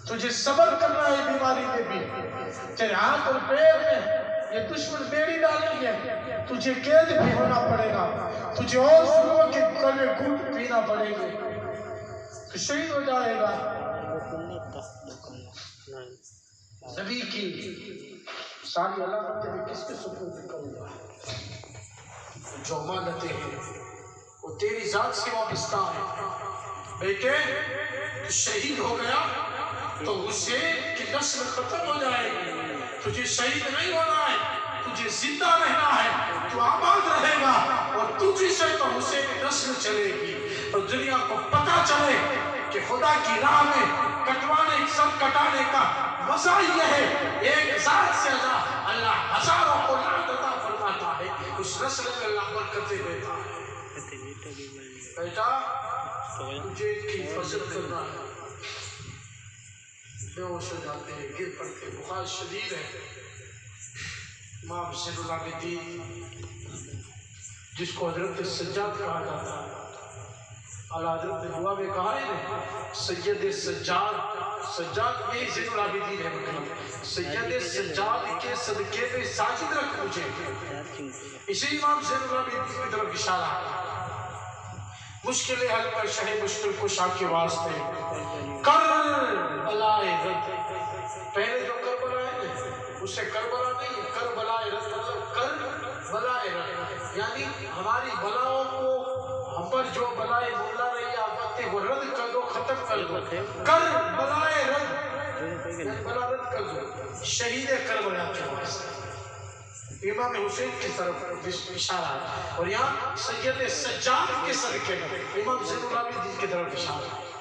تجھے صبر کرنا ہے بیماری میں بھی، تیرے ہاتھ اور پیر میں یہ دشمن بیڑی ڈالیں گے، تجھے قید بھی ہونا پڑے گا، تجھے اور ظلموں کے کڑوے گھونٹ پینا پڑے گے، تو شہید ہو جائے گا۔ نبی کی ساری علامتیں میں کس کے سپرد کروں گا؟ جو امانتیں ہیں وہ تیری ذات سے وابستہ ہیں۔ بیٹے تو شہید ہو گیا تو حسین کی نسل ختم ہو جائے گی، تجھے شہید نہیں ہونا ہے، تجھے زندہ رہنا ہے، تو آباد رہے گا اور تجھے سے تو حسین کی نسل چلے گی، اور دنیا کو پتا چلے کہ خدا کی راہ میں کٹوانے سب کٹانے کا مزہ یہ ہے، ایک ذات سے اللہ ہزاروں کو لعنت عطا فرماتا ہے، اس نسل میں اللہ برکتیں دیتا ہے۔ بیٹا تجھے کی حفاظت کرنا ہے، بے ہوش ہو جاتے ہیں، گر پڑتے، بخار شدید ہے۔ امام زین العابدین جس کو حضرت سجاد کہا جاتا ہے، اعلیٰ حضرت نے دعا میں کہا ہے سید سجاد، سجاد میں زین العابدین ہے، مطلب سید سجاد کے صدقے میں ساجد رکھ مجھے، اسی امام زین العابدین کی طرف اشارہ۔ مشکل حل کر شہ مشکل کشا کے واسطے کربلائے رد، پہلے جو کربلا ہے اسے کربلا نہیں ہے، کربلائے رد مطلب کربلائے رد، یعنی ہماری بلاؤں کو، ہم پر جو بلائے مولا رہی آفت وہ رد کر دو، ختم کر دو، کربلائے رد، یعنی بلا رد کر دو، شہید کربلا کے واسطے امام حسین کی طرف اشارہ ہے، اور یہاں سید سجاد کے صدقے میں امام زین العابدین کی طرف اشارہ ہے۔